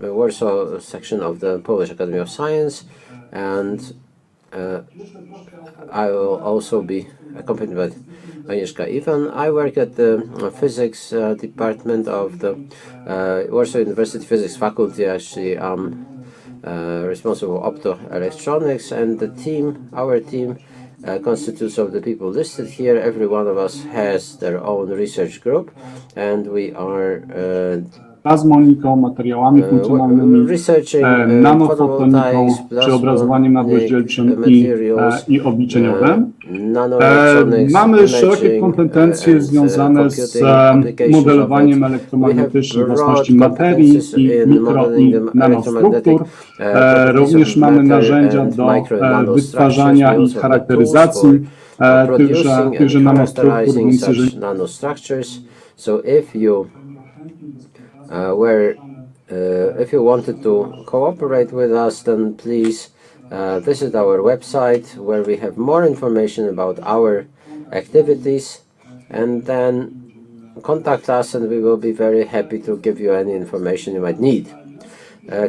the Warsaw section of the Polish Academy of Science, and I will also be accompanied by Agnieszka Iwan. I work at the physics department of the Warsaw University Physics Faculty. Actually, I'm responsible for optoelectronics, and the team, our team, constitutes of the people listed here. Every one of us has their own research group, and we are plazmoniką, materiałami funkcjonalnymi, nanofotoniką, przeobrazowaniem nadrozdzielczym i obliczeniowym. Mamy szerokie kompetencje związane z modelowaniem elektromagnetycznych własności materii i mikro- i nanostruktur. Również mamy narzędzia do wytwarzania i charakteryzacji tychże nanostruktur. If you wanted to cooperate with us, then please visit our website, where we have more information about our activities, and then contact us, and we will be very happy to give you any information you might need.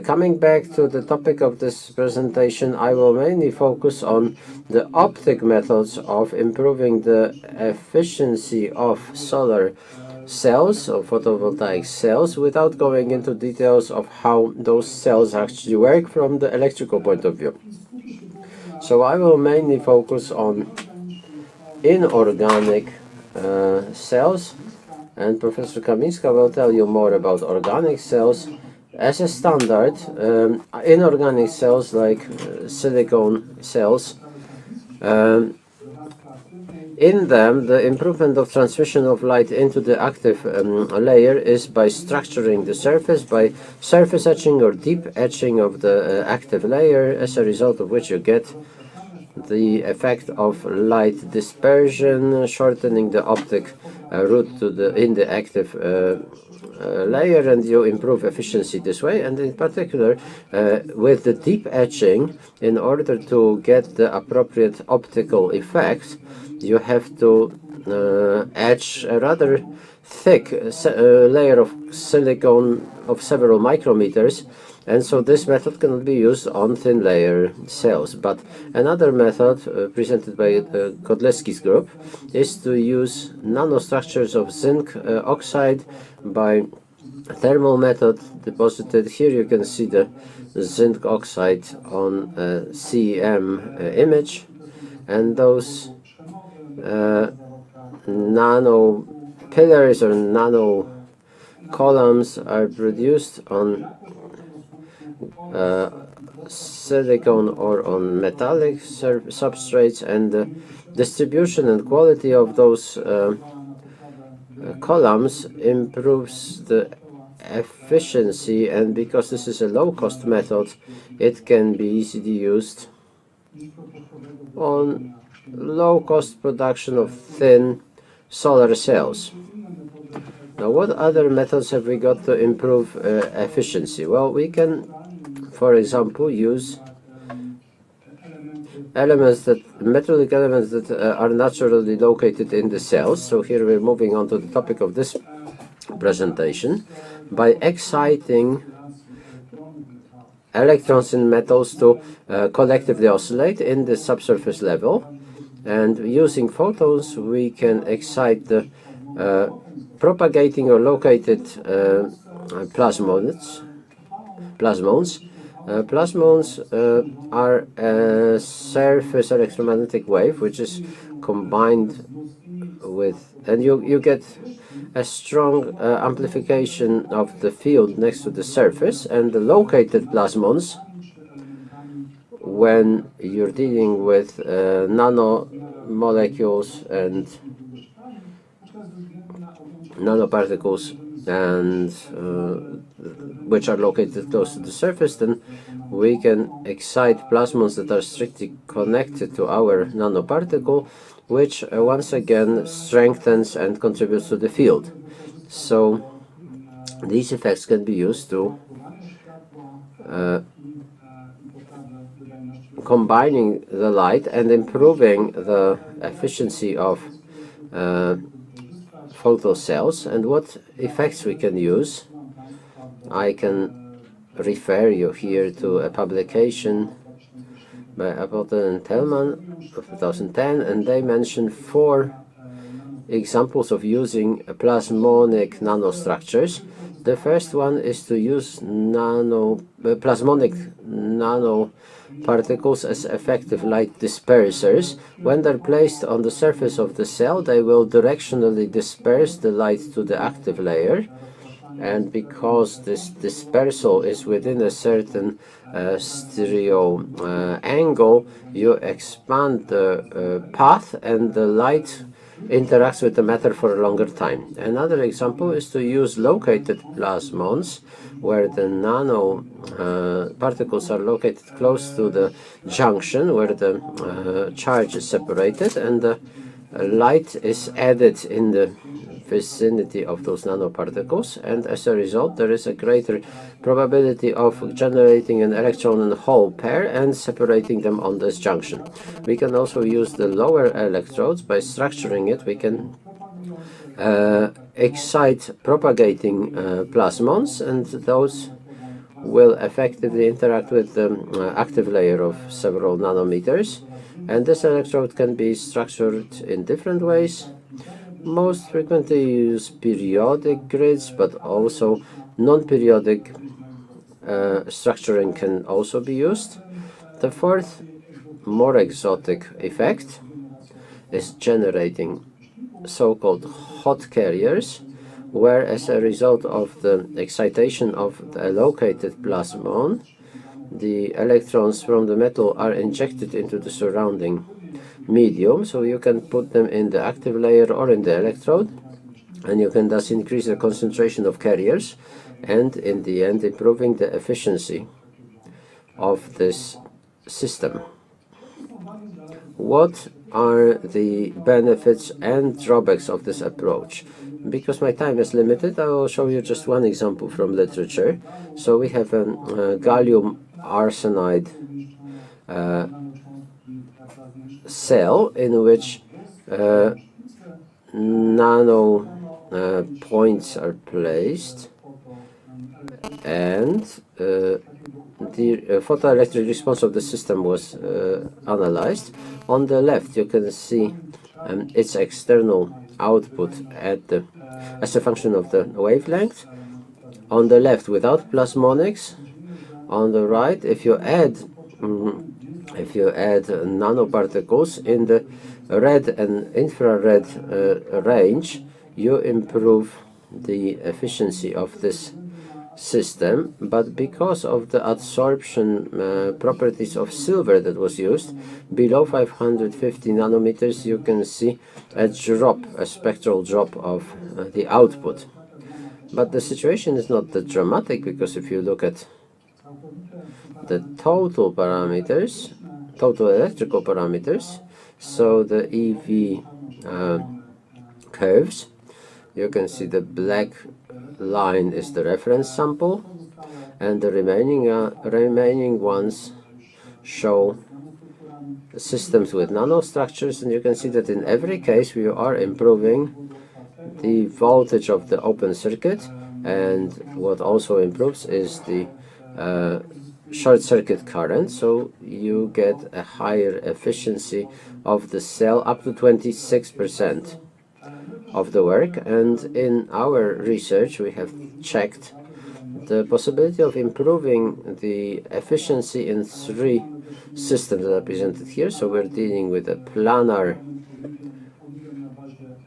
Coming back to the topic of this presentation, I will mainly focus on the optic methods of improving the efficiency of solar cells or photovoltaic cells, without going into details of how those cells actually work from the electrical point of view. So I will mainly focus on inorganic cells, and Professor Kamińska will tell you more about organic cells. As a standard, inorganic cells like silicon cells, in them, the improvement of transmission of light into the active layer is by structuring the surface, by surface etching or deep etching of the active layer, as a result of which you get the effect of light dispersion, shortening the optic route in the active layer, and you improve efficiency this way. And in particular, with the deep etching, in order to get the appropriate optical effect, you have to etch a rather thick layer of silicon of several micrometers, and so this method cannot be used on thin layer cells. But another method presented by Godlewski's group is to use nanostructures of zinc oxide by thermal method deposited. Here you can see the zinc oxide on a CEM image, and those nano pillars or nano columns are produced on silicon or on metallic substrates, and the distribution and quality of those columns improves the efficiency, and because this is a low-cost method, it can be easily used on low-cost production of thin solar cells. Now, what other methods have we got to improve efficiency? Well, we can, for example, use metallic elements that are naturally located in the cells. So here we're moving on to the topic of this presentation. By exciting electrons in metals to collectively oscillate in the subsurface level, and using photons, we can excite the propagating or located plasmons. Plasmons are a surface electromagnetic wave which is combined with, and you get a strong amplification of the field next to the surface, and the located plasmons, when you're dealing with nanomolecules and nanoparticles, and which are located close to the surface, then we can excite plasmons that are strictly connected to our nanoparticle, which once again strengthens and contributes to the field. So these effects can be used to combining the light and improving the efficiency of photocells. And what effects we can use? I can refer you here to a publication by Appleton and Tellman of 2010, and they mention 4 examples of using plasmonic nanostructures. The first one is to use plasmonic nanoparticles as effective light dispersers. When they're placed on the surface of the cell, they will directionally disperse the light to the active layer. And because this dispersal is within a certain stereo angle, you expand the path and the light interacts with the matter for a longer time. Another example is to use located plasmons, where the nano particles are located close to the junction where the charge is separated, and the light is added in the vicinity of those nanoparticles, and as a result there is a greater probability of generating an electron and hole pair and separating them on this junction. We can also use the lower electrodes. By structuring it, we can excite propagating plasmons, and those will effectively interact with the active layer of several nanometers. And this electrode can be structured in different ways. Most frequently use periodic grids, but also non-periodic structuring can also be used. The fourth, more exotic effect is generating so-called hot carriers, where as a result of the excitation of the located plasmon, the electrons from the metal are injected into the surrounding medium, so you can put them in the active layer or in the electrode, and you can thus increase the concentration of carriers and in the end improving the efficiency of this system. What are the benefits and drawbacks of this approach? Because my time is limited, I will show you just one example from literature. So we have a gallium arsenide cell in which nano points are placed, and the photoelectric response of the system was analyzed. On the left you can see its external output as a function of the wavelength. On the left without plasmonics. On the right, if you add nanoparticles in the red and infrared range, you improve the efficiency of this system. But because of the adsorption properties of silver that was used, below 550 nanometers you can see a spectral drop of the output. But the situation is not that dramatic, because if you look at the total electrical parameters, so the EV curves, you can see the black line is the reference sample, and the remaining ones show systems with nanostructures, and you can see that in every case we are improving the voltage of the open circuit, and what also improves is the short circuit current, so you get a higher efficiency of the cell, up to 26% of the work. And in our research we have checked the possibility of improving the efficiency in 3 systems that are presented here. So we're dealing with a planar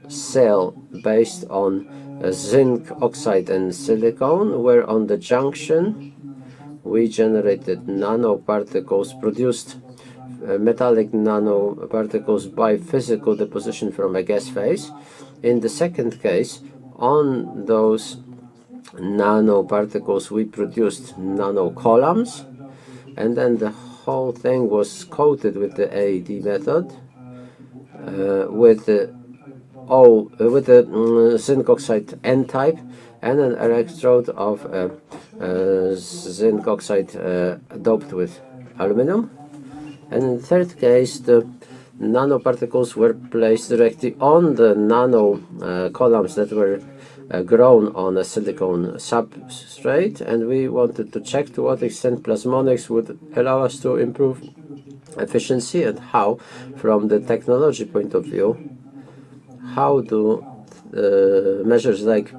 cell based on zinc oxide and silicon, where on the junction we generated nanoparticles, produced metallic nanoparticles by physical deposition from a gas phase. In the second case, on those nanoparticles we produced nano columns, and then the whole thing was coated with the AED method with the zinc oxide N-type and an electrode of zinc oxide doped with aluminum. And in the third case, the nanoparticles were placed directly on the nano columns that were grown on a silicon substrate, and we wanted to check to what extent plasmonics would allow us to improve efficiency, and how, from the technology point of view, how do measures like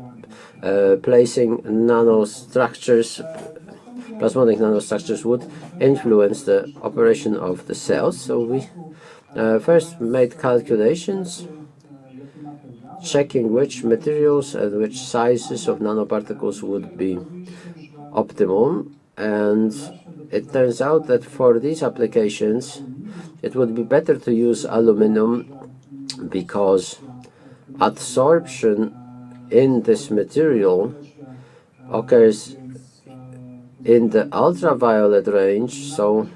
placing nanostructures, plasmonic nanostructures, would influence the operation of the cells. So we first made calculations checking which materials and which sizes of nanoparticles would be optimum, and it turns out that for these applications it would be better to use aluminum, because adsorption in this material occurs in the ultraviolet range. So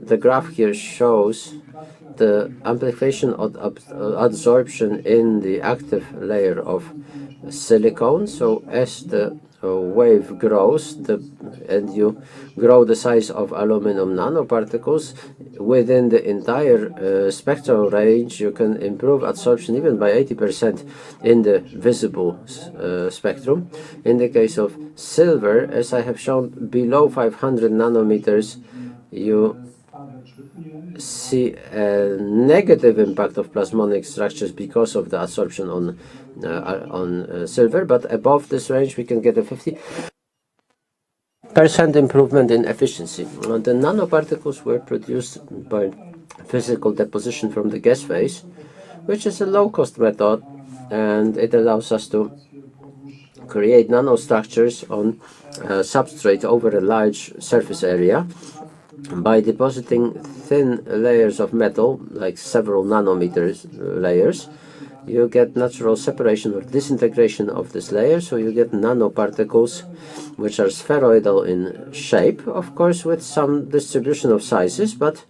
the graph here shows the amplification of adsorption in the active layer of silicon. So as the wave grows, and you grow the size of aluminum nanoparticles within the entire spectral range, you can improve adsorption even by 80% in the visible spectrum. In the case of silver, as I have shown, below 500 nanometers, you see a negative impact of plasmonic structures because of the adsorption on silver, but above this range we can get a 50% improvement in efficiency. The nanoparticles were produced by physical deposition from the gas phase, which is a low-cost method, and it allows us to create nanostructures on substrate over a large surface area. By depositing thin layers of metal, like several nanometers layers, you get natural separation or disintegration of this layer, so you get nanoparticles which are spheroidal in shape, of course with some distribution of sizes, but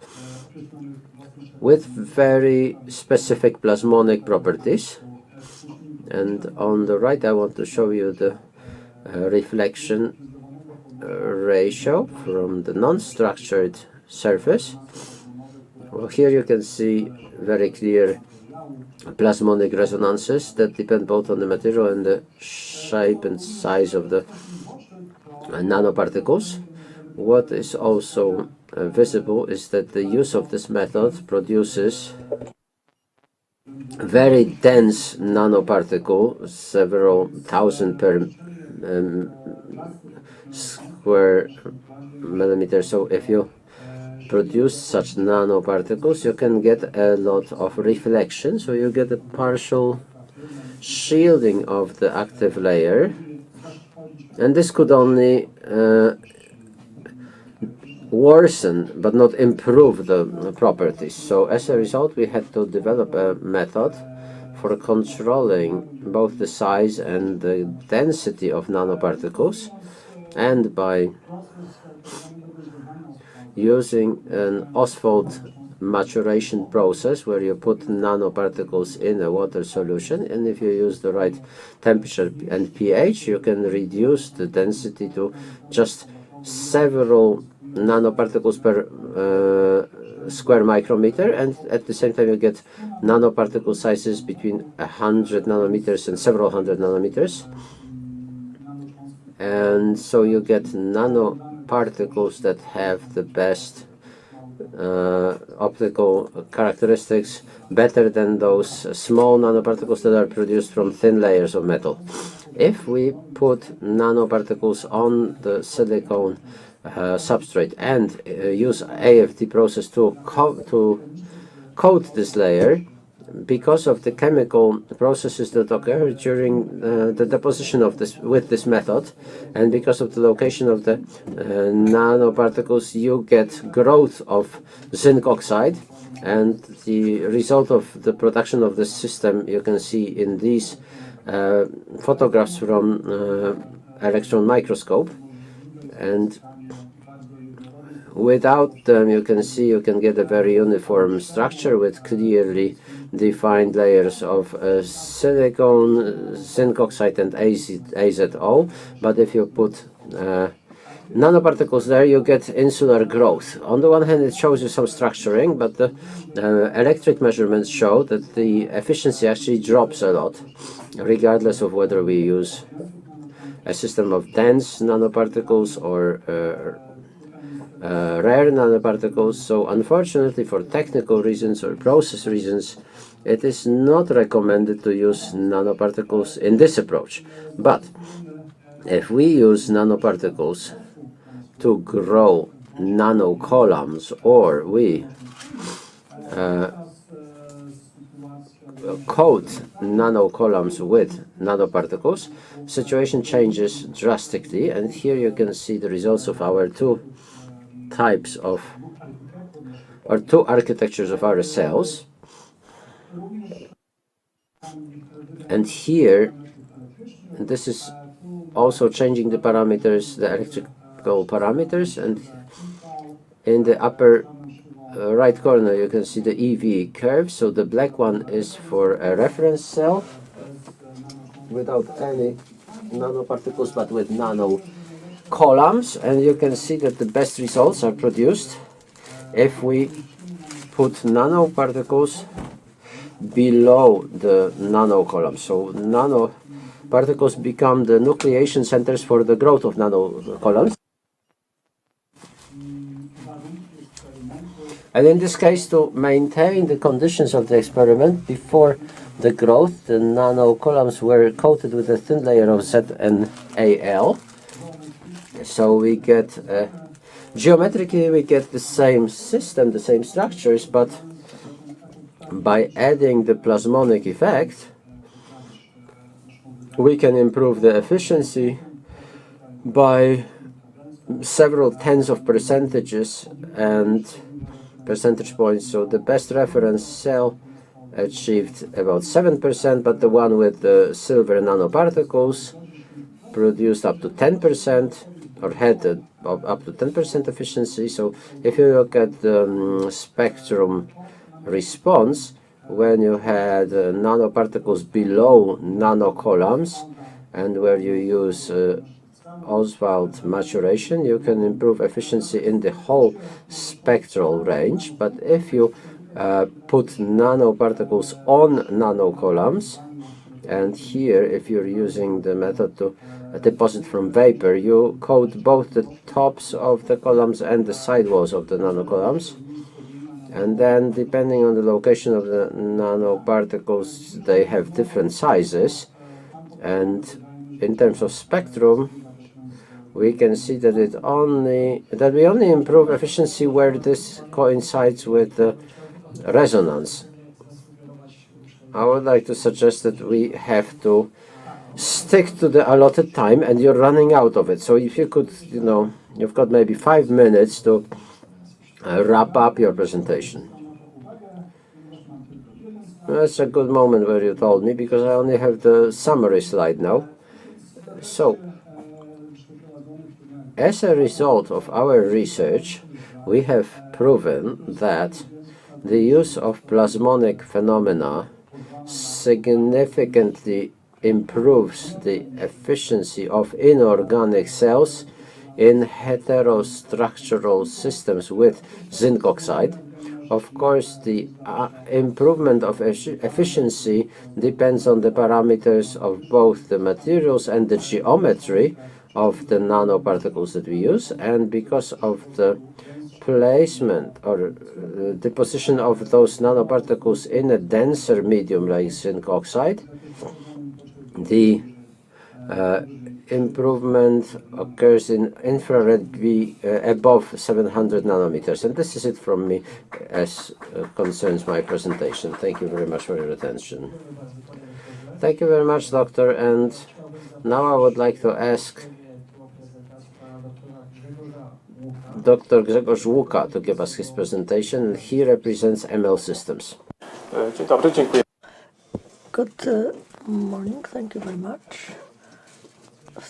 with very specific plasmonic properties. And on the right I want to show you the reflection ratio from the non-structured surface. Well, here you can see very clear plasmonic resonances that depend both on the material and the shape and size of the nanoparticles. What is also visible is that the use of this method produces very dense nanoparticle, several thousand per square millimeter. So if you produce such nanoparticles, you can get a lot of reflection, so you get a partial shielding of the active layer, and this could only worsen but not improve the properties. So as a result, we had to develop a method for controlling both the size and the density of nanoparticles, and by using an Ostwald maturation process where you put nanoparticles in a water solution, and if you use the right temperature and pH, you can reduce the density to just several nanoparticles per square micrometer, and at the same time you get nanoparticle sizes between 100 nanometers and several hundred nanometers. And so you get nanoparticles that have the best optical characteristics, better than those small nanoparticles that are produced from thin layers of metal. If we put nanoparticles on the silicone substrate and use AFD process to coat this layer, because of the chemical processes that occur during the deposition of this with this method, and because of the location of the nanoparticles, you get growth of zinc oxide, and the result of the production of this system you can see in these photographs from electron microscope. And without them, you can see you can get a very uniform structure with clearly defined layers of silicon, zinc oxide and AZO. But if you put nanoparticles there, you get insular growth. On the one hand, it shows you some structuring, but the electric measurements show that the efficiency actually drops a lot, regardless of whether we use a system of dense nanoparticles or rare nanoparticles. So unfortunately, for technical reasons or process reasons, it is not recommended to use nanoparticles in this approach. But if we use nanoparticles to grow nano columns, or we coat nano columns with nanoparticles, situation changes drastically. And here you can see the results of our two types of, or two architectures of our cells. And here, this is also changing the parameters, the electrical parameters, and in the upper right corner you can see the EV curve. So the black one is for a reference cell without any nanoparticles but with nano columns, and you can see that the best results are produced if we put nanoparticles below the nano columns. So nanoparticles become the nucleation centers for the growth of nano columns. And in this case, to maintain the conditions of the experiment before the growth, the nano columns were coated with a thin layer of ZnAl. So we get, geometrically we get the same system, the same structures, but by adding the plasmonic effect, we can improve the efficiency by several tens of percentages and percentage points. So the best reference cell achieved about 7%, but the one with the silver nanoparticles produced up to 10%, or had up to 10% efficiency. So if you look at the spectrum response, when you had nanoparticles below nano columns and where you use Oswald maturation, you can improve efficiency in the whole spectral range. But if you put nanoparticles on nano columns, and here if you're using the method to deposit from vapor, you coat both the tops of the columns and the sidewalls of the nano columns, and then depending on the location of the nanoparticles, they have different sizes, and in terms of spectrum we can see that we only improve efficiency where this coincides with the resonance. I would like to suggest that we have to stick to the allotted time, and you're running out of it. So if you could, you've got maybe 5 minutes to wrap up your presentation. That's a good moment where you told me, because I only have the summary slide now. So, as a result of our research, we have proven that the use of plasmonic phenomena significantly improves the efficiency of inorganic cells in heterostructural systems with zinc oxide. Of course, the improvement of efficiency depends on the parameters of both the materials and the geometry of the nanoparticles that we use, and because of the placement or deposition of those nanoparticles in a denser medium like zinc oxide, the improvement occurs in infrared above 700 nanometers. And this is it from me as concerns my presentation. Thank you very much for your attention. Thank you very much, Doctor. And now I would like to ask Dr. Grzegorz Łuka to give us his presentation. He represents ML Systems. Dzień dobry, dziękuję. Good morning, thank you very much.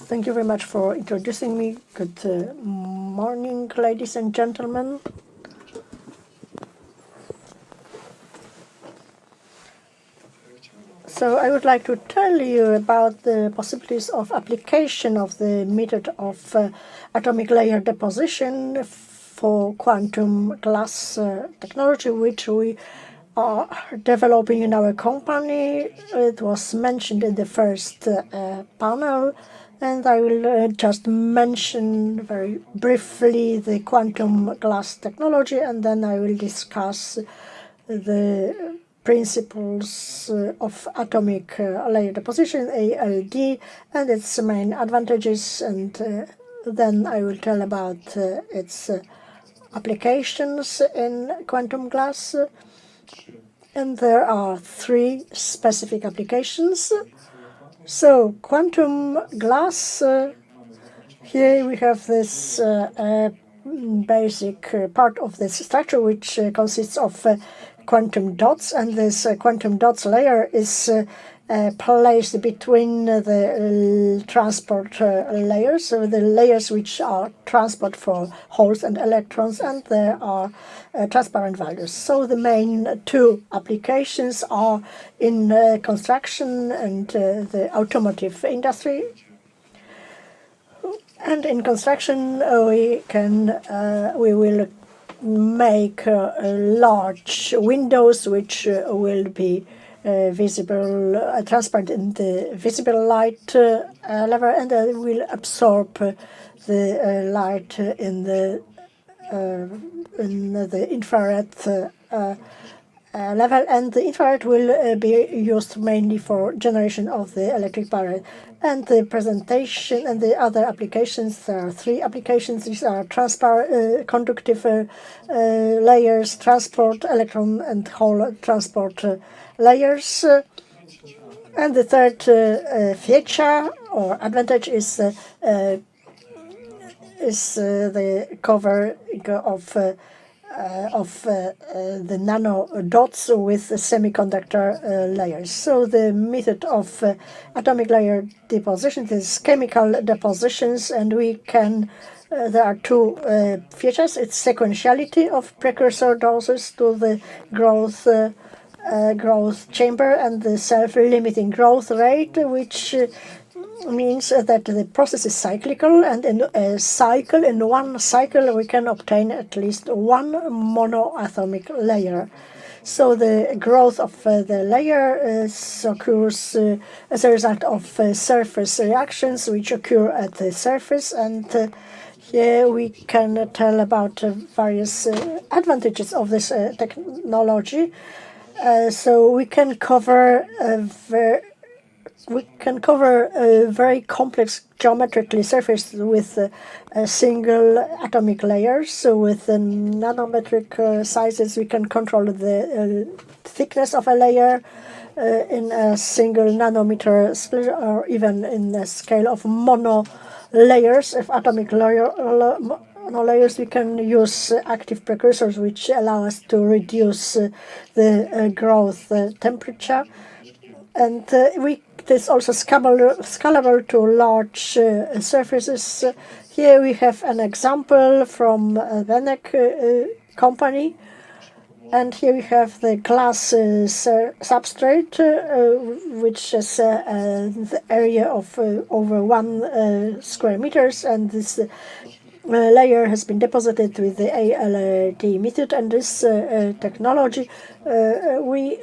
Thank you very much for introducing me. Good morning, ladies and gentlemen. So I would like to tell you about the possibilities of application of the method of atomic layer deposition for quantum glass technology, which we are developing in our company. It was mentioned in the first panel, and I will just mention very briefly the quantum glass technology, and then I will discuss the principles of atomic layer deposition, ALD, and its main advantages, and then I will tell about its applications in quantum glass. And there are 3 specific applications. So quantum glass, here we have this basic part of this structure, which consists of quantum dots, and this quantum dots layer is placed between the transport layers, so the layers which are transport for holes and electrons, and there are transparent values. So the main 2 applications are in construction and the automotive industry. And in construction, we will make large windows which will be visible, transparent in the visible light level, and will absorb the light in the infrared level, and the infrared will be used mainly for generation of the electric power. And the presentation and the other applications, there are 3 applications. These are transparent, conductive layers, transport, electron and hole transport layers. And the third feature or advantage is the covering of the nano dots with semiconductor layers. So the method of atomic layer deposition is chemical depositions, and we can there are 2 features. It's sequentiality of precursor doses to the growth chamber, and the self-limiting growth rate, which means that the process is cyclical, and in one cycle we can obtain at least 1 monoatomic layer. So the growth of the layer occurs as a result of surface reactions which occur at the surface, and here we can tell about various advantages of this technology. So we can cover a very complex geometrically surface with a single atomic layers. So with the nanometric sizes, we can control the thickness of a layer in a single nanometer split, or even in the scale of mono layers. If atomic layers, we can use active precursors which allow us to reduce the growth temperature, and it is also scalable to large surfaces. Here we have an example from Venek company, and here we have the glass substrate, which is the area of over 1 square meters, and this layer has been deposited with the ALD method. And this technology, we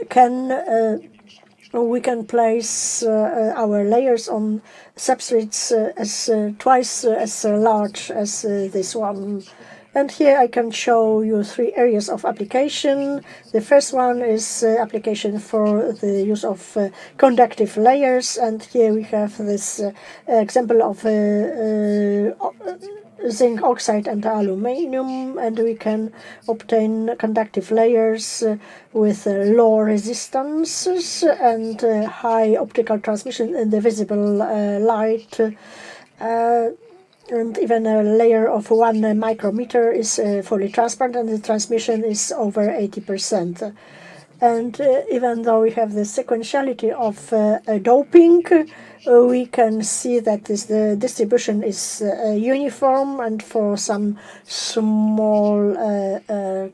can place our layers on substrates as twice as large as this one. And here I can show you 3 areas of application. The first one is application for the use of conductive layers, and here we have this example of zinc oxide and aluminum, and we can obtain conductive layers with low resistances and high optical transmission in the visible light. And even a layer of 1 micrometer is fully transparent, and the transmission is over 80%. And even though we have the sequentiality of doping, we can see that the distribution is uniform, and for some small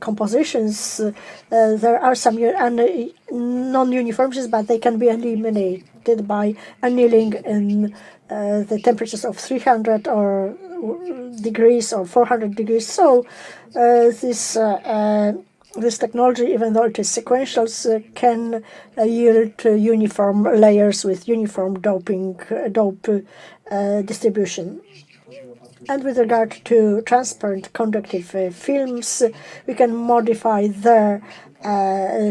compositions there are some non-uniformities, but they can be eliminated by annealing in the temperatures of 300 or degrees or 400 degrees. So this technology, even though it is sequential, can yield uniform layers with uniform dope distribution. And with regard to transparent conductive films, we can modify their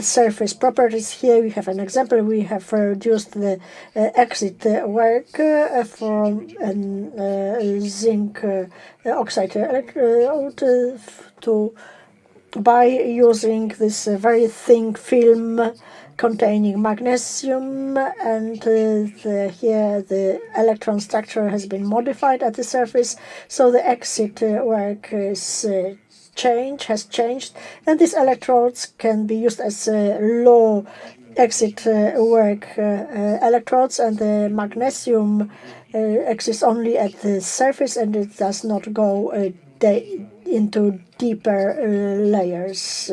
surface properties. Here we have an example. We have reduced the exit work from zinc oxide electrode by using this very thin film containing magnesium, and here the electron structure has been modified at the surface, so the exit work has changed, and these electrodes can be used as low exit work electrodes, and the magnesium exists only at the surface, and it does not go into deeper layers.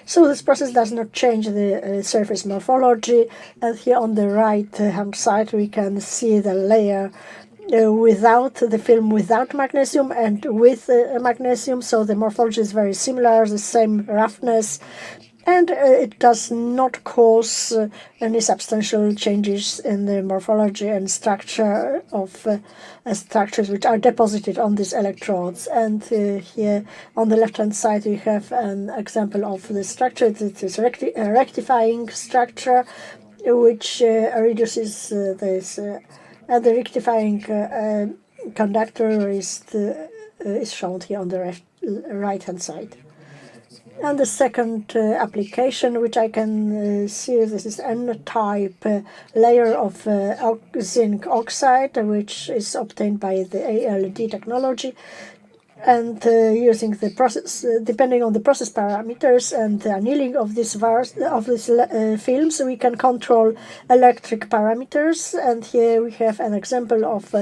So this process does not change the surface morphology. And here on the right hand side we can see the layer without the film, without magnesium, and with magnesium. So the morphology is very similar, the same roughness, and it does not cause any substantial changes in the morphology and structure of structures which are deposited on these electrodes. And here on the left-hand side we have an example of the structure. It is a rectifying structure which reduces this, and the rectifying conductor is shown here on the right-hand side. And the second application, which I can see, this is N-type layer of zinc oxide, which is obtained by the ALD technology. And using the process, depending on the process parameters and the annealing of these films, we can control electric parameters. And here we have an example of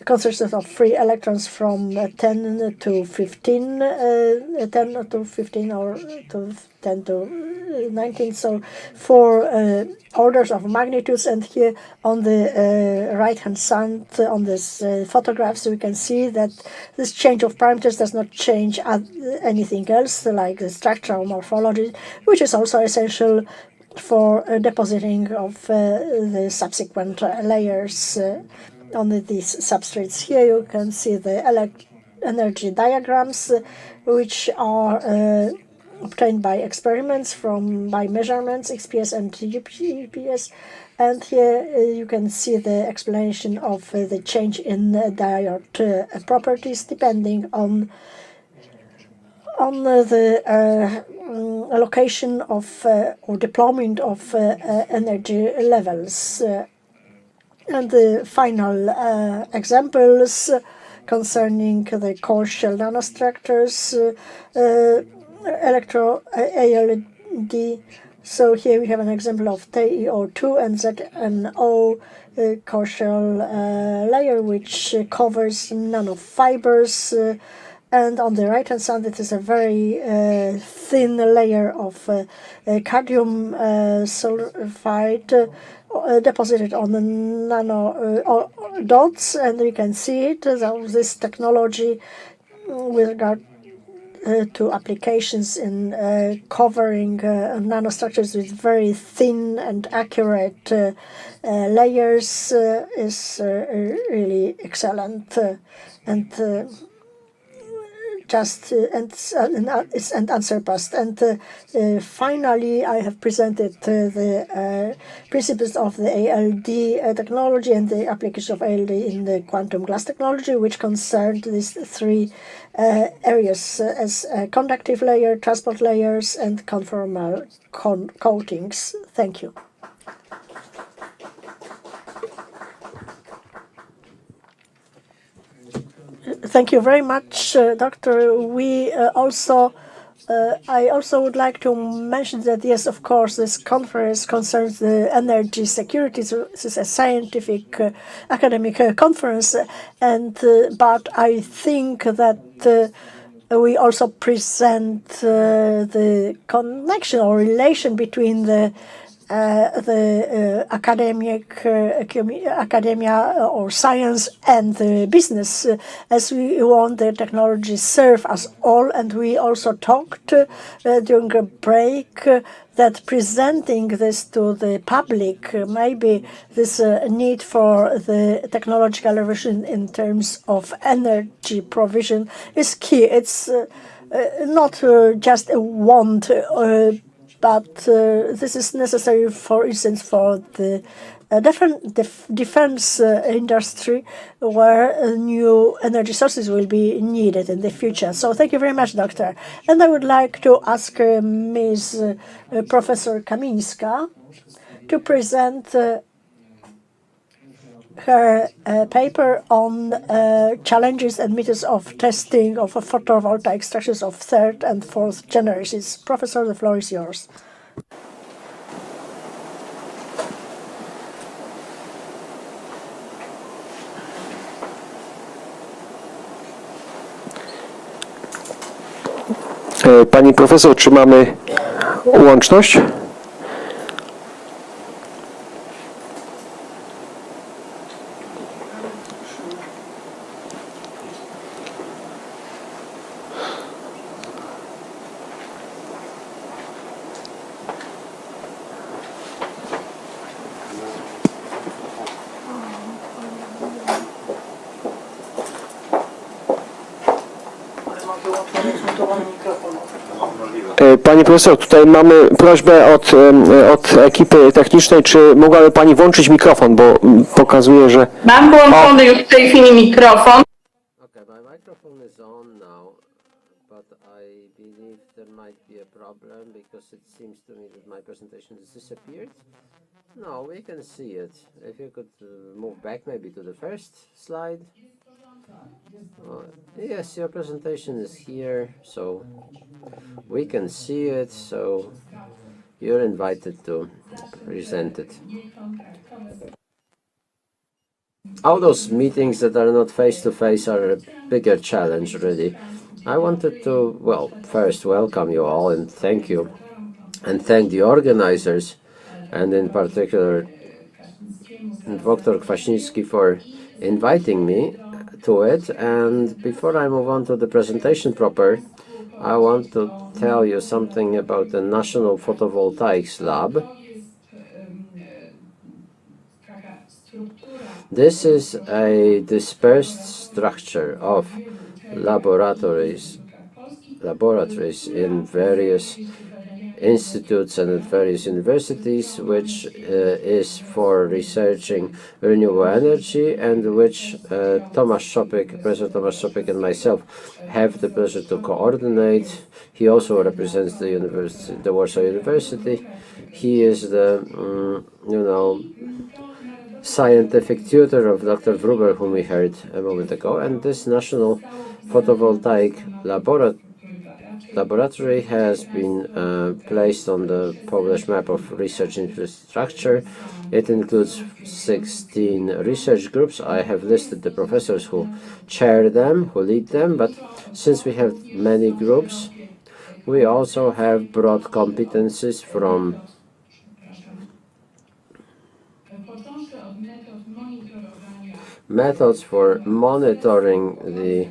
concentrations of free electrons from 10 to 15, 10 to 15 or to 10 to 19, so 4 orders of magnitudes. And here on the right hand side on this photographs we can see that this change of parameters does not change anything else, like the structure or morphology, which is also essential for depositing of the subsequent layers on these substrates. Here you can see the energy diagrams, which are obtained by experiments by measurements, XPS and GPS. And here you can see the explanation of the change in diode properties depending on the allocation of or deployment of energy levels. And the final examples concerning the core shell nanostructures, electro ALD. So here we have an example of TiO2 and ZNO core shell layer, which covers nanofibers. And on the right hand side, it is a very thin layer of cadmium sulfide deposited on the nano dots, and we can see it. So this technology with regard to applications in covering nanostructures with very thin and accurate layers is really excellent and it's unsurpassed. And finally, I have presented the principles of the ALD technology and the application of ALD in the quantum glass technology, which concerned these 3 areas as conductive layer, transport layers, and conformal coatings. Thank you. Thank you very much, Doctor. We also I also would like to mention that, yes, of course, this conference concerns the energy security. So this is a scientific, academic conference, and but I think that we also present the connection or relation between the academia or science and the business, as we want the technology serve us all. And we also talked during a break that presenting this to the public, maybe this need for the technological revolution in terms of energy provision is key. It's not just a want, but this is necessary, for instance, for the defense industry, where new energy sources will be needed in the future. So thank you very much, Doctor. And I would like to ask Ms. Professor Kamińska to present her paper on challenges and methods of testing of photovoltaic structures of third and fourth generations. Professor, the floor is yours. Pani profesor, czy mamy łączność? Pani profesor, tutaj mamy prośbę od ekipy technicznej, czy mogłaby Pani włączyć mikrofon, bo pokazuje, że... Mam włączony już w tej chwili mikrofon. Okay, my microphone is on now, but I believe there might be a problem because it seems to me that my presentation has disappeared. No, we can see it. If you could move back maybe to the first slide. Yes, your presentation is here, so we can see it, so you're invited to present it. All those meetings that are not face-to-face are a bigger challenge, really. I wanted to, well, first welcome you all and thank you, and thank the organizers, and in particular Dr. Kwaśnicki for inviting me to it. And before I move on to the presentation proper, I want to tell you something about the National Photovoltaics Lab. This is a dispersed structure of laboratories in various institutes and at various universities, which is for researching renewable energy, and which Professor Tomasz Szopek and myself have the pleasure to coordinate. He also represents the university, the Warsaw University. He is the scientific tutor of Dr. Wróbel, whom we heard a moment ago, and this National Photovoltaic Laboratory has been placed on the Polish map of research infrastructure. It includes 16 research groups. I have listed the professors who chair them, who lead them, but since we have many groups, we also have broad competencies from methods for monitoring the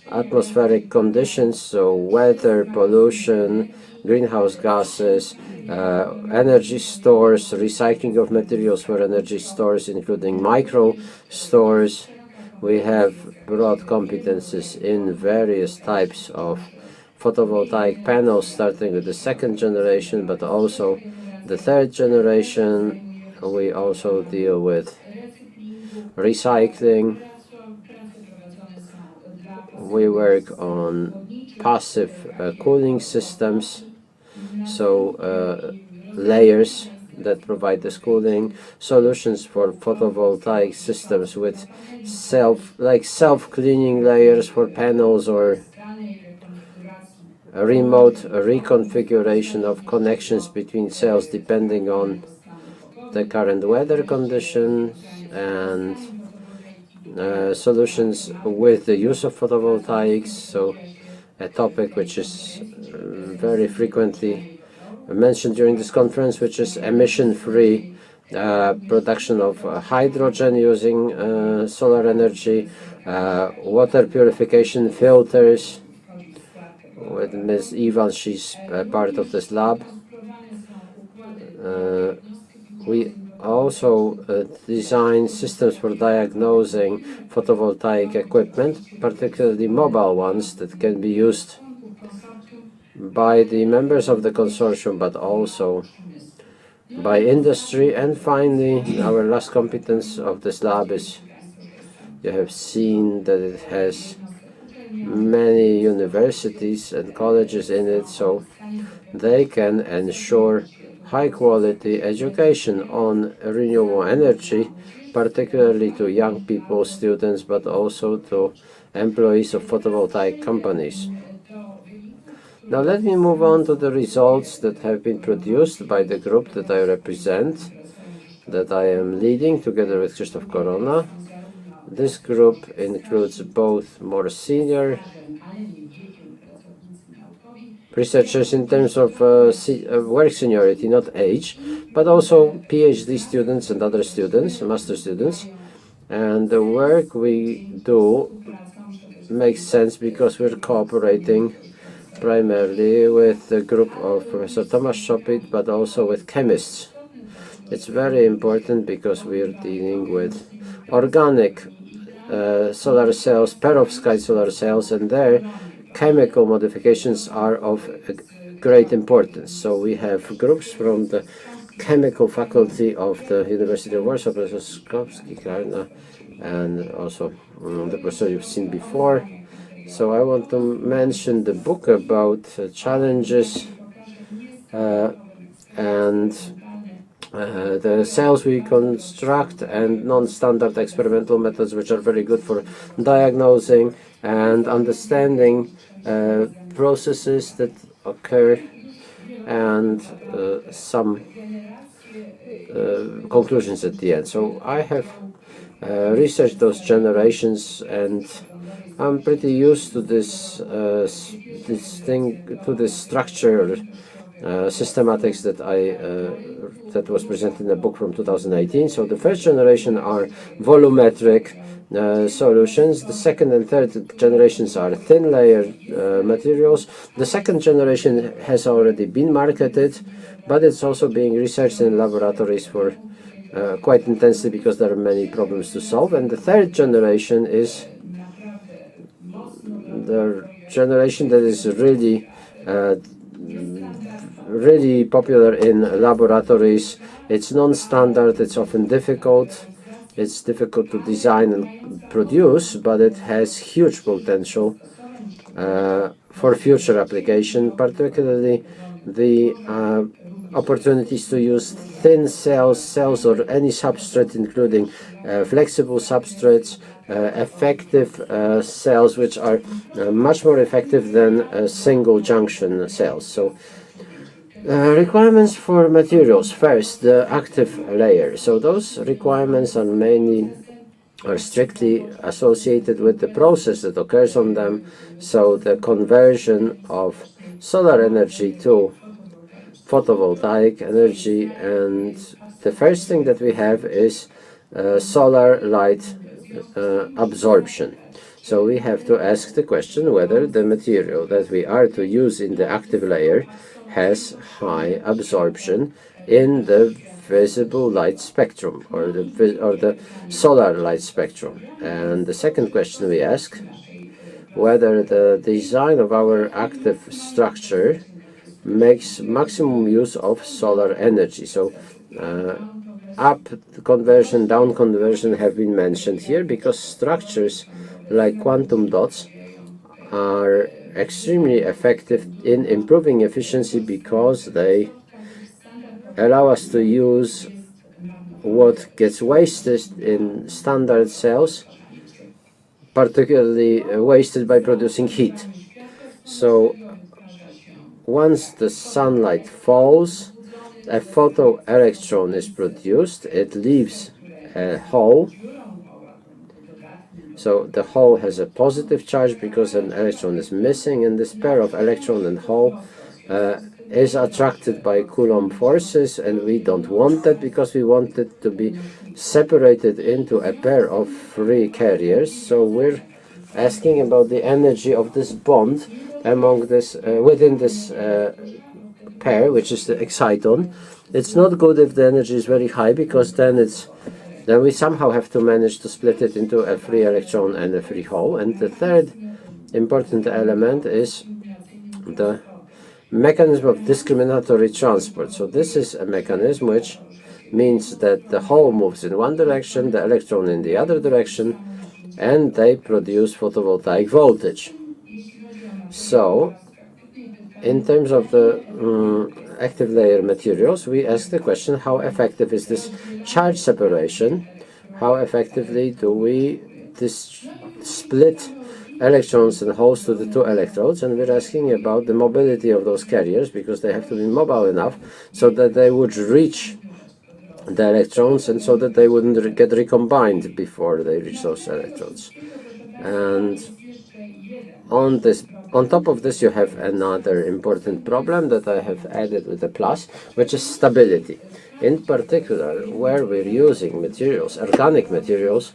atmospheric conditions, so weather, pollution, greenhouse gases, energy stores, recycling of materials for energy stores, including micro stores. We have broad competences in various types of photovoltaic panels, starting with the second generation, but also the third generation. We also deal with recycling. We work on passive cooling systems, so layers that provide this cooling, solutions for photovoltaic systems with self-cleaning layers for panels, or remote reconfiguration of connections between cells depending on the current weather conditions, and solutions with the use of photovoltaics. So a topic which is very frequently mentioned during this conference, which is emission-free production of hydrogen using solar energy, water purification filters. With Ms. Ivan, she's part of this lab. We also design systems for diagnosing photovoltaic equipment, particularly mobile ones that can be used by the members of the consortium, but also by industry. And finally, our last competence of this lab is, you have seen that it has many universities and colleges in it, so they can ensure high-quality education on renewable energy, particularly to young people, students, but also to employees of photovoltaic companies. Now let me move on to the results that have been produced by the group that I represent, that I am leading together with Krzysztof Korona. This group includes both more senior researchers in terms of work seniority, not age, but also PhD students and other students, master students. And the work we do makes sense because we're cooperating primarily with the group of Professor Tomasz Szopit, but also with chemists. It's very important because we're dealing with organic solar cells, perovskite solar cells, and their chemical modifications are of great importance. So we have groups from the chemical faculty of the University of Warsaw, Professor Skowski, Karna, and also the professor you've seen before. So I want to mention the book about challenges and the cells we construct, and non-standard experimental methods which are very good for diagnosing and understanding processes that occur, and some conclusions at the end. So I have researched those generations, and I'm pretty used to this structure systematics that was presented in a book from 2018. So the first generation are volumetric solutions. The second and third generations are thin layer materials. The second generation has already been marketed, but it's also being researched in laboratories for quite intensely because there are many problems to solve. And the third generation is the generation that is really popular in laboratories. It's non-standard, it's often difficult, it's difficult to design and produce, but it has huge potential for future application, particularly the opportunities to use thin cells or any substrate, including flexible substrates, effective cells which are much more effective than single junction cells. So requirements for materials. First, the active layer. So those requirements are strictly associated with the process that occurs on them. So the conversion of solar energy to photovoltaic energy, and the first thing that we have is solar light absorption. So we have to ask the question whether the material that we are to use in the active layer has high absorption in the visible light spectrum, or the solar light spectrum. And the second question we ask, whether the design of our active structure makes maximum use of solar energy. So up conversion, down conversion have been mentioned here because structures like quantum dots are extremely effective in improving efficiency because they allow us to use what gets wasted in standard cells, particularly wasted by producing heat. So once the sunlight falls, a photoelectron is produced. It leaves a hole. So the hole has a positive charge because an electron is missing, and this pair of electron and hole is attracted by Coulomb forces, and we don't want that because we want it to be separated into a pair of free carriers. So we're asking about the energy of this bond among this within this pair, which is the exciton. It's not good if the energy is very high, because then we somehow have to manage to split it into a free electron and a free hole. And the third important element is the mechanism of discriminatory transport. So this is a mechanism which means that the hole moves in one direction, the electron in the other direction, and they produce photovoltaic voltage. So in terms of the active layer materials, we ask the question, how effective is this charge separation? How effectively do we split electrons and holes to the two electrodes? And we're asking about the mobility of those carriers, because they have to be mobile enough so that they would reach the electrons, and so that they wouldn't get recombined before they reach those electrodes. And on top of this, you have another important problem that I have added with a plus, which is stability. In particular, where we're using materials, organic materials,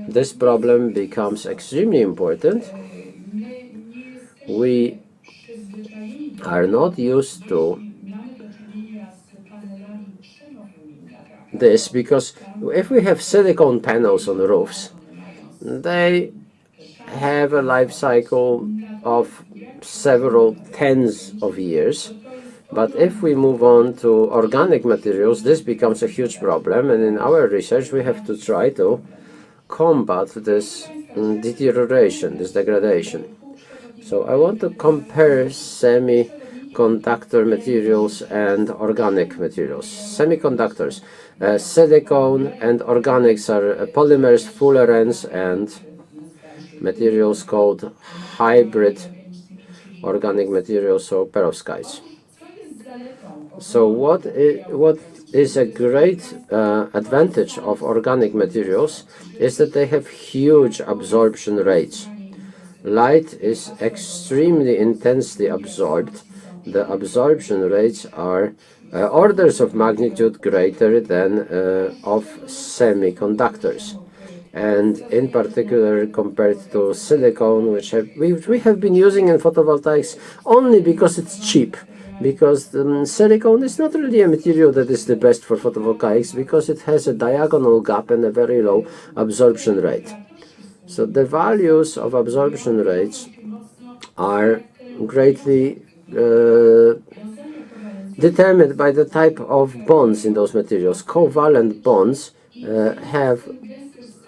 this problem becomes extremely important. We are not used to this, because if we have silicone panels on the roofs, they have a life cycle of several tens of years. But if we move on to organic materials, this becomes a huge problem, and in our research we have to try to combat this deterioration, this degradation. So I want to compare semiconductor materials and organic materials. Semiconductors, silicone and organics are polymers, fullerenes, and materials called hybrid organic materials, so perovskites. So what is a great advantage of organic materials is that they have huge absorption rates. Light is extremely intensely absorbed. The absorption rates are orders of magnitude greater than of semiconductors. And in particular, compared to silicone, which we have been using in photovoltaics only because it's cheap. Because silicone is not really a material that is the best for photovoltaics, because it has a diagonal gap and a very low absorption rate. So the values of absorption rates are greatly determined by the type of bonds in those materials. Covalent bonds have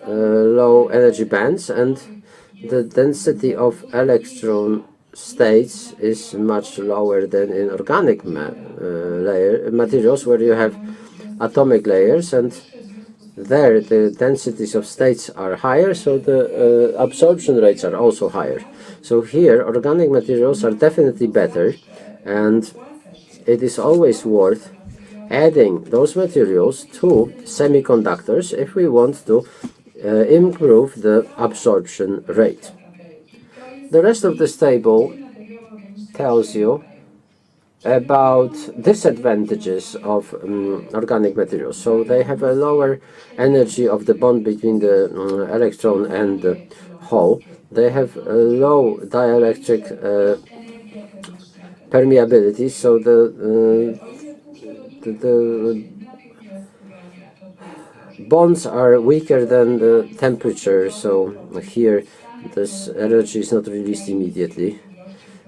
low energy bands, and the density of electron states is much lower than in organic materials, where you have atomic layers, and there the densities of states are higher, so the absorption rates are also higher. So here organic materials are definitely better, and it is always worth adding those materials to semiconductors if we want to improve the absorption rate. The rest of this table tells you about disadvantages of organic materials. So they have a lower energy of the bond between the electron and the hole. They have a low dielectric permeability, so the bonds are weaker than the temperature, so here this energy is not released immediately.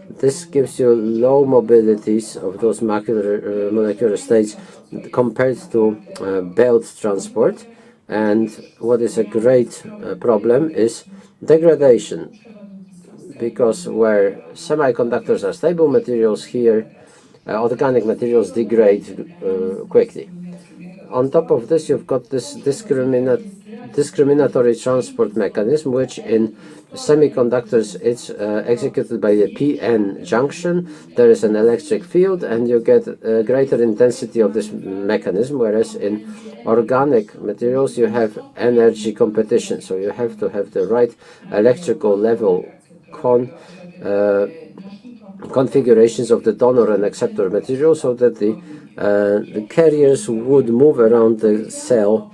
This gives you low mobilities of those molecular states compared to belt transport. And what is a great problem is degradation, because where semiconductors are stable materials, here organic materials degrade quickly. On top of this, you've got this discriminatory transport mechanism, which in semiconductors it's executed by the PN junction. There is an electric field, and you get a greater intensity of this mechanism, whereas in organic materials you have energy competition. So you have to have the right electrical level configurations of the donor and acceptor material, so that the carriers would move around the cell.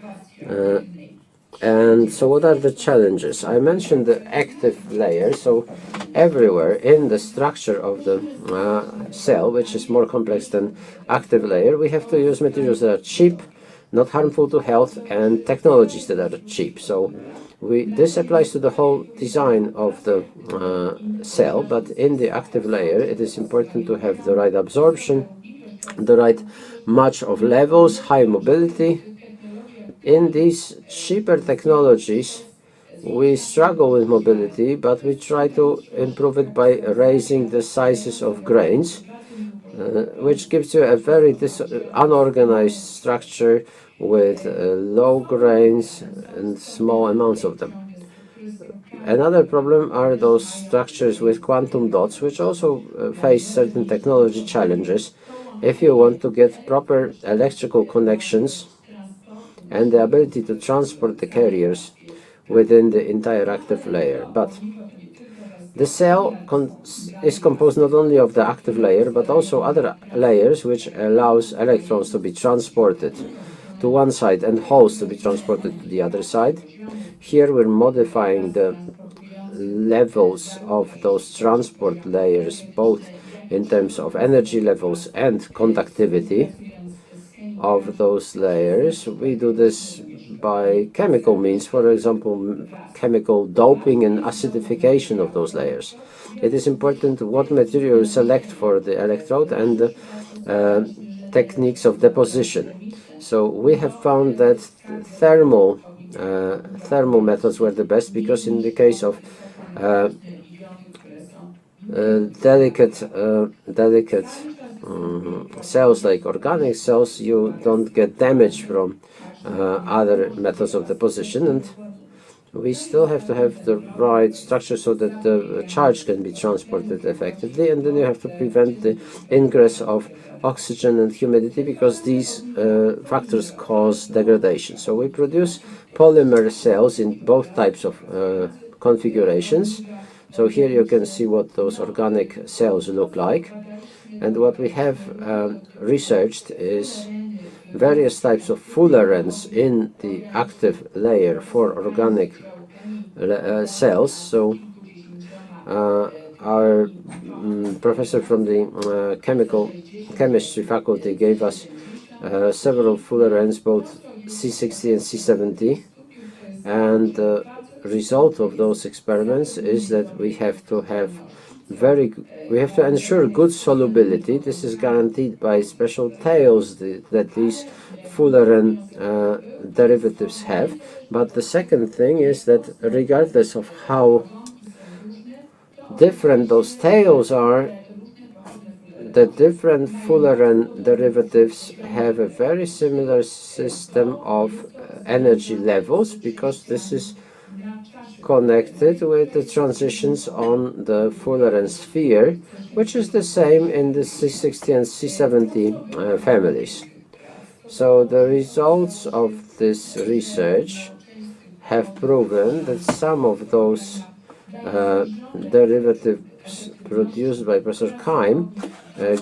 And so what are the challenges? I mentioned the active layer. So everywhere in the structure of the cell, which is more complex than active layer, we have to use materials that are cheap, not harmful to health, and technologies that are cheap. So this applies to the whole design of the cell, but in the active layer it is important to have the right absorption, the right match of levels, high mobility. In these cheaper technologies we struggle with mobility, but we try to improve it by raising the sizes of grains, which gives you a very unorganized structure with low grains and small amounts of them. Another problem are those structures with quantum dots, which also face certain technology challenges if you want to get proper electrical connections and the ability to transport the carriers within the entire active layer. But the cell is composed not only of the active layer, but also other layers, which allows electrons to be transported to one side and holes to be transported to the other side. Here we're modifying the levels of those transport layers, both in terms of energy levels and conductivity of those layers. We do this by chemical means, for example, chemical doping and acidification of those layers. It is important what material you select for the electrode and the techniques of deposition. So we have found that thermal methods were the best, because in the case of delicate cells like organic cells, you don't get damage from other methods of deposition, and we still have to have the right structure so that the charge can be transported effectively, and then you have to prevent the ingress of oxygen and humidity, because these factors cause degradation. So we produce polymer cells in both types of configurations. So here you can see what those organic cells look like, and what we have researched is various types of fullerenes in the active layer for organic cells. So our professor from the chemistry faculty gave us several fullerenes, both C60 and C70, and the result of those experiments is that we have to ensure good solubility. This is guaranteed by special tails that these fullerene derivatives have. But the second thing is that regardless of how different those tails are, the different fullerene derivatives have a very similar system of energy levels, because this is connected with the transitions on the fullerene sphere, which is the same in the C60 and C70 families. So the results of this research have proven that some of those derivatives produced by Professor Keim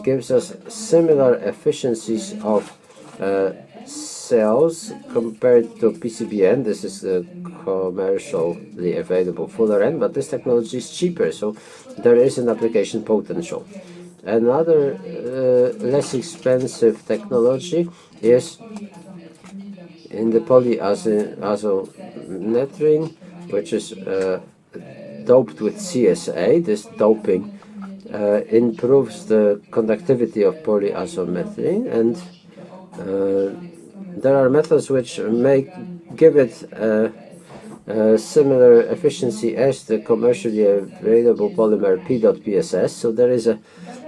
gives us similar efficiencies of cells compared to PCBN. This is a commercially available fullerene, but this technology is cheaper, so there is an application potential. Another less expensive technology is in the polyazometrine, which is doped with CSA. This doping improves the conductivity of polyazometrine, and there are methods which give it similar efficiency as the commercially available polymer P.PSS, so there is a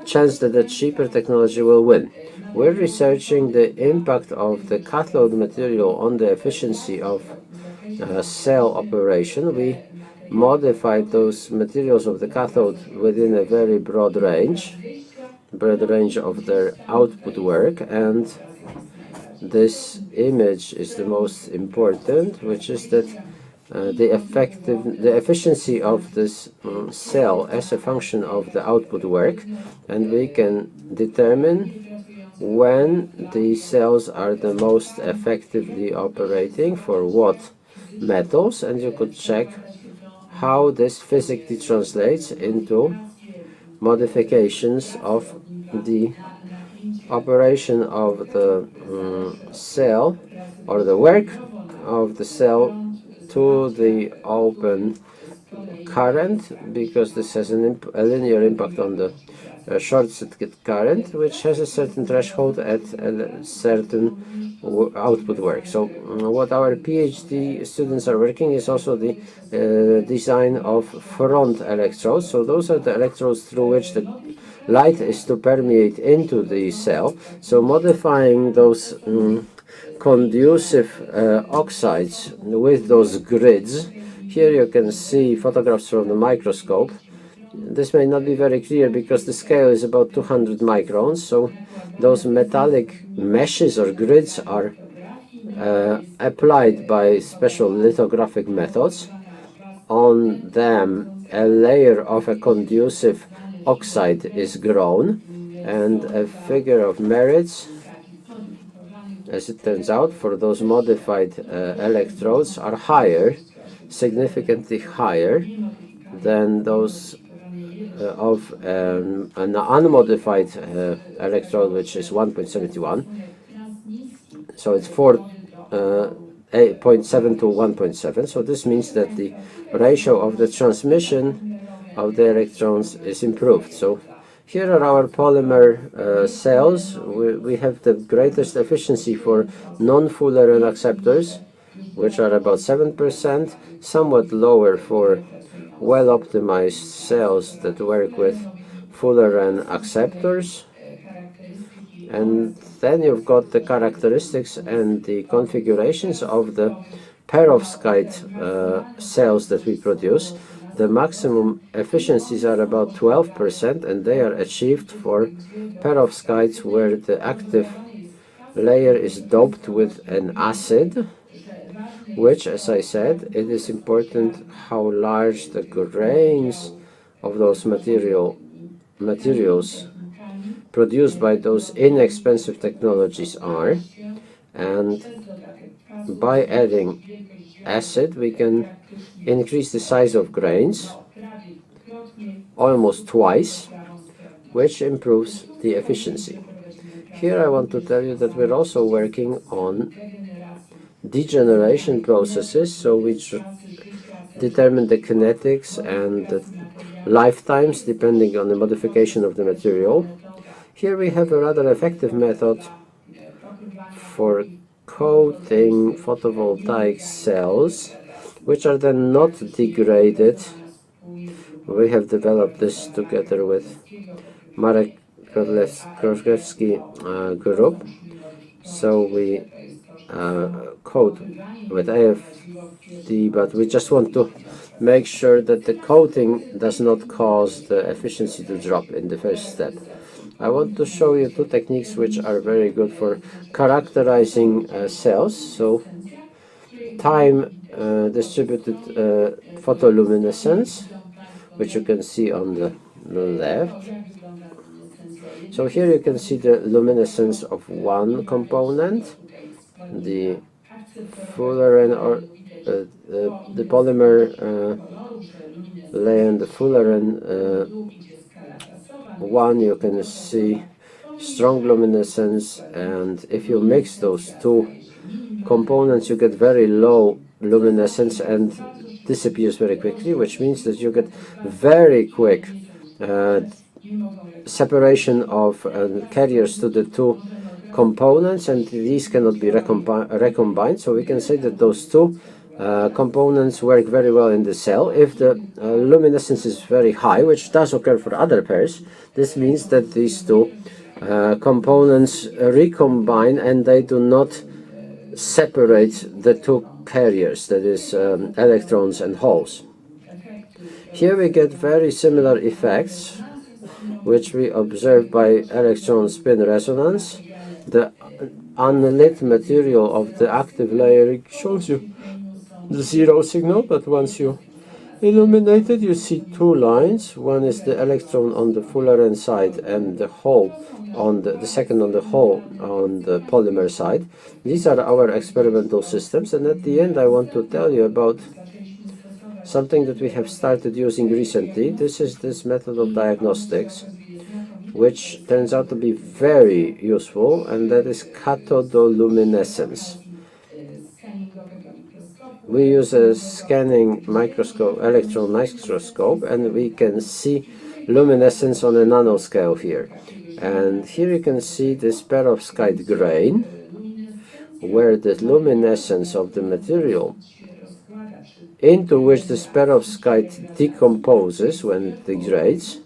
chance that the cheaper technology will win. We're researching the impact of the cathode material on the efficiency of cell operation. We modified those materials of the cathode within a very broad range of their output work, and this image is the most important, which is that the efficiency of this cell as a function of the output work, and we can determine when these cells are the most effectively operating for what metals, and you could check how this physically translates into modifications of the operation of the cell, or the work of the cell, to the open current, because this has a linear impact on the short circuit current, which has a certain threshold at a certain output work. So what our PhD students are working is also the design of front electrodes. So those are the electrodes through which the light is to permeate into the cell. So modifying those conducive oxides with those grids. Here you can see photographs from the microscope. This may not be very clear because the scale is about 200 microns, so those metallic meshes or grids are applied by special lithographic methods. On them, a layer of a conducive oxide is grown, and a figure of merits, as it turns out, for those modified electrodes are higher, significantly higher than those of an unmodified electrode, which is 1.71. So it's 8.7 to 1.7. So this means that the ratio of the transmission of the electrons is improved. So here are our polymer cells. We have the greatest efficiency for non-Fullerene acceptors, which are about 7%, somewhat lower for well-optimized cells that work with Fullerene acceptors. And then you've got the characteristics and the configurations of the perovskite cells that we produce. The maximum efficiencies are about 12%, and they are achieved for perovskites where the active layer is doped with an acid, which, as I said, it is important how large the grains of those materials produced by those inexpensive technologies are, and by adding acid we can increase the size of grains almost twice, which improves the efficiency. Here I want to tell you that we're also working on degeneration processes, so we determine the kinetics and the lifetimes depending on the modification of the material. Here we have a rather effective method for coating photovoltaic cells, which are then not degraded. We have developed this together with Marek Krążewski group. So we coat with AFD, but we just want to make sure that the coating does not cause the efficiency to drop in the first step. I want to show you two techniques which are very good for characterizing cells. So time distributed photoluminescence, which you can see on the left. So here you can see the luminescence of one component, the Fullerene or the polymer layer, and the Fullerene one. You can see strong luminescence, and if you mix those two components you get very low luminescence and disappears very quickly, which means that you get very quick separation of carriers to the two components, and these cannot be recombined. So we can say that those two components work very well in the cell. If the luminescence is very high, which does occur for other pairs, this means that these two components recombine and they do not separate the two carriers, that is electrons and holes. Here we get very similar effects which we observe by electron spin resonance. The unlit material of the active layer shows you the zero signal, but once you illuminate it, you see two lines. One is the electron on the Fullerene side and the hole on the second on the hole on the polymer side. These are our experimental systems, and at the end I want to tell you about something that we have started using recently. This is this method of diagnostics, which turns out to be very useful, and that is cathodoluminescence. We use a scanning microscope, electron microscope, and we can see luminescence on a nanoscale here. And here you can see this perovskite grain, where the luminescence of the material into which the perovskite decomposes when it degrades,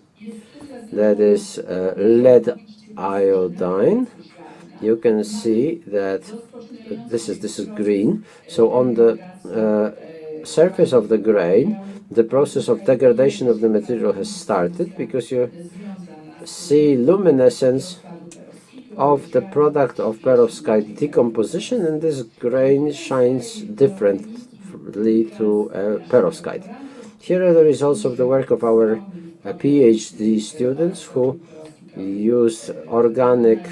that is lead iodine. You can see that this is green. So on the surface of the grain, the process of degradation of the material has started, because you see luminescence of the product of perovskite decomposition, and this grain shines differently to perovskite. Here are the results of the work of our PhD students who used organic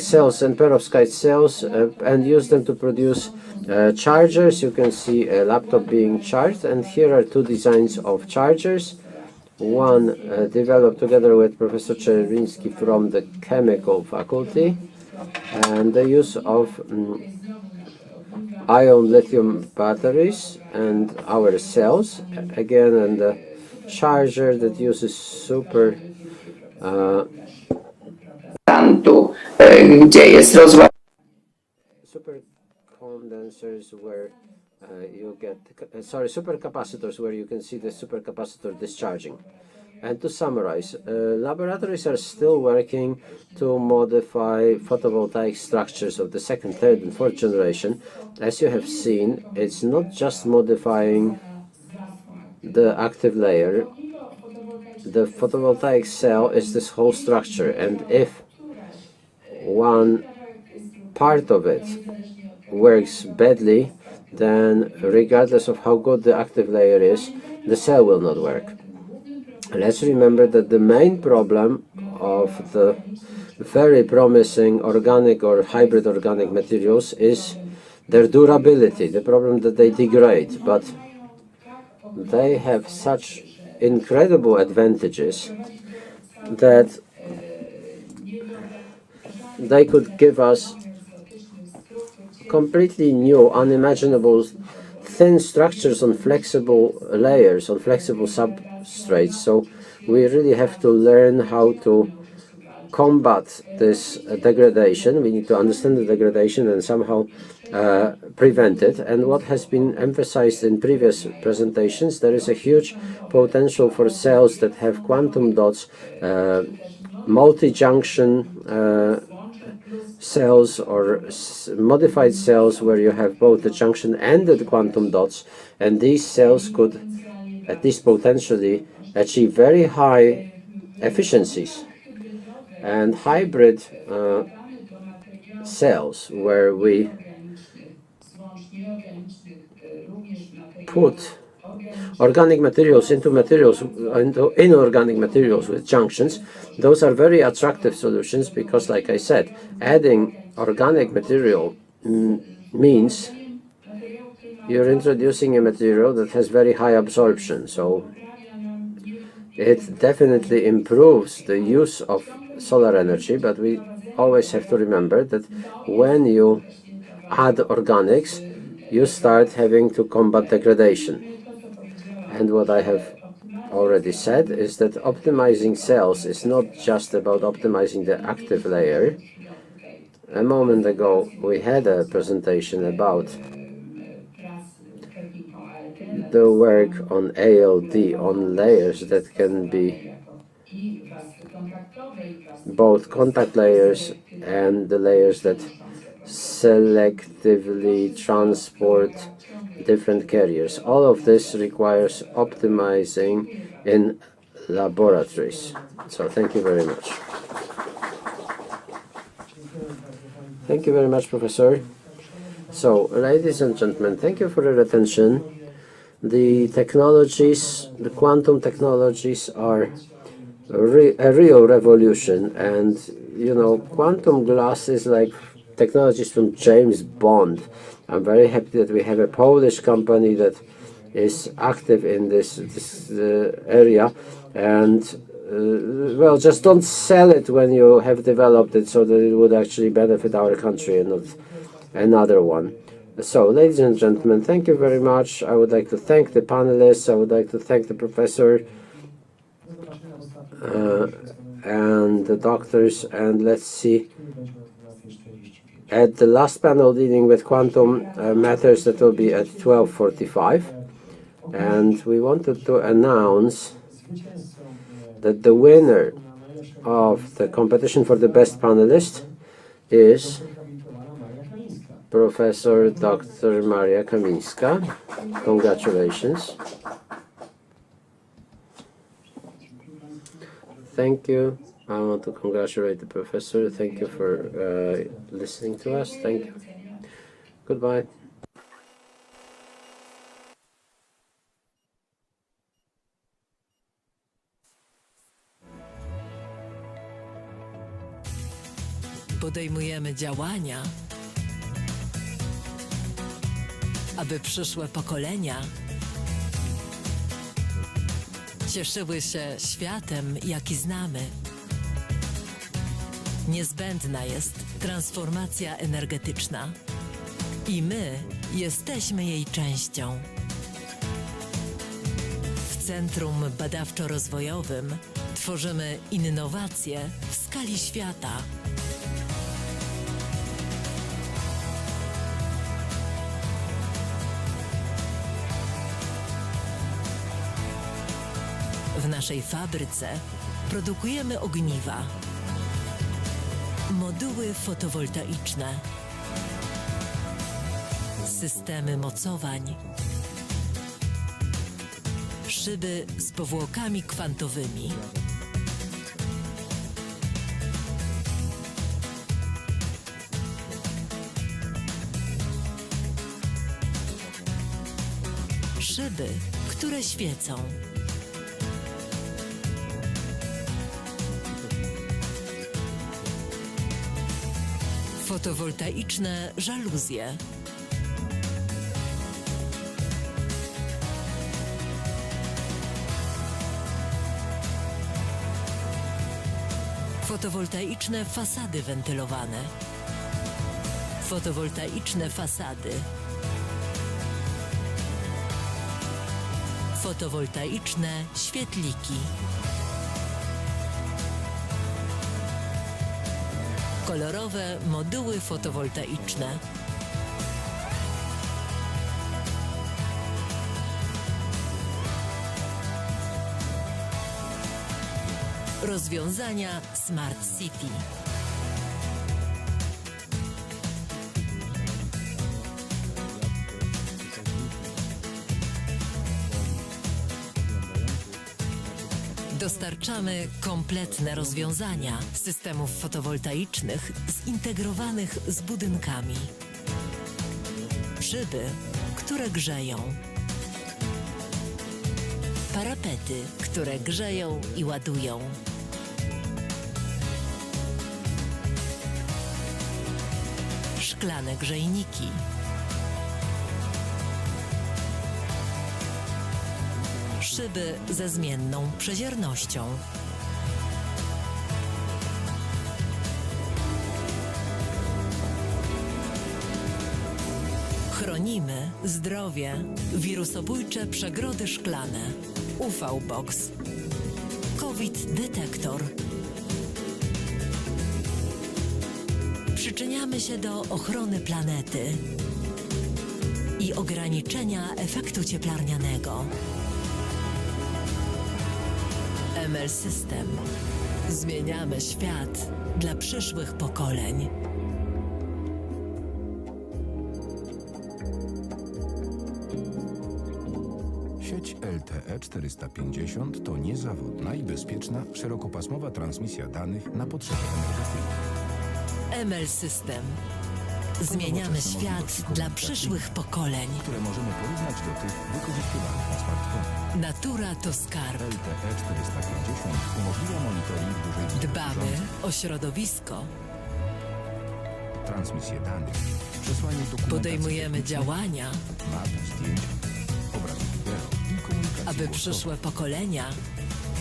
cells and perovskite cells and used them to produce chargers. You can see a laptop being charged, and here are two designs of chargers. One developed together with Professor Czerwiński from the chemical faculty, and the use of ion lithium batteries and our cells again, and the charger that uses super condensers where you get supercapacitors where you can see the supercapacitor discharging. And to summarize, laboratories are still working to modify photovoltaic structures of the second, third, and fourth generation. As you have seen, it's not just modifying the active layer. The photovoltaic cell is this whole structure, and if one part of it works badly, then regardless of how good the active layer is, the cell will not work. Let's remember that the main problem of the very promising organic or hybrid organic materials is their durability, the problem that they degrade, but they have such incredible advantages that they could give us completely new, unimaginable thin structures on flexible layers, on flexible substrates. So we really have to learn how to combat this degradation. We need to understand the degradation and somehow prevent it. And what has been emphasized in previous presentations, there is a huge potential for cells that have quantum dots, multi-junction cells or modified cells where you have both the junction and the quantum dots, and these cells could at least potentially achieve very high efficiencies. And hybrid cells where we put organic materials into inorganic materials with junctions, those are very attractive solutions, because like I said, adding organic material means you're introducing a material that has very high absorption, so it definitely improves the use of solar energy. But we always have to remember that when you add organics, you start having to combat degradation. And what I have already said is that optimizing cells is not just about optimizing the active layer. A moment ago we had a presentation about the work on ALD, on layers that can be both contact layers and the layers that selectively transport different carriers. All of this requires optimizing in laboratories. So thank you very much. Thank you very much, Professor. So, ladies and gentlemen, thank you for your attention. The technologies, the quantum technologies are a real revolution, and you know, quantum glass is like technologies from James Bond. I'm very happy that we have a Polish company that is active in this area, and well, just don't sell it when you have developed it, so that it would actually benefit our country and not another one. So, ladies and gentlemen, thank you very much. I would like to thank the panelists. I would like to thank the professor and the doctors. And let's see, at the last panel dealing with quantum matters, that will be at 12:45. And we wanted to announce that the winner of the competition for the best panelist is Professor Dr. Maria Kamińska. Congratulations. Thank you. I want to congratulate the professor. Thank you for listening to us. Thank you. Goodbye. Podejmujemy działania, aby przyszłe pokolenia cieszyły się światem, jaki znamy. Niezbędna jest transformacja energetyczna i my jesteśmy jej częścią. W Centrum Badawczo-Rozwojowym tworzymy innowacje w skali świata. W naszej fabryce produkujemy ogniwa, moduły fotowoltaiczne, systemy mocowań, szyby z powłokami kwantowymi, szyby, które świecą. Fotowoltaiczne żaluzje. Fotowoltaiczne fasady wentylowane. Fotowoltaiczne fasady. Fotowoltaiczne świetliki. Kolorowe moduły fotowoltaiczne. Rozwiązania Smart City. Dostarczamy kompletne rozwiązania systemów fotowoltaicznych zintegrowanych z budynkami. Szyby, które grzeją. Parapety, które grzeją i ładują. Szklane grzejniki. Szyby ze zmienną przeziernością. Chronimy zdrowie. Wirusobójcze przegrody szklane. UV-box. COVID-detektor. Przyczyniamy się do ochrony planety i i ograniczenia efektu cieplarnianego. ML System. Zmieniamy świat dla przyszłych pokoleń. Sieć LTE 450 to niezawodna i bezpieczna, szerokopasmowa transmisja danych na potrzeby energetyki. ML System. Zmieniamy świat dla przyszłych pokoleń. Które możemy porównać do tych wykorzystywanych na smartfonie. Natura to skarb. LTE 450 umożliwia monitoring dużej liczby Dbamy urządzeń, o środowisko. transmisję danych, przesłanie dokumentacji Podejmujemy technicznej, działania, map, zdjęć, obrazów wideo i komunikacji aby głosowej. przyszłe pokolenia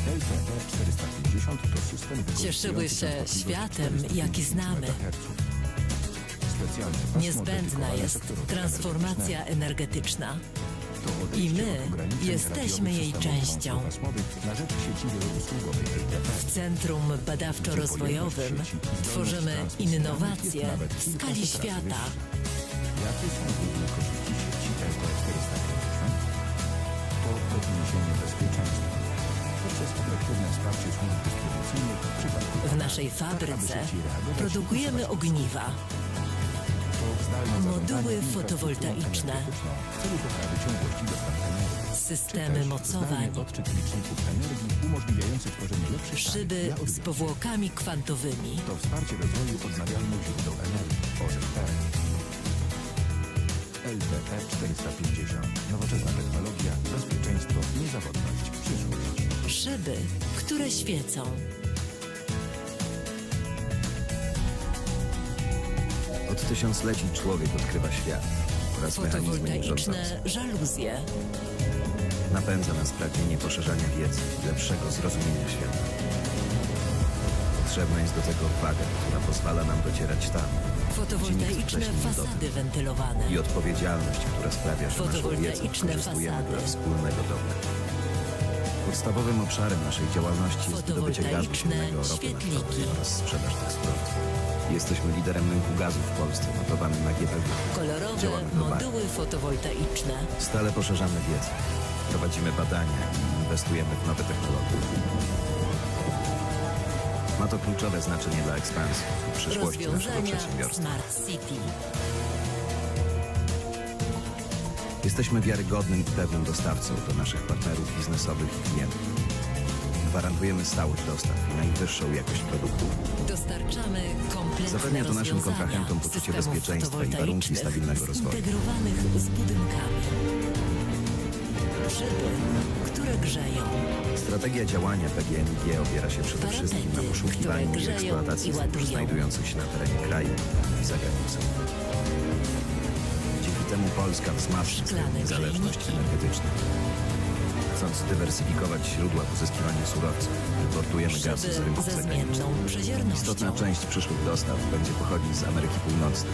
LTE 450 to system cieszyły się wykorzystujący światem, jaki znamy. MHz. Specjalne pasmo Niezbędna dedykowane jest sektorowi transformacja energetyczna. To odejście I my od ograniczeń jesteśmy radiowych jej systemów częścią. wąskopasmowych na rzecz sieci wielousługowej LTE. W Centrum Badawczo-Rozwojowym tworzymy innowacje w skali świata. Jakie są główne korzyści sieci LTE 450? To podniesienie bezpieczeństwa poprzez efektywne wsparcie służb dystrybucyjnych w przypadku W naszej tak, aby fabryce sieci reagować i produkujemy usuwać ogniwa, to zdalne moduły zarządzanie fotowoltaiczne, infrastrukturą energetyczną w celu poprawy ciągłości dostaw energii. systemy Czy też mocowań, zdalny odczyt liczników energii umożliwiający tworzenie lepszych szyby danych dla z odbiorców. powłokami kwantowymi. To wsparcie rozwoju odnawialnych źródeł energii OZE. LTE 450. Nowoczesna technologia, bezpieczeństwo, niezawodność, przyszłość. Szyby, które świecą. Od tysiącleci człowiek odkrywa świat oraz mechanizmy nim rządzące. Fotowoltaiczne żaluzje. Napędza nas pragnienie poszerzania wiedzy i lepszego zrozumienia świata. Potrzebna jest do tego odwaga, która pozwala nam docierać tam, Fotowoltaiczne fasady wentylowane. i odpowiedzialność, która sprawia, że naszą wiedzę Fotowoltaiczne wykorzystujemy fasady. dla wspólnego dobra. Podstawowym obszarem naszej działalności jest wydobycie gazu Fotowoltaiczne ziemnego, ropy świetliki. naftowej oraz sprzedaż tych surowców. Jesteśmy liderem rynku gazu w Polsce, notowanym na GPW. Kolorowe Działamy globalnie. moduły fotowoltaiczne. Stale poszerzamy wiedzę, prowadzimy badania i inwestujemy w nowe technologie. Ma to kluczowe znaczenie dla ekspansji i przyszłości naszego Rozwiązania przedsiębiorstwa. Smart City. Jesteśmy wiarygodnym i pewnym dostawcą do naszych partnerów biznesowych i klientów. Gwarantujemy stałość dostaw i najwyższą jakość produktów. Dostarczamy kompletne Zapewnia to naszym rozwiązania kontrahentom poczucie systemów bezpieczeństwa i warunki fotowoltaicznych stabilnego rozwoju. zintegrowanych z budynkami. Szyby, które grzeją. Strategia działania PGNiG opiera się przede wszystkim na Parapety, poszukiwaniu które i grzeją eksploatacji i złóż ładują. znajdujących się na terenie kraju i za granicą. Dzięki temu Polska wzmacnia swoją Szklane niezależność grzejniki. energetyczną. Chcąc dywersyfikować źródła pozyskiwania surowców, importujemy gaz z Szyby rynków ze zagranicznych. zmienną przeziernością. Istotna część przyszłych dostaw będzie pochodzić z Ameryki Północnej.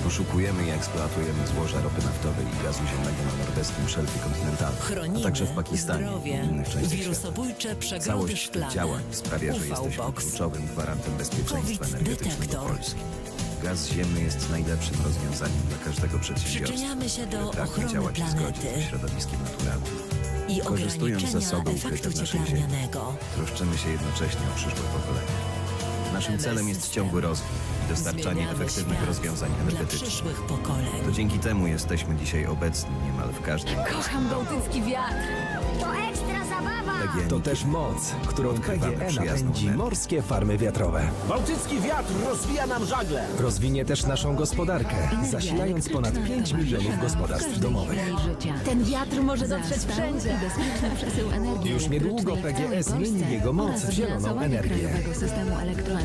Poszukujemy i eksploatujemy złoża ropy naftowej i gazu ziemnego na norweskim szelfie kontynentalnym, a Chronimy także w Pakistanie zdrowie, i innych częściach świata. wirusobójcze przegrody Całość tych szklane. działań sprawia, że jesteśmy UV-box. kluczowym gwarantem bezpieczeństwa energetycznego detektor. Polski. Gaz ziemny jest najlepszym rozwiązaniem dla każdego przedsiębiorstwa, Przyczyniamy się do które pragnie ochrony działać w zgodzie planety ze środowiskiem naturalnym. i Korzystując z ograniczenia zasobu ukryte efektu w naszej ziemi, cieplarnianego. troszczymy się jednocześnie o przyszłe pokolenia. Naszym ML celem jest System. ciągły rozwój i dostarczanie Zmieniamy efektywnych świat rozwiązań dla energetycznych. przyszłych pokoleń. To dzięki temu jesteśmy dzisiaj obecni niemal w każdym Kocham bałtycki wiatr. To ekstra zabawa! PGNiG. To też moc, którą Odkrywamy PGE przyjazną napędzi energię. morskie farmy wiatrowe. Bałtycki wiatr rozwija nam żagle. Rozwinie też naszą gospodarkę, zasilając ponad 5 milionów gospodarstw domowych. Ten wiatr może dotrzeć wszędzie. Bezpieczny przesył energii Już niedługo PGE zmieni jego moc w zieloną energię systemu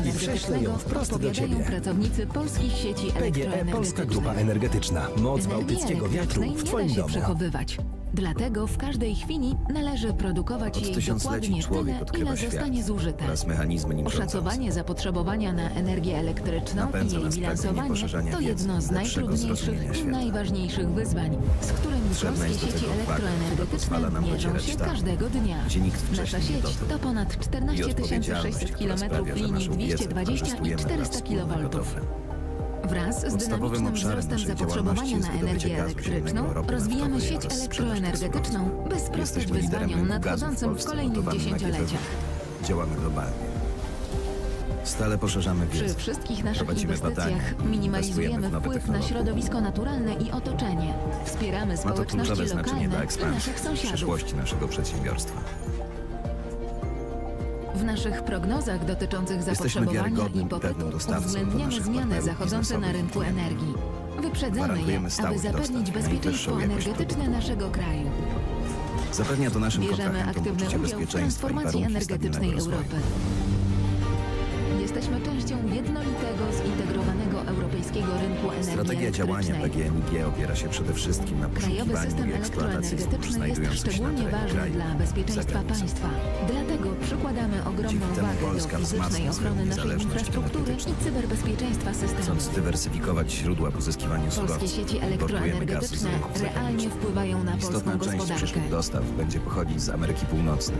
i prześle ją wprost do Ciebie. pracownicy polskich sieci PGE Polska Grupa Energetyczna. Moc bałtyckiego wiatru w Twoim domu. przechowywać. Dlatego w każdej chwili należy produkować Od jej tysiącleci dokładnie człowiek tyle, odkrywa ile świat zostanie zużyte. oraz mechanizmy nim Oszacowanie rządzące. zapotrzebowania na energię elektryczną Napędza i jej nas pragnienie bilansowanie poszerzania to wiedzy jedno z i lepszego najtrudniejszych zrozumienia i świata. najważniejszych wyzwań, z którymi Potrzebna polskie jest do sieci tego odwaga, która elektroenergetyczne pozwala nam mierzą docierać się tam, każdego dnia. gdzie nikt wcześniej Nasza nie sieć dotarł. to ponad I 14 odpowiedzialność, 600 która km sprawia, że linii naszą wiedzę 220 i wykorzystujemy dla 400 wspólnego kV. dobra. Wraz z Podstawowym dynamicznym obszarem wzrostem naszej zapotrzebowania działalności jest na wydobycie energię gazu ziemnego, elektryczną, ropy rozwijamy naftowej sieć oraz sprzedaż elektroenergetyczną, by sprostać Jesteśmy liderem wyzwaniom rynku gazu w nadchodzącym w Polsce, kolejnych notowany na dziesięcioleciach. BIPV. Działamy globalnie. Stale poszerzamy Przy wiedzę. wszystkich naszych Prowadzimy inwestycjach badania i minimalizujemy inwestujemy w nowe wpływ na technologie. środowisko naturalne i otoczenie. Wspieramy Ma to społeczności kluczowe znaczenie dla lokalne i ekspansji naszych i sąsiadów. przyszłości naszego przedsiębiorstwa. W naszych prognozach dotyczących Jesteśmy zapotrzebowania i wiarygodnym i popytu pewnym dostawcą do uwzględniamy naszych zmiany partnerów zachodzące na biznesowych rynku i klientów. energii. Wyprzedzamy je, Gwarantujemy aby stały zapewnić dostaw i bezpieczeństwo najwyższą jakość energetyczne produktów. naszego kraju. Zapewnia to naszym Bierzemy kontrahentom aktywny poczucie udział w bezpieczeństwa i transformacji warunki energetycznej stabilnego rozwoju. Europy. Jesteśmy częścią jednolitego, zintegrowanego europejskiego rynku energii Strategia działania elektrycznej. BGNiG opiera się przede wszystkim na Krajowy poszukiwaniu system i eksploatacji zbóż elektroenergetyczny jest znajdujących się na szczególnie terenie ważny kraju dla i bezpieczeństwa za granicą. państwa. Dlatego przykładamy ogromną Dzięki temu wagę do Polska fizycznej wzmacnia swoją ochrony naszej niezależność infrastruktury energetyczną. i cyberbezpieczeństwa systemu. Chcąc dywersyfikować źródła pozyskiwania Polskie surowców, sieci importujemy gaz z elektroenergetyczne rynków realnie zagranicznych. wpływają na polską Istotna część gospodarkę. przyszłych dostaw będzie pochodzić z Ameryki Północnej.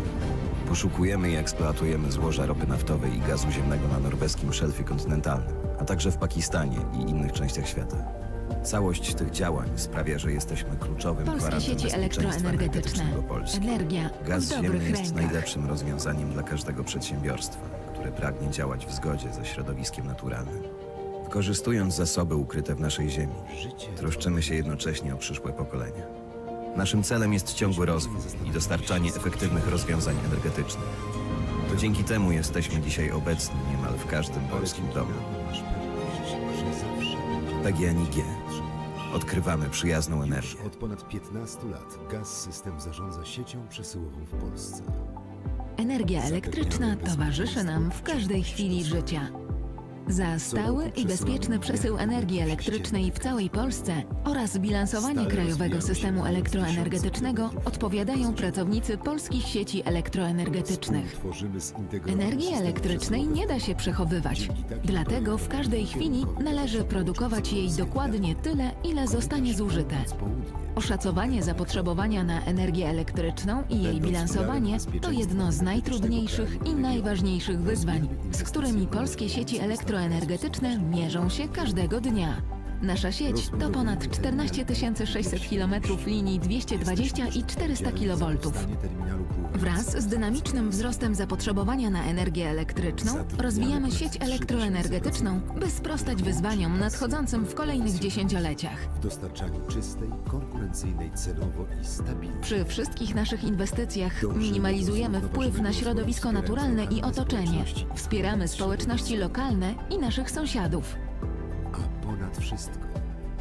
Poszukujemy i eksploatujemy złoża ropy naftowej i gazu ziemnego na norweskim szelfie kontynentalnym, a także w Pakistanie i innych częściach świata. Całość tych działań sprawia, że jesteśmy kluczowym Polskie gwarantem sieci bezpieczeństwa elektroenergetyczne. energetycznego Polski. Energia Gaz w ziemny dobrych jest rękach. najlepszym rozwiązaniem dla każdego przedsiębiorstwa, które pragnie działać w zgodzie ze środowiskiem naturalnym. Wykorzystując zasoby ukryte w naszej ziemi, troszczymy się jednocześnie o przyszłe pokolenia. Naszym celem jest ciągły rozwój i dostarczanie efektywnych rozwiązań energetycznych. To dzięki temu jesteśmy dzisiaj obecni niemal w każdym polskim domu. PGNiG. Odkrywamy przyjazną energię. Od ponad 15 lat Gaz System zarządza siecią przesyłową w Polsce. Energia elektryczna towarzyszy nam w każdej chwili życia. Za stały i bezpieczny przesył energii elektrycznej w całej Polsce oraz bilansowanie krajowego systemu elektroenergetycznego odpowiadają pracownicy polskich sieci elektroenergetycznych. Energii elektrycznej nie da się przechowywać, dlatego w każdej chwili należy produkować jej dokładnie tyle, ile zostanie zużyte. Oszacowanie zapotrzebowania na energię elektryczną i jej bilansowanie to jedno z najtrudniejszych i najważniejszych wyzwań, z którymi polskie sieci elektroenergetyczne mierzą się każdego dnia. Nasza sieć to ponad 14 600 km linii 220 i 400 kV. Wraz z dynamicznym wzrostem zapotrzebowania na energię elektryczną rozwijamy sieć elektroenergetyczną, by sprostać wyzwaniom nadchodzącym w kolejnych dziesięcioleciach. W dostarczaniu czystej, konkurencyjnej cenowo i stabilnej. Przy wszystkich naszych inwestycjach minimalizujemy wpływ na środowisko naturalne i otoczenie. Wspieramy społeczności lokalne i naszych sąsiadów. A ponad wszystko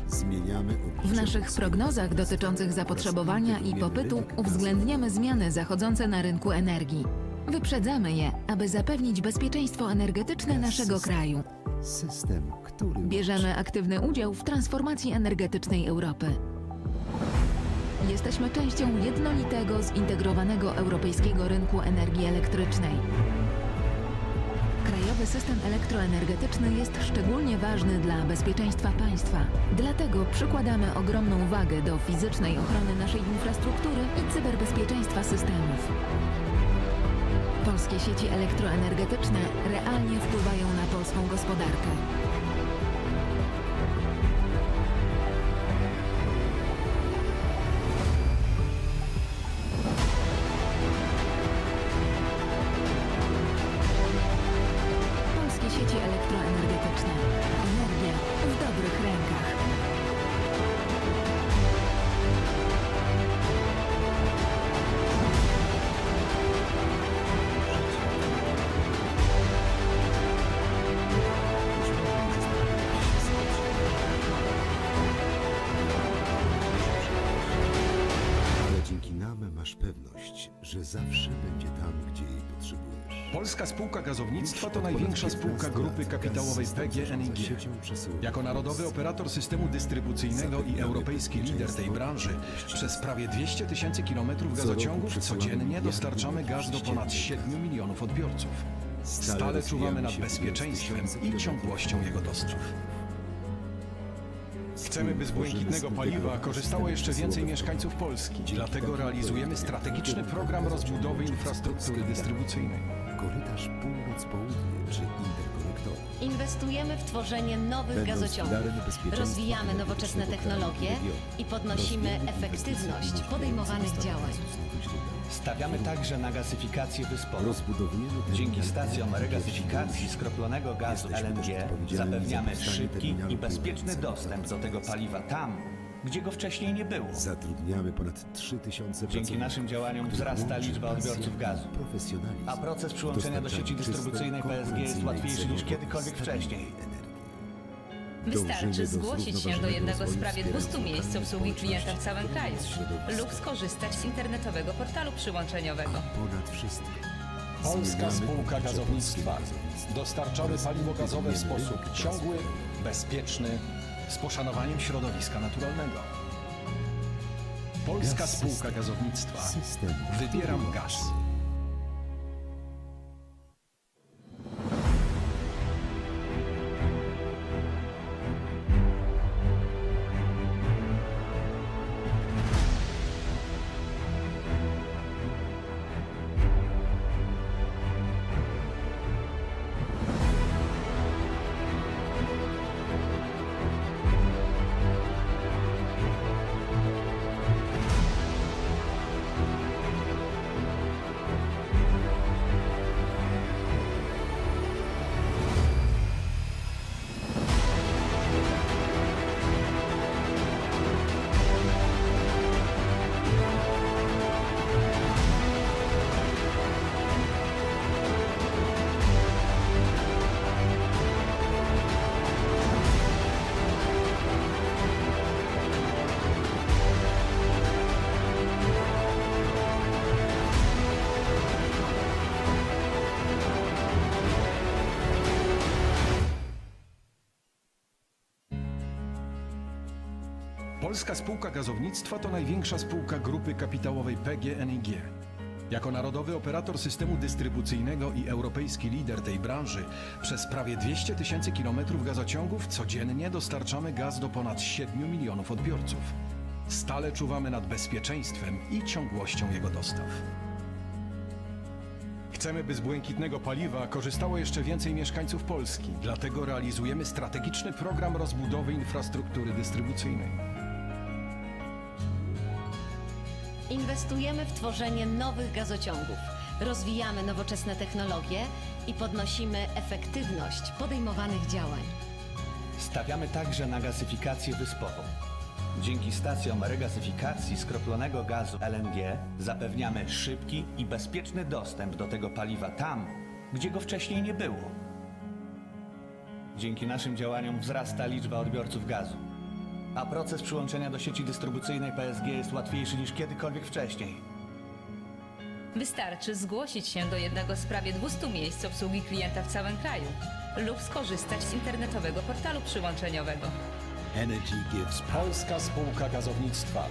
zmieniamy W naszych prognozach dotyczących zapotrzebowania i popytu uwzględniamy zmiany zachodzące na rynku energii. Wyprzedzamy je, aby zapewnić bezpieczeństwo energetyczne naszego kraju. system, który Bierzemy aktywny udział w transformacji energetycznej Europy. Jesteśmy częścią jednolitego, zintegrowanego europejskiego rynku energii elektrycznej. Krajowy system elektroenergetyczny jest szczególnie ważny dla bezpieczeństwa państwa. Dlatego przykładamy ogromną wagę do fizycznej ochrony naszej infrastruktury i cyberbezpieczeństwa systemów. Polskie sieci elektroenergetyczne realnie wpływają na polską gospodarkę. Polskie sieci elektroenergetyczne. Energia w dobrych rękach. Ale dzięki nam masz pewność, że zawsze będzie tam, gdzie jej potrzebujesz. Polska Spółka Gazownictwa to największa spółka grupy kapitałowej PGNiG. Jako narodowy operator systemu dystrybucyjnego i europejski lider tej branży, przez prawie 200 000 kilometrów gazociągów codziennie dostarczamy gaz do ponad 7 milionów odbiorców. Stale czuwamy nad bezpieczeństwem i ciągłością jego dostaw. Chcemy, by z błękitnego paliwa korzystało jeszcze więcej mieszkańców Polski. Dlatego realizujemy strategiczny program rozbudowy infrastruktury dystrybucyjnej. Korytarz północ-południe czy interkonektory. Inwestujemy w tworzenie nowych gazociągów, rozwijamy nowoczesne technologie i podnosimy efektywność podejmowanych działań. Stawiamy także na gazyfikację wyspową. Dzięki stacjom regazyfikacji skroplonego gazu LNG zapewniamy szybki i bezpieczny dostęp do tego paliwa tam, gdzie go wcześniej nie było. Zatrudniamy ponad 3000 Dzięki naszym działaniom wzrasta liczba odbiorców gazu, a proces przyłączenia do sieci dystrybucyjnej PSG jest łatwiejszy niż kiedykolwiek wcześniej. Wystarczy zgłosić się do jednego z prawie 200 miejsc obsługi klienta w całym kraju lub skorzystać z internetowego portalu przyłączeniowego. Ponad wszystko. Polska Spółka Gazownictwa. Dostarczamy paliwo gazowe w sposób ciągły, bezpieczny, z poszanowaniem środowiska naturalnego. Polska Spółka Gazownictwa. Wybieram gaz. Polska Spółka Gazownictwa to największa spółka grupy kapitałowej PGNiG. Jako narodowy operator systemu dystrybucyjnego i europejski lider tej branży, przez prawie 200 000 kilometrów gazociągów codziennie dostarczamy gaz do ponad 7 milionów odbiorców. Stale czuwamy nad bezpieczeństwem i ciągłością jego dostaw. Chcemy, by z błękitnego paliwa korzystało jeszcze więcej mieszkańców Polski, dlatego realizujemy strategiczny program rozbudowy infrastruktury dystrybucyjnej. Inwestujemy w tworzenie nowych gazociągów, rozwijamy nowoczesne technologie i podnosimy efektywność podejmowanych działań. Stawiamy także na gazyfikację wyspową. Dzięki stacjom regazyfikacji skroplonego gazu LNG zapewniamy szybki i bezpieczny dostęp do tego paliwa tam, gdzie go wcześniej nie było. Dzięki naszym działaniom wzrasta liczba odbiorców gazu, a proces przyłączenia do sieci dystrybucyjnej PSG jest łatwiejszy niż kiedykolwiek wcześniej. Wystarczy zgłosić się do jednego z prawie 200 miejsc obsługi klienta w całym kraju lub skorzystać z internetowego portalu przyłączeniowego. Polska Spółka Gazownictwa.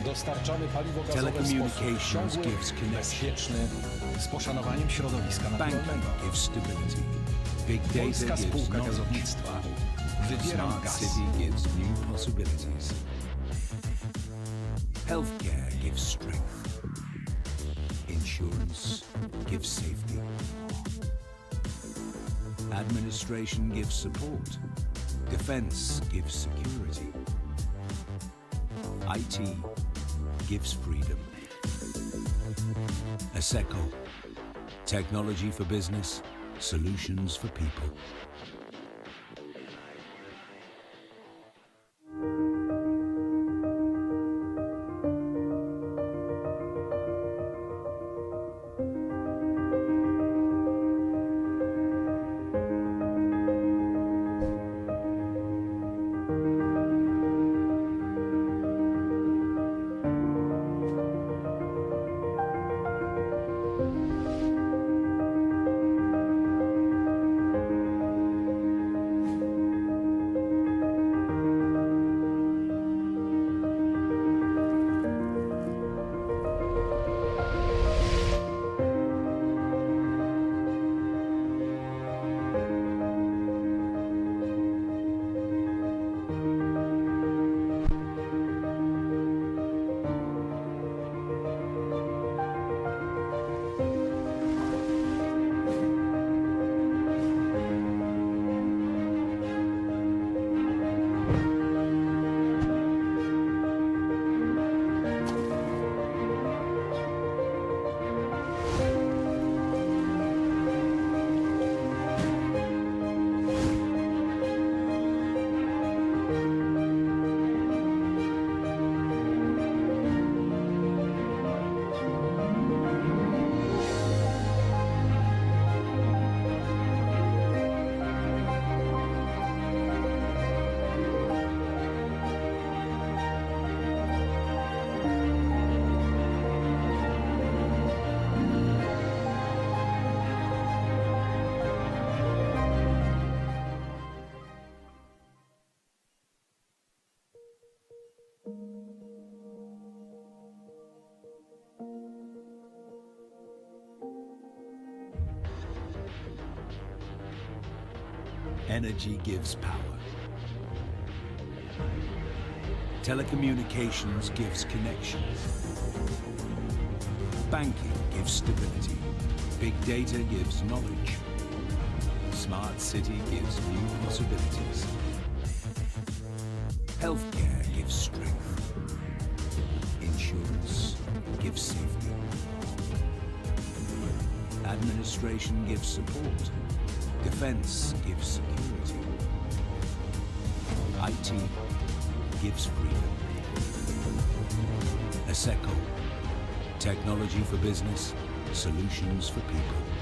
Dostarczamy paliwo gazowe w sposób ciągły, bezpieczny, z poszanowaniem środowiska naturalnego. Polska Spółka Gazownictwa. Wybieram gaz. Healthcare gives strength. Insurance gives safety. Administration gives support. Defense gives security. IT gives freedom. ASECO. Technology for business. Solutions for people. Energy gives power. Telecommunications gives connection. Banking gives stability. Big data gives knowledge. Smart city gives new possibilities. Healthcare gives strength. Insurance gives safety. Administration gives support. Defense gives security. IT gives freedom. ASECO. Technology for business, solutions for people.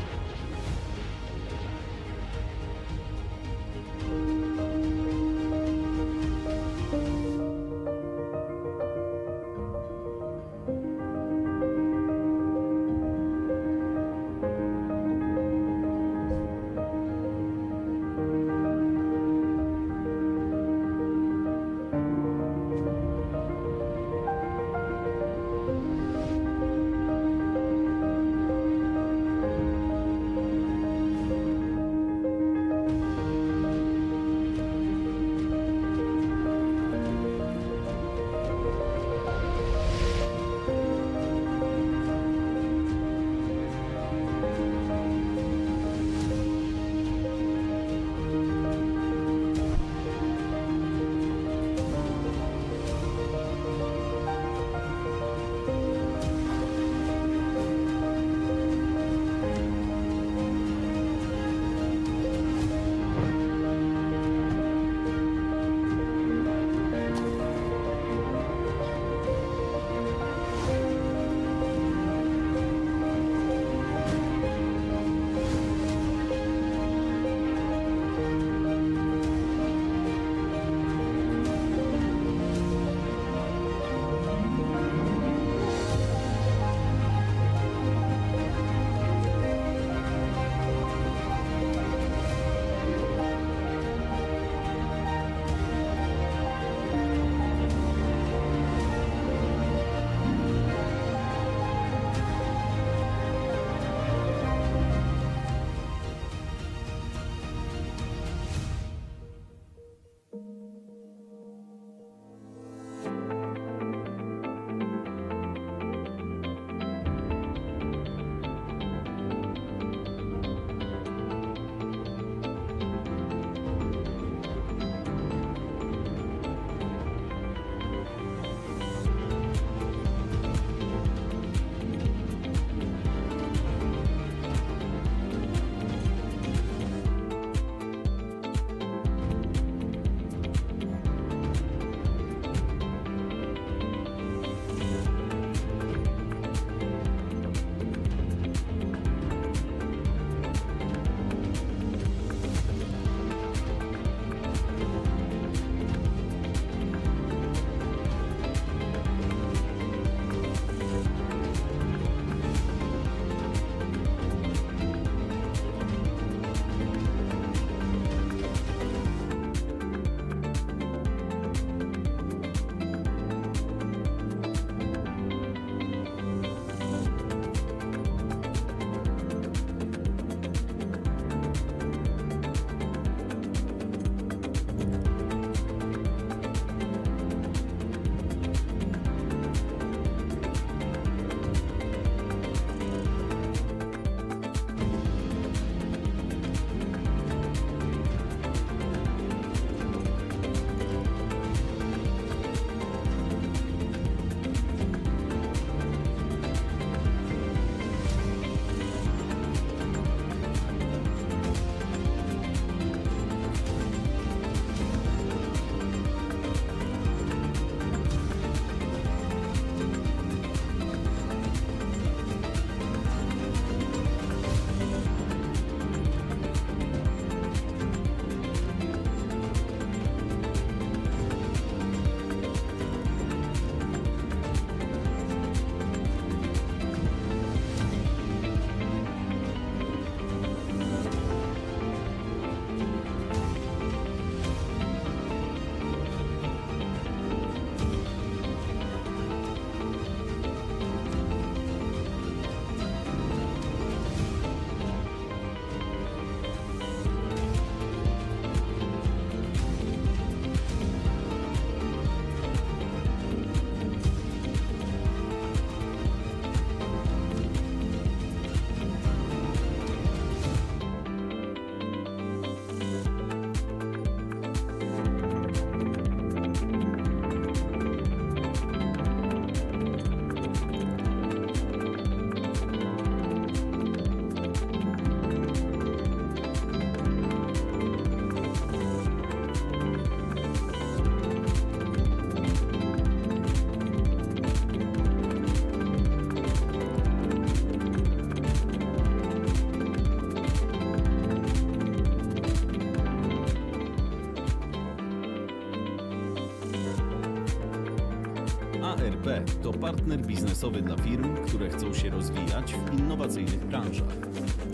ARP to partner biznesowy dla firm, które chcą się rozwijać w innowacyjnych branżach.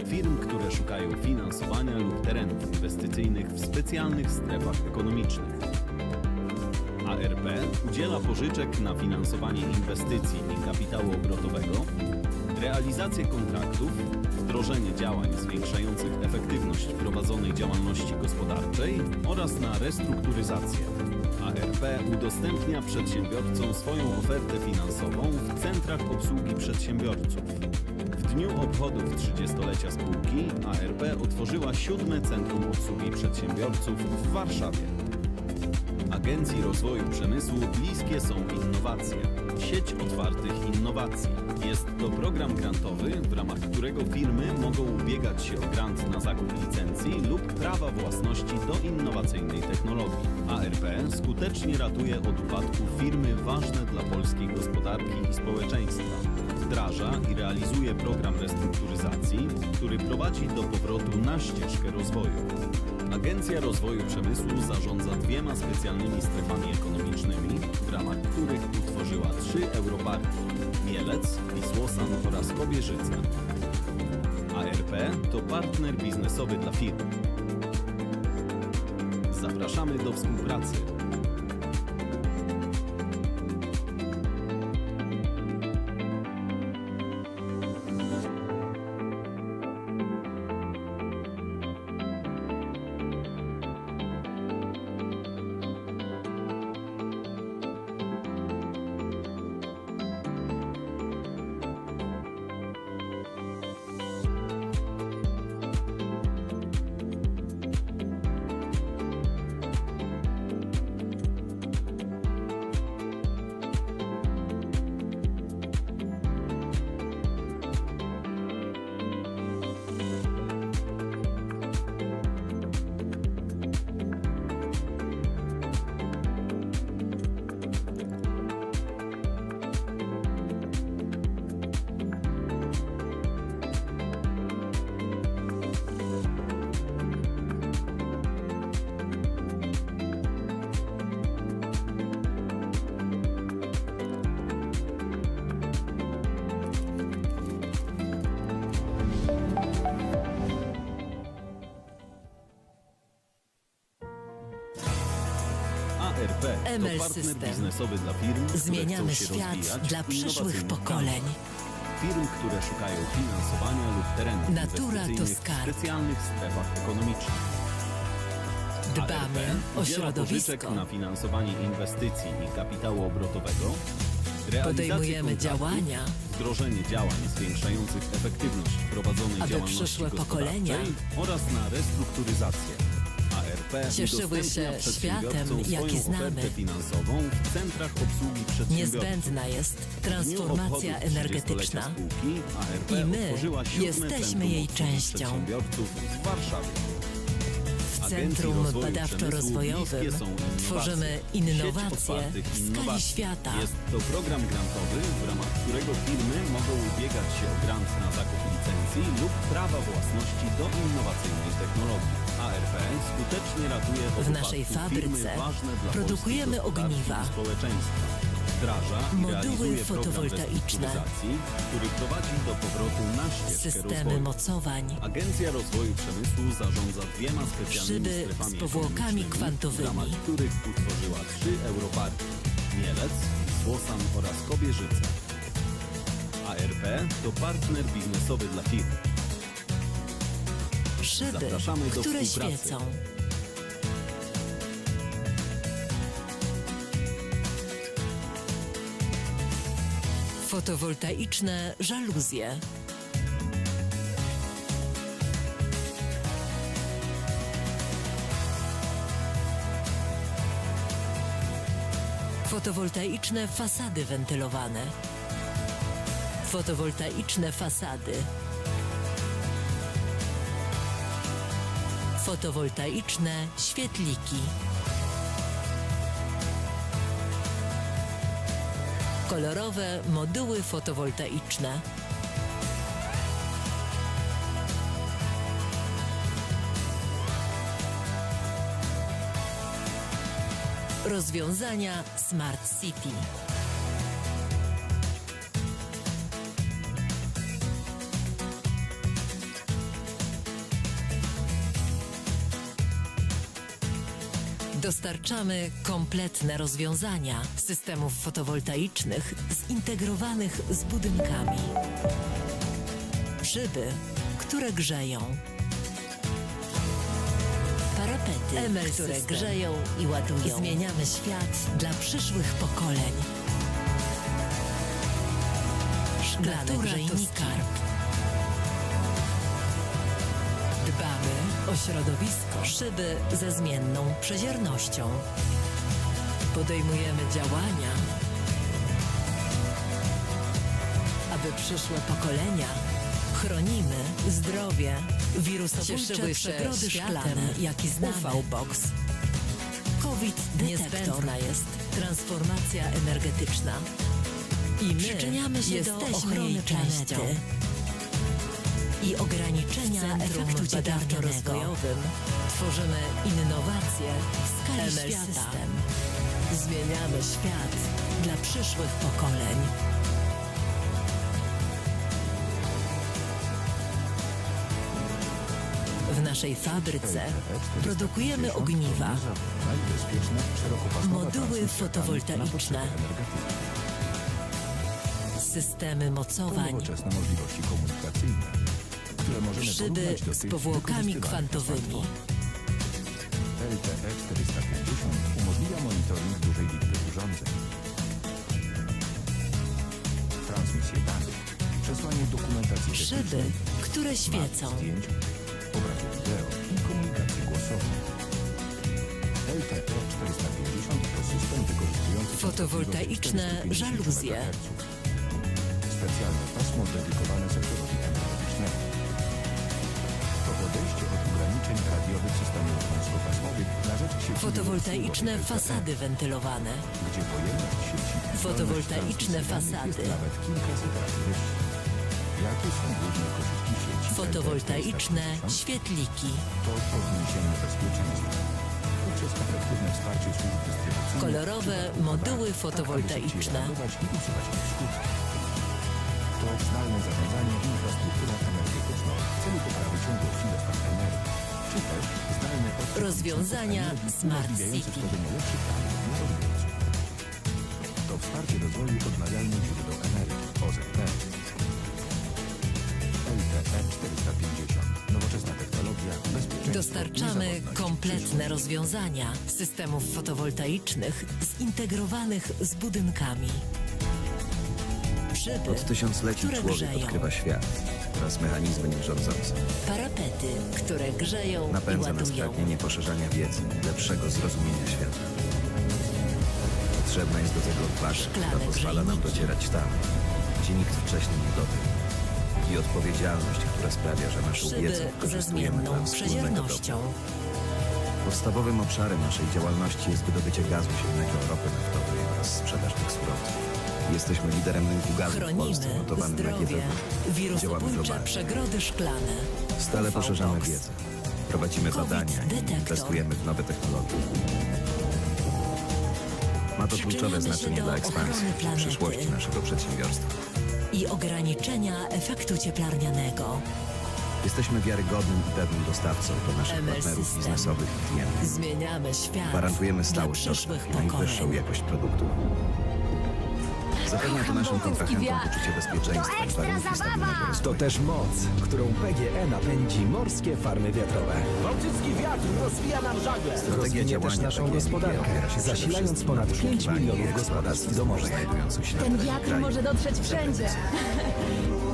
Firm, które szukają finansowania lub terenów inwestycyjnych w specjalnych strefach ekonomicznych. ARP udziela pożyczek na finansowanie inwestycji i kapitału obrotowego, realizację kontraktów, wdrożenie działań zwiększających efektywność prowadzonej działalności gospodarczej oraz na restrukturyzację. ARP udostępnia przedsiębiorcom swoją ofertę finansową w centrach obsługi przedsiębiorców. W dniu obchodów 30-lecia spółki ARP otworzyła 7. Centrum Obsługi Przedsiębiorców w Warszawie. Agencji Rozwoju Przemysłu bliskie są innowacje. Sieć otwartych innowacji. Jest to program grantowy, w ramach którego firmy mogą ubiegać się o grant na zakup licencji lub prawa własności do innowacyjnej technologii. ARP skutecznie ratuje od upadku firmy ważne dla polskiej gospodarki i społeczeństwa. Wdraża i realizuje program restrukturyzacji, który prowadzi do powrotu na ścieżkę rozwoju. Agencja Rozwoju Przemysłu zarządza 2 specjalnymi strefami ekonomicznymi, w ramach których utworzyła 3 europarki: Mielec, Wisłosan oraz Kobierzyce. ARP to partner biznesowy dla firm. Zapraszamy do współpracy. ML to partner System. biznesowy dla firm, Zmieniamy które chcą się świat rozwijać dla w przyszłych innowacyjnych pokoleń. branżach. Firm, które szukają finansowania lub terenów Natura to inwestycyjnych w skarb. specjalnych strefach ekonomicznych. Dbamy ARP o udziela pożyczek środowisko. na finansowanie inwestycji i kapitału obrotowego, realizację Podejmujemy kontraktów, działania, wdrożenie działań zwiększających efektywność prowadzonej aby działalności przyszłe gospodarczej pokolenia oraz na restrukturyzację. ARP cieszyły udostępnia się przedsiębiorcom światem, jaki swoją znamy. ofertę finansową w centrach obsługi przedsiębiorców. Niezbędna jest W dniu transformacja obchodów 30-lecia energetyczna. spółki ARP I my otworzyła 7. jesteśmy Centrum jej Obsługi częścią. Przedsiębiorców w Warszawie. W Agencji Centrum Rozwoju Badawczo-Rozwojowym bliskie są tworzymy Sieć innowacje otwartych w skali innowacji. świata. Jest to program grantowy, w ramach którego firmy mogą ubiegać się o grant na zakup licencji lub prawa własności do innowacyjnej technologii. ARP skutecznie ratuje od W naszej upadku fabryce firmy ważne dla produkujemy polskiej gospodarki ogniwa, i społeczeństwa. Wdraża i moduły realizuje program fotowoltaiczne, restrukturyzacji, który prowadzi do powrotu na ścieżkę systemy rozwoju. mocowań, Agencja Rozwoju Przemysłu zarządza 2 specjalnymi szyby strefami z powłokami ekonomicznymi, kwantowymi. w ramach których utworzyła 3 europarki: Mielec, Wisłosan oraz Kobierzyce. ARP to partner biznesowy dla firm. szyby, Zapraszamy do które współpracy. świecą. Fotowoltaiczne żaluzje. Fotowoltaiczne fasady wentylowane. Fotowoltaiczne fasady. Fotowoltaiczne świetliki. Kolorowe moduły fotowoltaiczne. Rozwiązania Smart City. Dostarczamy kompletne rozwiązania systemów fotowoltaicznych zintegrowanych z budynkami. Szyby, które grzeją. Parapety, które grzeją i ładują. Zmieniamy świat dla przyszłych pokoleń. Szklany grzejnika. Dbamy o środowisko. Szyby ze zmienną przeziernością. Podejmujemy działania, aby przyszłe pokolenia chronimy zdrowie, wirusobójcze przegrody szklane, jaki znamy. UV-box. COVID-detektor. Niezbędna jest transformacja energetyczna. I my przyczyniamy się do ochrony planety i ograniczenia efektu badawczo-rozwojowym. Tworzymy innowacje w skali świata. Zmieniamy świat dla przyszłych pokoleń. W naszej fabryce produkujemy ogniwa, moduły fotowoltaiczne, systemy mocowań, nowoczesne możliwości komunikacyjne, które możemy szyby porównać do z tych powłokami wykorzystywanych na kwantowymi. LTE 450 umożliwia monitoring dużej liczby urządzeń, transmisję danych, przesłanie dokumentacji Szyby, technicznej, które świecą. zdjęć, pobracie wideo i komunikację głosową. LTE 450 to system wykorzystujący Fotowoltaiczne żaluzje. specjalne pasmo dedykowane sektorowi energetycznemu. To odejście od ograniczeń radiowych systemów wąskopasmowych na rzecz sieci Fotowoltaiczne LTE, fasady wentylowane. gdzie pojemność sieci Fotowoltaiczne fasady. jest nawet kilkaset razy wyższa. Jakie są główne korzyści sieci Fotowoltaiczne LTE 450? świetliki. To podniesienie bezpieczeństwa poprzez efektywne wsparcie służb dystrybucyjnych. Kolorowe moduły fotowoltaiczne. I usuwać ich skutki. To zdalne zarządzanie infrastrukturą energetyczną w celu poprawy ciągłości dostaw energii, czy też zdalne odczyt Rozwiązania energii Smart umożliwiające City. tworzenie lepszych planów dla odbiorców. To wsparcie rozwoju odnawialnych źródeł energii OZT. LTE 450. Nowoczesna technologia, bezpieczeństwo, Dostarczamy niezawodność. kompletne rozwiązania systemów fotowoltaicznych zintegrowanych z budynkami. Szyby, Od tysiącleci które człowiek grzeją. odkrywa świat oraz mechanizmy nim rządzące. Parapety, które grzeją i Napędza nas ładują. pragnienie poszerzania wiedzy, lepszego zrozumienia świata. Potrzebna jest do tego odwaga, która Szklane pozwala nam grzejniki. docierać tam, gdzie nikt wcześniej nie dotarł. I odpowiedzialność, która sprawia, że naszą wiedzę Szyby ze wykorzystujemy zmienną dla wspólnego dobra. przeziernością. Podstawowym obszarem naszej działalności jest wydobycie gazu ziemnego, ropy naftowej oraz sprzedaż tych surowców. Jesteśmy liderem rynku gazu w Chronimy Polsce, notowany na zdrowie, BIPV. Działamy wirusobójcze globalnie. przegrody szklane. Stale poszerzamy UV-box. wiedzę. Prowadzimy badania i COVID-detektor. inwestujemy w nowe technologie. Ma to kluczowe Przyczyniamy się znaczenie do dla ekspansji ochrony i planety. przyszłości naszego przedsiębiorstwa. I ograniczenia efektu cieplarnianego. Jesteśmy wiarygodnym i pewnym dostawcą do naszych ML partnerów System. biznesowych i klientów. Zmieniamy świat Gwarantujemy dla stałość przyszłych dostaw i najwyższą pokoleń. jakość produktów. Zapewnia to naszym kontrahentom poczucie bezpieczeństwa i warunki stabilnego To rozwoju. też moc, którą PGE napędzi morskie farmy wiatrowe. Bałtycki wiatr rozwija nam żagle. Strategia Rozwinie też działania naszą PGE gospodarkę, opiera się przede zasilając wszystkim ponad na 5 poszukiwaniu i milionów eksploatacji gospodarstw domowych. znajdujących się na Ten terenie wiatr kraju. może dotrzeć wszędzie.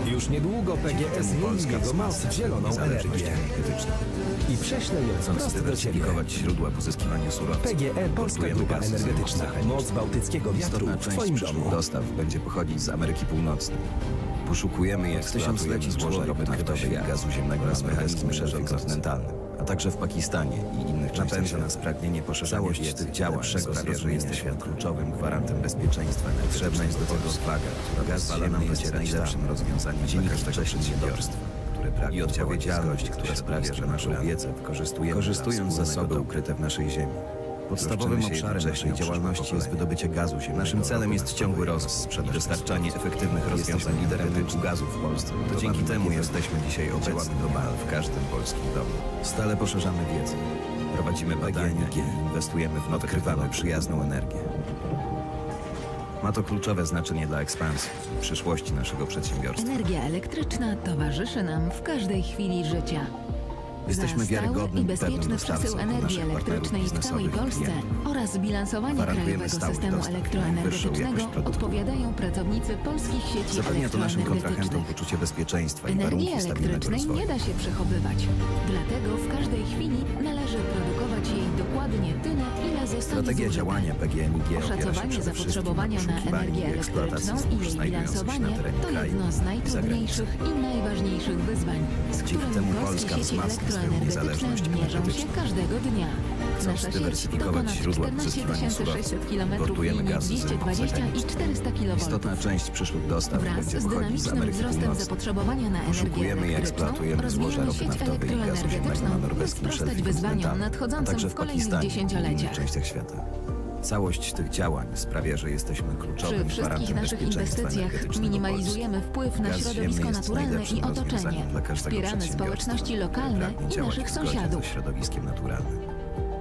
Już niedługo PGE zmieni Polska jego moc wzmacnia w zieloną niezależność energię energetyczną. i prześle ją Chcąc prosto do Ciebie. dywersyfikować źródła pozyskiwania surowców. PGE Polska importujemy Grupa gaz z Energetyczna. Morza Chemii. Moc bałtyckiego wiatru Istotna w część Twoim przyszłych domu. dostaw będzie pochodzić z Ameryki Północnej. Poszukujemy i eksploatujemy tysiącleci złoża człowiek ropy odkrywa naftowej i świat gazu ziemnego oraz na mechanizmy mechanizmy szeregu rządzące. kontynentalnym, a także w Pakistanie i innych częściach Napędza świata. nas pragnienie poszerzania Całość wiedzy tych i działań lepszego sprawia, że zrozumienia jesteśmy świata kluczowym gwarantem bezpieczeństwa. Potrzebna jest do tego odwaga, która pozwala nam docierać najlepszym rozwiązaniem dla każdego przedsiębiorstwa, które pragnie i odpowiedzialność, która sprawia, że naszą wiedzę wykorzystując zasoby ukryte w naszej ziemi. Podstawowym obszarem naszej działalności jest wydobycie gazu ziemnego. Naszym celem jest ciągły rozwój i dostarczanie efektywnych rozwiązań liderem rynku gazu w Polsce. To dzięki temu jesteśmy dzisiaj obecni globalnie w każdym polskim domu. Stale poszerzamy wiedzę, Prowadzimy badania i inwestujemy w odkrywamy przyjazną energię. Ma to kluczowe znaczenie dla ekspansji i przyszłości naszego przedsiębiorstwa. Energia elektryczna towarzyszy nam w każdej chwili życia. Jesteśmy Za stały wiarygodnym i i pewnym bezpieczny dostawcą przesył dla energii naszych elektrycznej w partnerów całej biznesowych i Polsce klientów. oraz bilansowanie Gwarantujemy krajowego stały systemu dostęp i wyższą elektroenergetycznego jakość produktu. odpowiadają pracownicy polskich sieci Zapewnia to naszym kontrahentom elektroenergetycznych. poczucie bezpieczeństwa i Energii warunki stabilnego elektrycznej rozwoju. nie da się przechowywać. Dlatego w każdej chwili należy produkować jej dokładnie tyle, ile zostanie Strategia zużyte. działania PGNiG opiera się Oszacowanie przede wszystkim zapotrzebowania na poszukiwaniu energię i eksploatacji elektryczną i zbóż jej znajdujących się na bilansowanie terenie to kraju jedno z i za granicą. najtrudniejszych i najważniejszych wyzwań, z Dzięki którymi temu polskie Polska sieci wzmacnia swoją elektroenergetyczne niezależność mierzą się energetyczną. każdego dnia. Chcąc Nasza sieć to zdywersyfikować ponad źródła 14 pozyskiwania 600 km importujemy linii gaz z rynków 220 i 400 kV. Istotna część przyszłych dostaw Wraz będzie z pochodzić z dynamicznym Ameryki wzrostem Północnej. zapotrzebowania na energię Poszukujemy i elektryczną eksploatujemy złoża rozwijamy ropy sieć naftowej i gazu ziemnego elektroenergetyczną, na by norweskim sprostać szelfie wyzwaniom kontynentalnym, a nadchodzącym także w w kolejnych Pakistanie i innych dziesięcioleciach. częściach świata. Całość tych działań sprawia, że jesteśmy kluczowym Przy gwarantem wszystkich naszych bezpieczeństwa inwestycjach energetycznego minimalizujemy Polski. wpływ na Gaz środowisko ziemny jest naturalne najlepszym i otoczenie. rozwiązaniem dla każdego Wspieramy przedsiębiorstwa, społeczności które lokalne pragnie i działać naszych w zgodzie sąsiadów. ze środowiskiem naturalnym.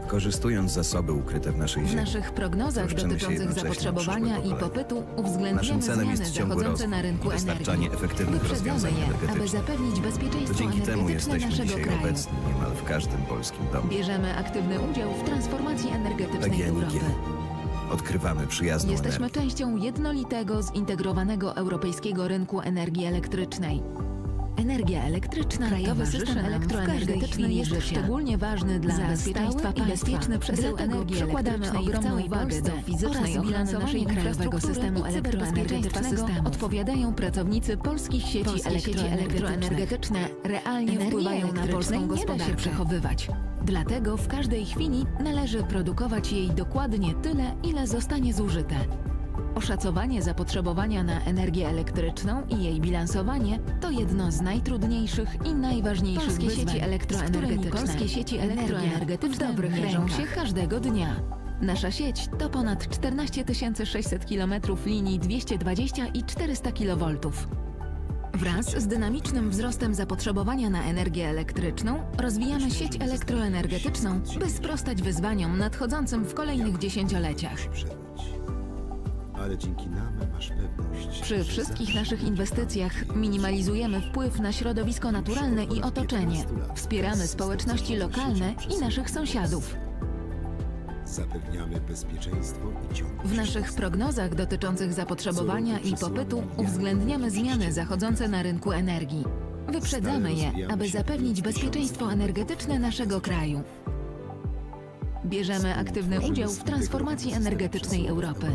Wykorzystując zasoby ukryte w naszej W ziemi, naszych prognozach troszczymy się dotyczących jednocześnie o zapotrzebowania przyszłe i pokolenia. popytu Naszym uwzględniamy celem zmiany jest ciągły zachodzące rozwój na rynku i dostarczanie energii. efektywnych Wyprzedzamy rozwiązań je, aby energetycznych. zapewnić To bezpieczeństwo dzięki temu energetyczne jesteśmy naszego dzisiaj kraju. obecni niemal w każdym polskim domu. Bierzemy aktywny udział w transformacji energetycznej PGNiG. Europy. Odkrywamy przyjazną Jesteśmy energię. częścią jednolitego, zintegrowanego europejskiego rynku energii elektrycznej. Energia elektryczna, krajowy system elektroenergetyczny jest szczególnie ważny dla bezpieczeństwa i bezpieczny przesył energii przykładamy ogromną wagę do fizycznej ochrony naszej krajowego systemu elektroenergetycznego. Odpowiadają pracownicy polskich sieci elektroenergetyczne. Realnie wpływają na polską gospodarkę. Nie da się przechowywać. Dlatego w każdej chwili należy produkować jej dokładnie tyle, ile zostanie zużyte. Oszacowanie zapotrzebowania na energię elektryczną i jej bilansowanie to jedno z najtrudniejszych i najważniejszych wyzwań, polskie sieci elektroenergetyczne mierzą się każdego dnia. Nasza sieć to ponad 14 600 km linii 220 i 400 kV. Wraz z dynamicznym wzrostem zapotrzebowania na energię elektryczną rozwijamy sieć elektroenergetyczną, by sprostać wyzwaniom nadchodzącym w kolejnych dziesięcioleciach. Ale dzięki nam masz pewność. Przy wszystkich naszych inwestycjach minimalizujemy wpływ na środowisko naturalne i otoczenie. Wspieramy społeczności lokalne i naszych sąsiadów. Zapewniamy bezpieczeństwo i ciągłość. W naszych prognozach dotyczących zapotrzebowania i popytu uwzględniamy zmiany zachodzące na rynku energii. Wyprzedzamy je, aby zapewnić bezpieczeństwo energetyczne naszego kraju. Bierzemy aktywny udział w transformacji energetycznej Europy.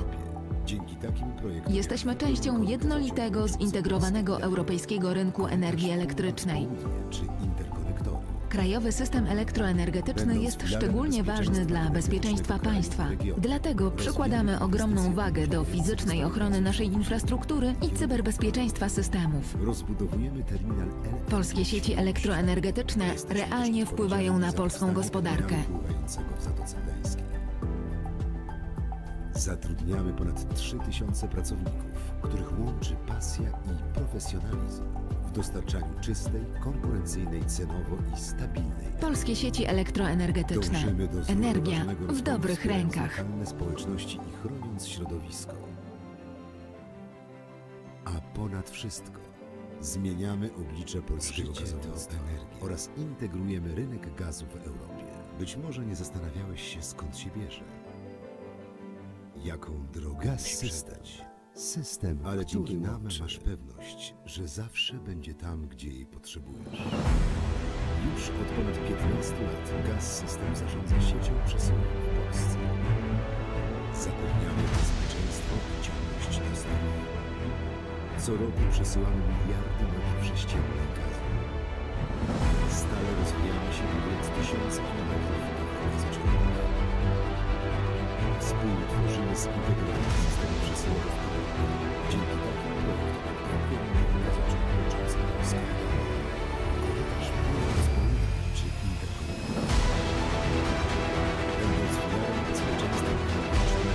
Dzięki takim projektom Jesteśmy częścią jednolitego, zintegrowanego europejskiego rynku energii elektrycznej. czy interkonektory. Krajowy system elektroenergetyczny jest szczególnie ważny dla bezpieczeństwa państwa. Dlatego przykładamy ogromną wagę do fizycznej ochrony naszej infrastruktury i cyberbezpieczeństwa systemów. Rozbudowujemy terminal Polskie sieci elektroenergetyczne realnie wpływają na polską gospodarkę. pływającego w Zatoce Gdańskiej. Zatrudniamy ponad 3000 pracowników, których łączy pasja i profesjonalizm w dostarczaniu czystej, konkurencyjnej cenowo i stabilnej. Polskie sieci elektroenergetyczne. Dążymy do Energia zrównoważonego w rozwoju, dobrych wspierając rękach. lokalne społeczności i chroniąc środowisko. A ponad wszystko zmieniamy oblicze polskiego gazownictwa oraz integrujemy rynek gazu w Europie. Być może nie zastanawiałeś się, skąd się bierze. Jaką drogę system, ale dzięki nam masz pewność, że zawsze będzie tam, gdzie jej potrzebujesz. Już od ponad 15 lat Gaz System zarządza siecią przesyłową w Polsce. Zapewniamy bezpieczeństwo i ciągłość dostaw. Co roku przesyłamy miliardy metrów sześciennych gazu. Stale rozwijamy się budując tysiące kilometrów nowych gazociągów. Wspólnie tworzymy zintegrowany system przesyłowy w Europie. Dzięki takim projektom odkrywamy gazociąg łączący Polskę i Europę. Korytarz płynąc czy interkonektor. Będąc filarem bezpieczeństwa energetycznego,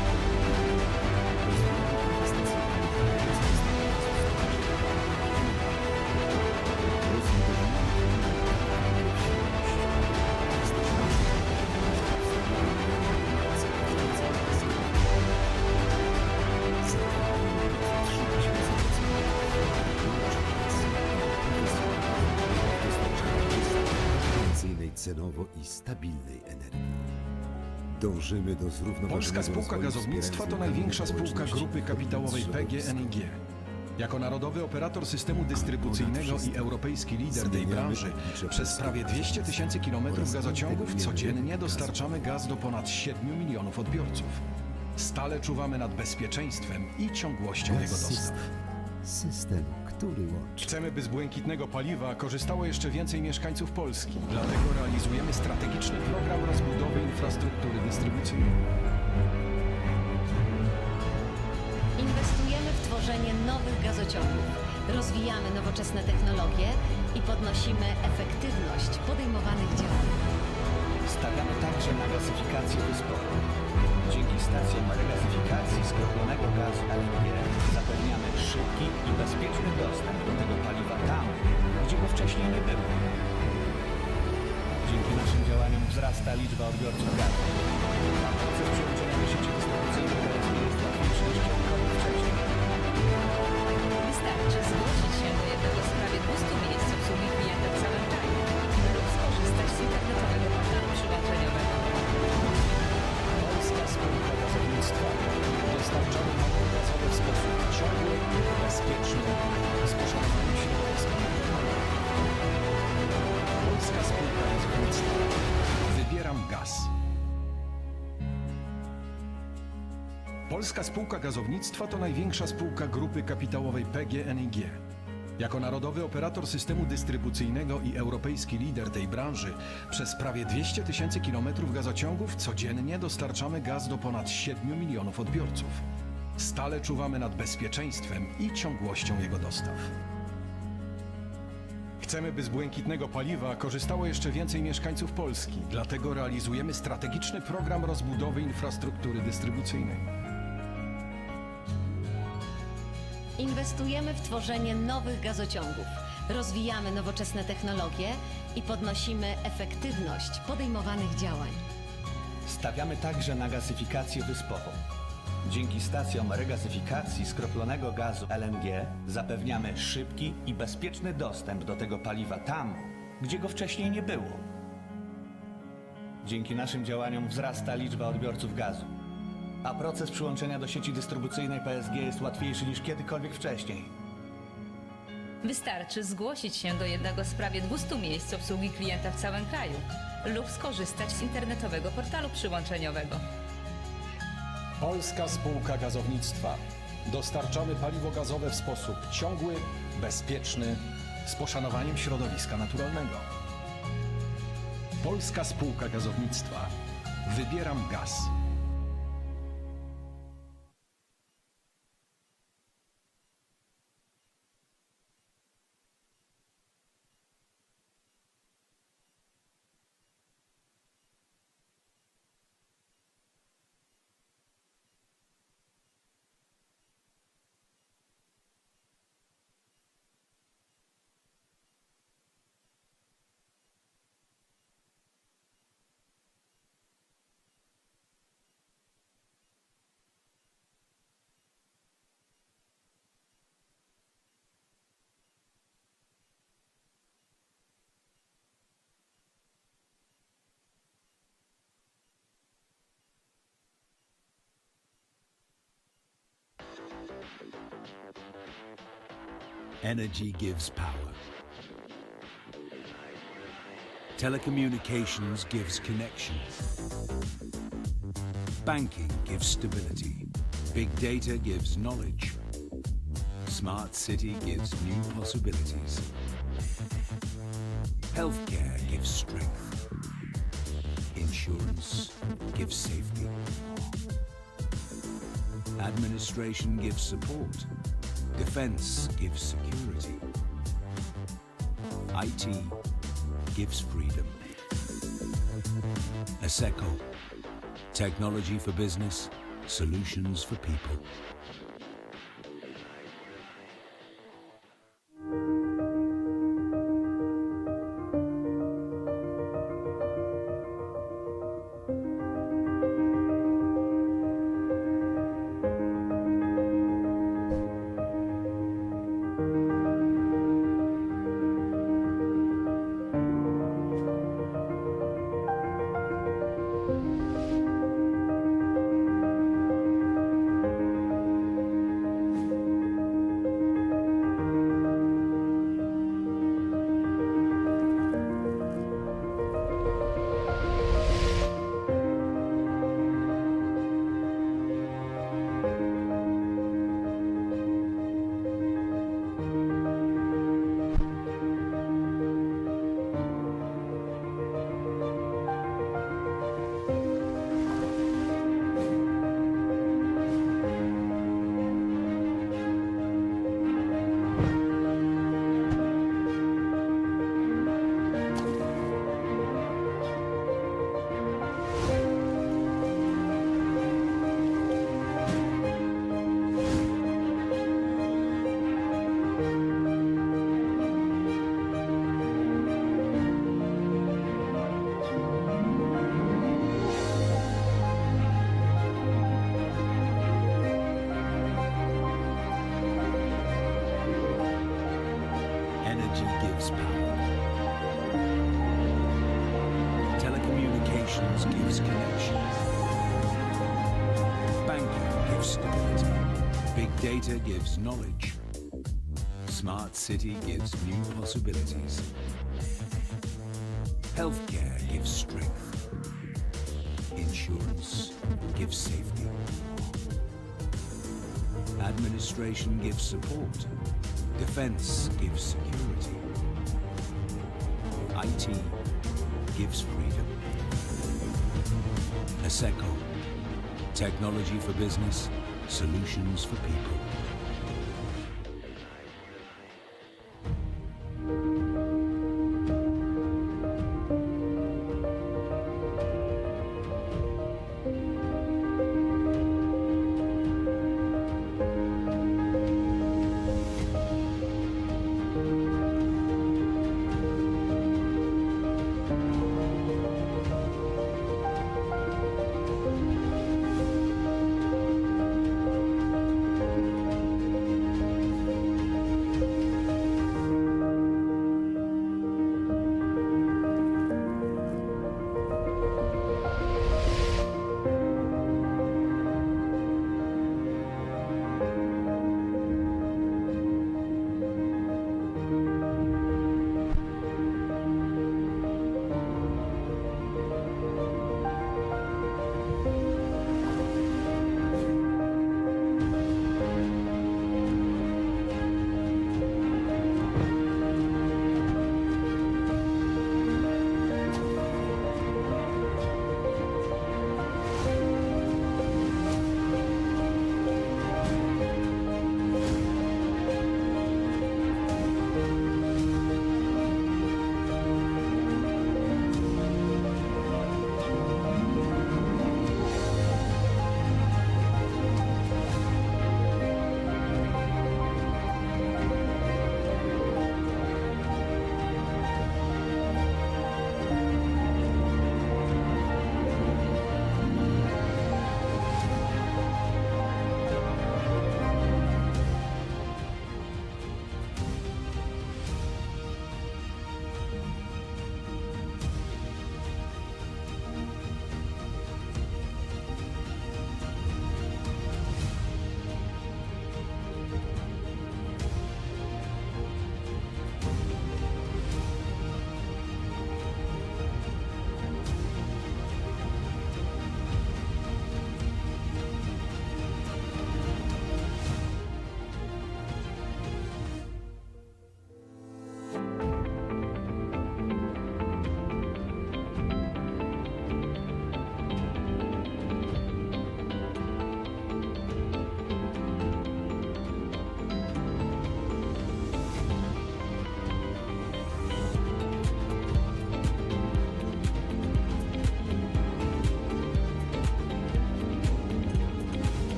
rozwijamy inwestycje w długoterminowo i stabilnej energii. Dążymy do zrównoważonego Polska Spółka rozwoju, Gazownictwa to wspierając największa lokalną spółka społeczność grupy kapitałowej i PGNiG. Jako narodowy operator systemu dystrybucyjnego i europejski lider tej branży przez prawie 200 000 kilometrów gazociągów codziennie dostarczamy gaz do ponad 7 milionów odbiorców. Stale czuwamy nad bezpieczeństwem i ciągłością jego dostaw. System, który łączy. Chcemy, by z błękitnego paliwa korzystało jeszcze więcej mieszkańców Polski. Dlatego realizujemy strategiczny program rozbudowy infrastruktury dystrybucyjnej. Inwestujemy w tworzenie nowych gazociągów, rozwijamy nowoczesne technologie i podnosimy efektywność podejmowanych działań. Stawiamy także na gazyfikację wyspową. Dzięki stacjom regazyfikacji skroplonego gazu LNG zapewniamy szybki i bezpieczny dostęp do tego paliwa tam, gdzie go wcześniej nie było. Dzięki naszym działaniom wzrasta liczba odbiorców gazu. Proces przyłączenia do sieci dystrybucyjnej LNG jest łatwiejszy niż kiedykolwiek wcześniej. Wystarczy zgłosić się do jednego z prawie 200 miejsc obsługi klienta w całym kraju lub skorzystać z internetowego portalu przyłączeniowego. Polska Spółka Gazownictwa. Dostarczamy napój gazowy w sposób ciągły, bezpieczny, z poszanowaniem środowiska. Polska Spółka Gazownictwa. Wybieram gaz. Polska Spółka Gazownictwa to największa spółka grupy kapitałowej PGNiG. Jako narodowy operator systemu dystrybucyjnego i europejski lider tej branży przez prawie 200 000 kilometrów gazociągów codziennie dostarczamy gaz do ponad 7 milionów odbiorców. Stale czuwamy nad bezpieczeństwem i ciągłością jego dostaw. Chcemy, by z błękitnego paliwa korzystało jeszcze więcej mieszkańców Polski. Dlatego realizujemy strategiczny program rozbudowy infrastruktury dystrybucyjnej. Inwestujemy w tworzenie nowych gazociągów, rozwijamy nowoczesne technologie i podnosimy efektywność podejmowanych działań. Stawiamy także na gazyfikację wyspową. Dzięki stacjom regazyfikacji skroplonego gazu LNG zapewniamy szybki i bezpieczny dostęp do tego paliwa tam, gdzie go wcześniej nie było. Dzięki naszym działaniom wzrasta liczba odbiorców gazu, a proces przyłączenia do sieci dystrybucyjnej PSG jest łatwiejszy niż kiedykolwiek wcześniej. Wystarczy zgłosić się do jednego z prawie 200 miejsc obsługi klienta w całym kraju lub skorzystać z internetowego portalu przyłączeniowego. Polska Spółka Gazownictwa. Dostarczamy paliwo gazowe w sposób ciągły, bezpieczny, z poszanowaniem środowiska naturalnego. Polska Spółka Gazownictwa. Wybieram gaz. Energy gives power. Telecommunications gives connection. Banking gives stability. Big data gives knowledge. Smart city gives new possibilities. Healthcare gives strength. Insurance gives safety. Administration gives support. Defense gives security. IT gives freedom. ASECO. Technology for business, solutions for people. gives connection. Banking gives stability. Big data gives knowledge. Smart city gives new possibilities. Healthcare gives strength. Insurance gives safety. Administration gives support. Defense gives security. IT gives freedom. ASECO, technology for business, solutions for people.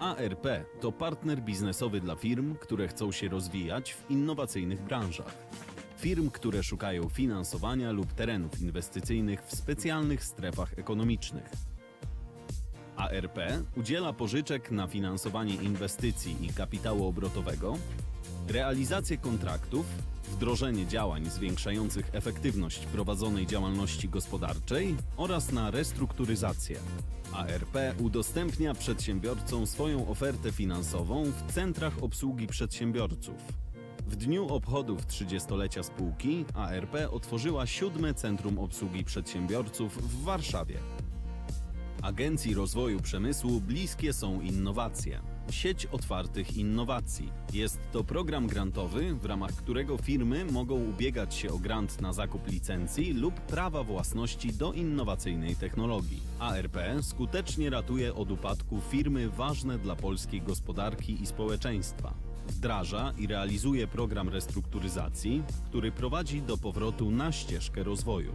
ARP to partner biznesowy dla firm, które chcą się rozwijać w innowacyjnych branżach. Firm, które szukają finansowania lub terenów inwestycyjnych w specjalnych strefach ekonomicznych. ARP udziela pożyczek na finansowanie inwestycji i kapitału obrotowego, realizację kontraktów, wdrożenie działań zwiększających efektywność prowadzonej działalności gospodarczej oraz na restrukturyzację. ARP udostępnia przedsiębiorcom swoją ofertę finansową w centrach obsługi przedsiębiorców. W dniu obchodów 30-lecia spółki ARP otworzyła 7. Centrum Obsługi Przedsiębiorców w Warszawie. Agencji Rozwoju Przemysłu bliskie są innowacje. Sieć Otwartych Innowacji. Jest to program grantowy, w ramach którego firmy mogą ubiegać się o grant na zakup licencji lub prawa własności do innowacyjnej technologii. ARP skutecznie ratuje od upadku firmy ważne dla polskiej gospodarki i społeczeństwa. Wdraża i realizuje program restrukturyzacji, który prowadzi do powrotu na ścieżkę rozwoju.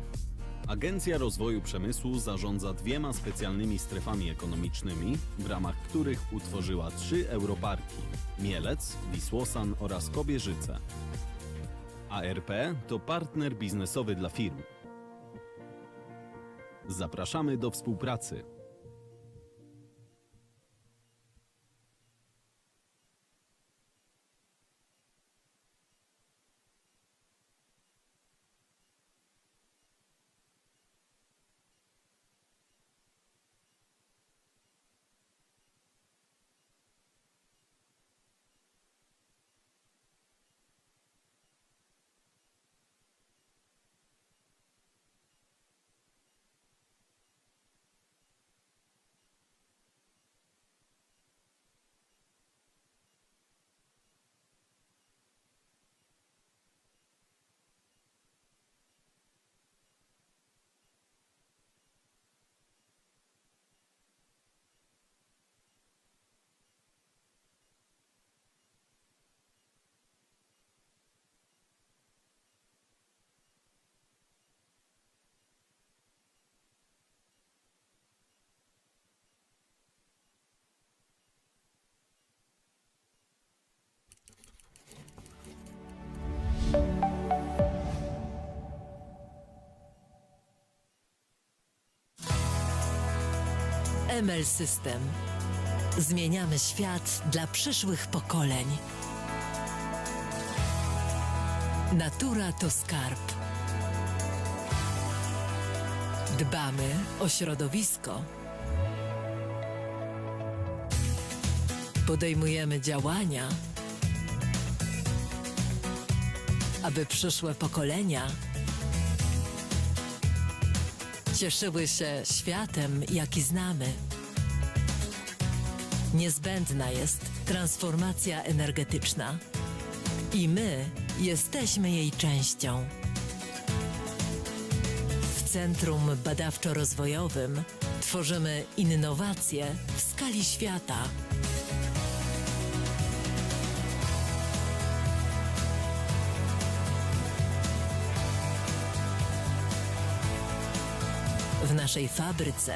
Agencja Rozwoju Przemysłu zarządza 2 specjalnymi strefami ekonomicznymi, w ramach których utworzyła 3 europarki: Mielec, Wisłosan oraz Kobierzyce. ARP to partner biznesowy dla firm. Zapraszamy do współpracy. ML System. Zmieniamy świat dla przyszłych pokoleń. Natura to skarb. Dbamy o środowisko. Podejmujemy działania, aby przyszłe pokolenia cieszyły się światem, jaki znamy. Niezbędna jest transformacja energetyczna i my jesteśmy jej częścią. W Centrum Badawczo-Rozwojowym tworzymy innowacje w skali świata. W naszej fabryce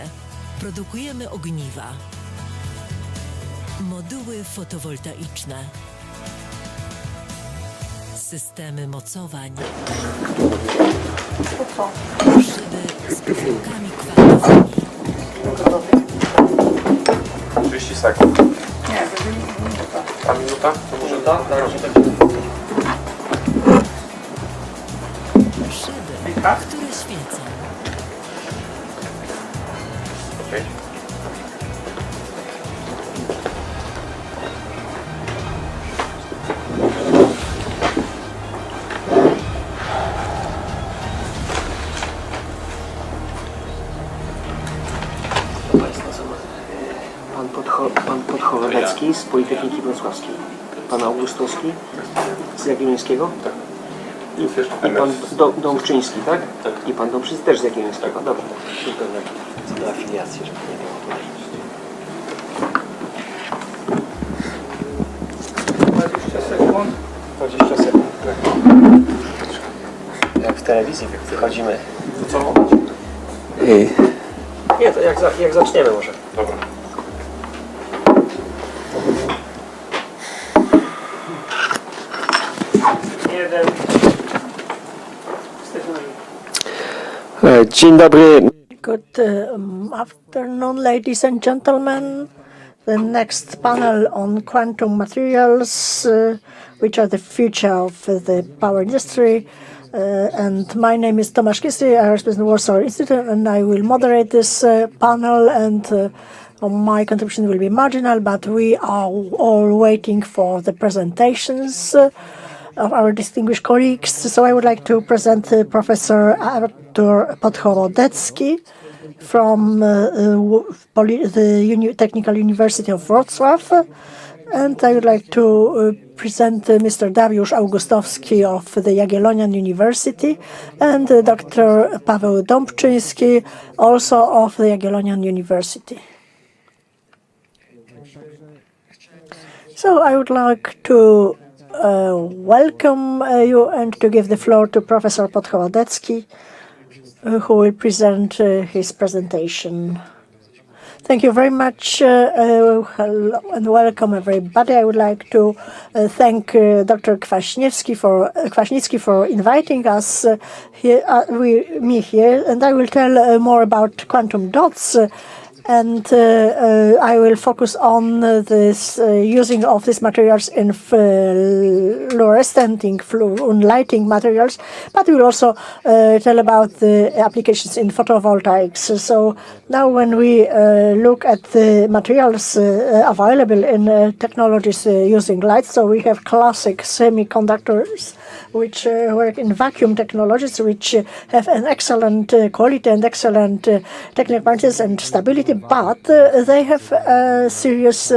produkujemy ogniwa, moduły fotowoltaiczne, systemy mocowań, szyby z pofałkami kwantowymi. 30 sekund. Nie, minuta. A minuta? To może tak? Szyby, które świecą. Okay. Pan Podchowadecki z Politechniki Wrocławskiej, pan Augustowski z Jagiellońskiego i pan Dąbczyński, tak? Tak. I pan Dąbczyński też z Jagiellońskiego. Dobrze. Co do afiliacji, żeby nie było tutaj. 20 sekund. 20 sekund. Jak w telewizji wychodzimy. To co mówić? Nie, to jak zaczniemy może. Dobra. Dzień dobry. Good afternoon, ladies and gentlemen. The next panel on quantum materials, which are the future of the power industry. And my name is Tomasz Kisty, I represent Warsaw Institute, and I will moderate this panel. And my contribution will be marginal, but we are all waiting for the presentations of our distinguished colleagues. So I would like to present Professor Artur Podchowodecki from the Technical University of Wrocław. And I would like to present Mr. Dariusz Augustowski of the Jagiellonian University and Dr. Paweł Dąbczyński, also of the Jagiellonian University. So I would like to welcome you and to give the floor to Professor Podchowodecki, who will present his presentation. Thank you very much. Hello and welcome everybody. I would like to thank Dr. Kwaśnicki for inviting us here, me here, and I will tell more about quantum dots. And I will focus on this using of these materials in fluorescent lighting materials, but we will also tell about the applications in photovoltaics. So now when we look at the materials available in technologies using light, so we have classic semiconductors which work in vacuum technologies, which have an excellent quality and excellent technical properties and stability, but they have a serious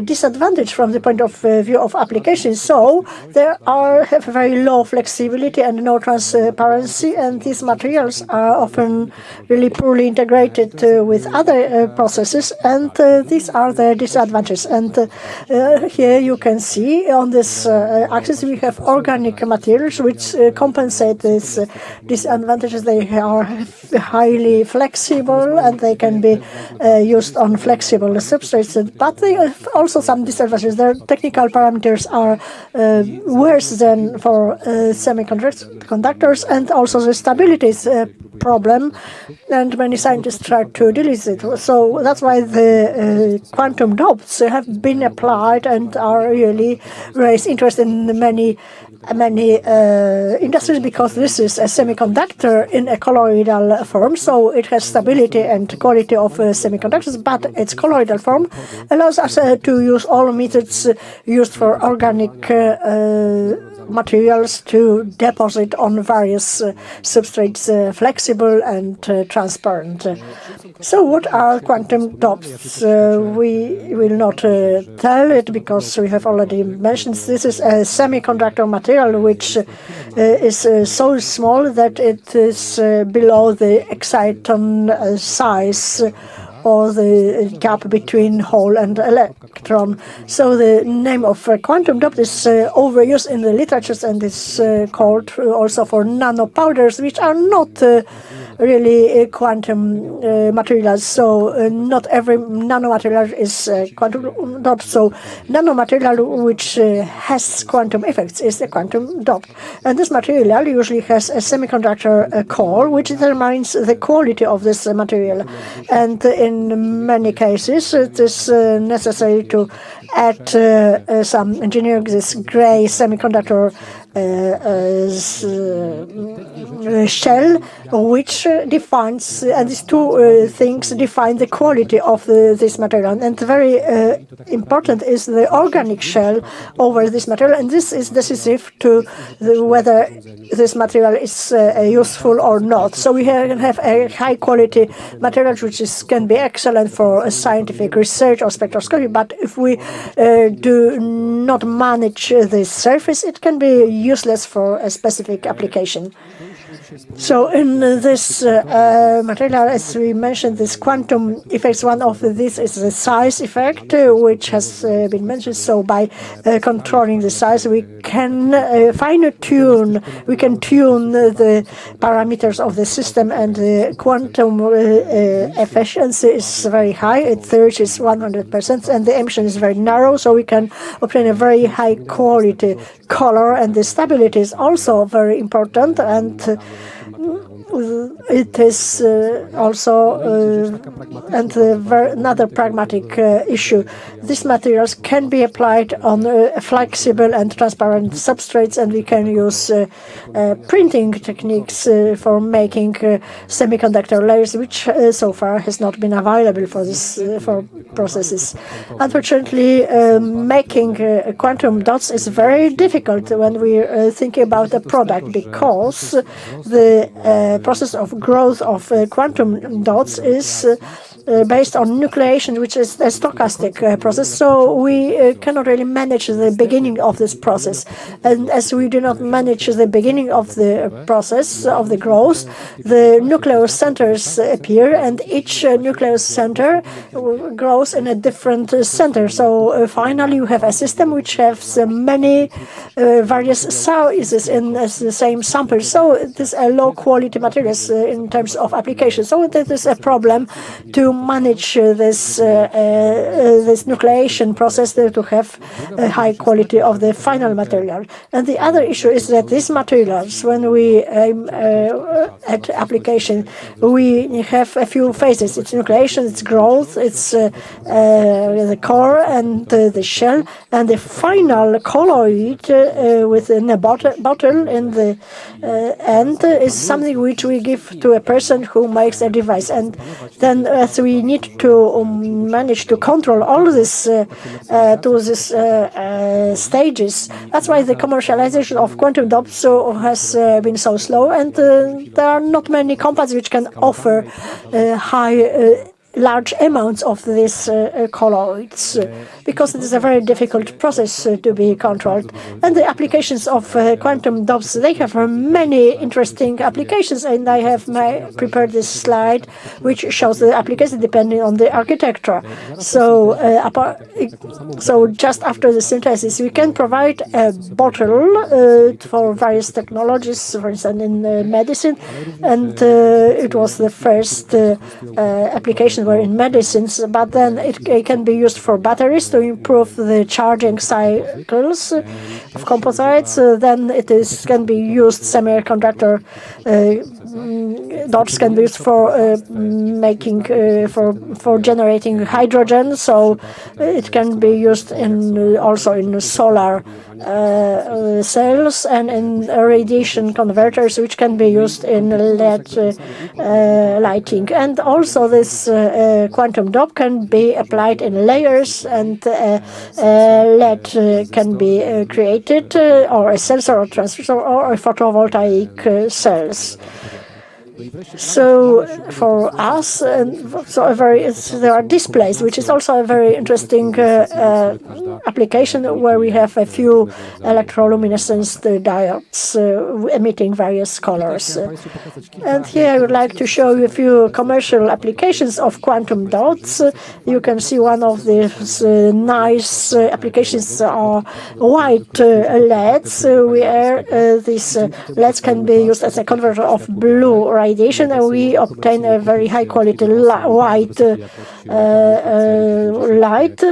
disadvantage from the point of view of application. So they have very low flexibility and no transparency, and these materials are often really poorly integrated with other processes, and these are the disadvantages. And here you can see on this axis we have organic materials which compensate these disadvantages. They are highly flexible and they can be used on flexible substrates, but they have also some disadvantages. Their technical parameters are worse than for semiconductors, and also the stability is a problem, and many scientists try to deal with it. So that's why the quantum dots have been applied and are really raised interest in many industries, because this is a semiconductor in a colloidal form, so it has stability and quality of semiconductors, but its colloidal form allows us to use all methods used for organic materials to deposit on various substrates, flexible and transparent. So what are quantum dots? We will not tell it because we have already mentioned this is a semiconductor material which is so small that it is below the exciton size, or the gap between hole and electron. So the name of quantum dot is overused in the literatures and is called also for nanopowders, which are not really quantum materials. So not every nanomaterial is quantum dot. So nanomaterial which has quantum effects is a quantum dot. And this material usually has a semiconductor core which determines the quality of this material. And in many cases it is necessary to add some engineering this gray semiconductor shell, which defines, and these two things define the quality of this material. And very important is the organic shell over this material, and this is decisive to whether this material is useful or not. So we have a high quality material which can be excellent for scientific research or spectroscopy, but if we do not manage the surface, it can be useless for a specific application. So in this material, as we mentioned, this quantum effects, one of these is the size effect, which has been mentioned. So by controlling the size, we can fine-tune, we can tune the parameters of the system, and the quantum efficiency is very high. It reaches 100%, and the emission is very narrow, so we can obtain a very high quality color, and the stability is also very important. And it is also another pragmatic issue. These materials can be applied on flexible and transparent substrates, and we can use printing techniques for making semiconductor layers, which so far has not been available for this for processes. Unfortunately, making quantum dots is very difficult when we think about a product, because the process of growth of quantum dots is based on nucleation, which is a stochastic process, so we cannot really manage the beginning of this process. And as we do not manage the beginning of the process of the growth, the nucleus centers appear, and each nucleus center grows in a different center. So finally, you have a system which has many various sizes in the same sample. So it is a low quality materials in terms of application. So that is a problem to manage this nucleation process to have a high quality of the final material. And the other issue is that these materials, when we aim at application, we have a few phases. It's nucleation, it's growth, it's the core and the shell, and the final colloid within a bottle in the end is something which we give to a person who makes a device. And then as we need to manage to control all this to these stages, that's why the commercialization of quantum dots has been so slow, and there are not many companies which can offer large amounts of these colloids, because it is a very difficult process to be controlled. And the applications of quantum dots, they have many interesting applications, and I have prepared this slide which shows the application depending on the architecture. So, just after the synthesis, we can provide a bottle for various technologies, for instance in medicine, and it was the first application were in medicines, but then it can be used for batteries to improve the charging cycles of composites. Then can be used semiconductor dots can be used for making for generating hydrogen. So it can be used also in solar cells and in radiation converters, which can be used in LED lighting. And also this quantum dot can be applied in layers, and LED can be created, or a sensor or transistor or a photovoltaic cells. So for us, there are displays, which is also a very interesting application, where we have a few electroluminescence diodes emitting various colors. And here I would like to show you a few commercial applications of quantum dots. You can see one of these nice applications are white LEDs, where these LEDs can be used as a converter of blue radiation, and we obtain a very high quality white light.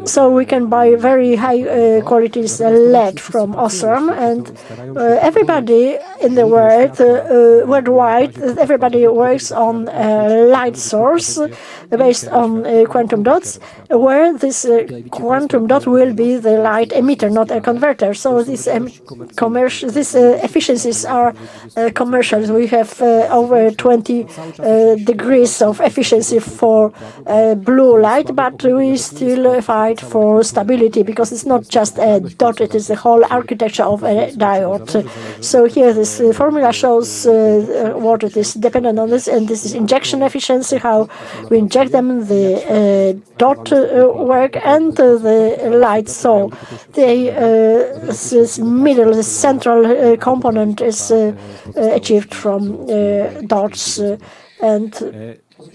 So we can buy very high quality LED from Osram, and everybody in the world, worldwide, everybody works on a light source based on quantum dots, where this quantum dot will be the light emitter, not a converter. So these efficiencies are commercial. We have over 20 degrees of efficiency for blue light, but we still fight for stability, because it's not just a dot, it is the whole architecture of a diode. So here this formula shows what it is dependent on this, and this is injection efficiency, how we inject them, the dot work, and the light. So this middle, the central component is achieved from dots, and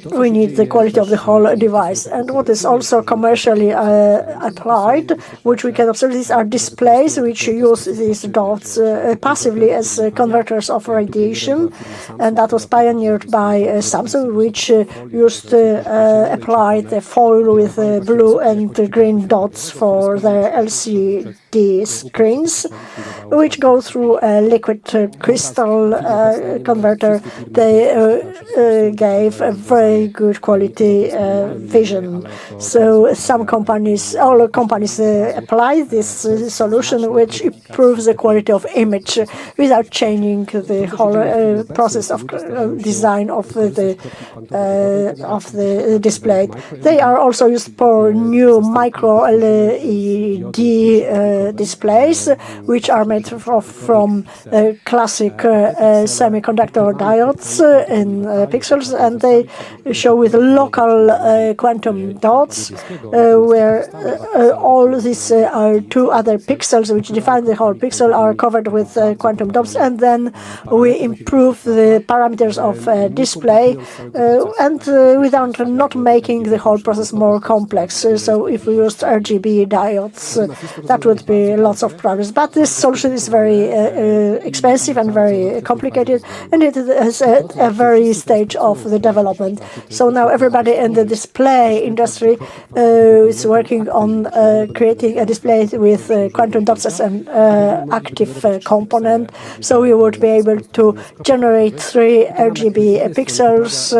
we need the quality of the whole device. And what is also commercially applied, which we can observe, these are displays which use these dots passively as converters of radiation, and that was pioneered by Samsung, which used to apply the foil with blue and green dots for the LCD screens, which go through a liquid crystal converter. They gave a very good quality vision. So some companies, all companies apply this solution, which improves the quality of image without changing the whole process of design of the display. They are also used for new micro LED displays, which are made from classic semiconductor diodes in pixels, and they show with local quantum dots, where all these two other pixels which define the whole pixel are covered with quantum dots, and then we improve the parameters of display and without not making the whole process more complex. So if we used RGB diodes, that would be lots of problems. But this solution is very expensive and very complicated, and it is at a very stage of the development. So now everybody in the display industry is working on creating a display with quantum dots as an active component. So we would be able to generate 3 RGB pixels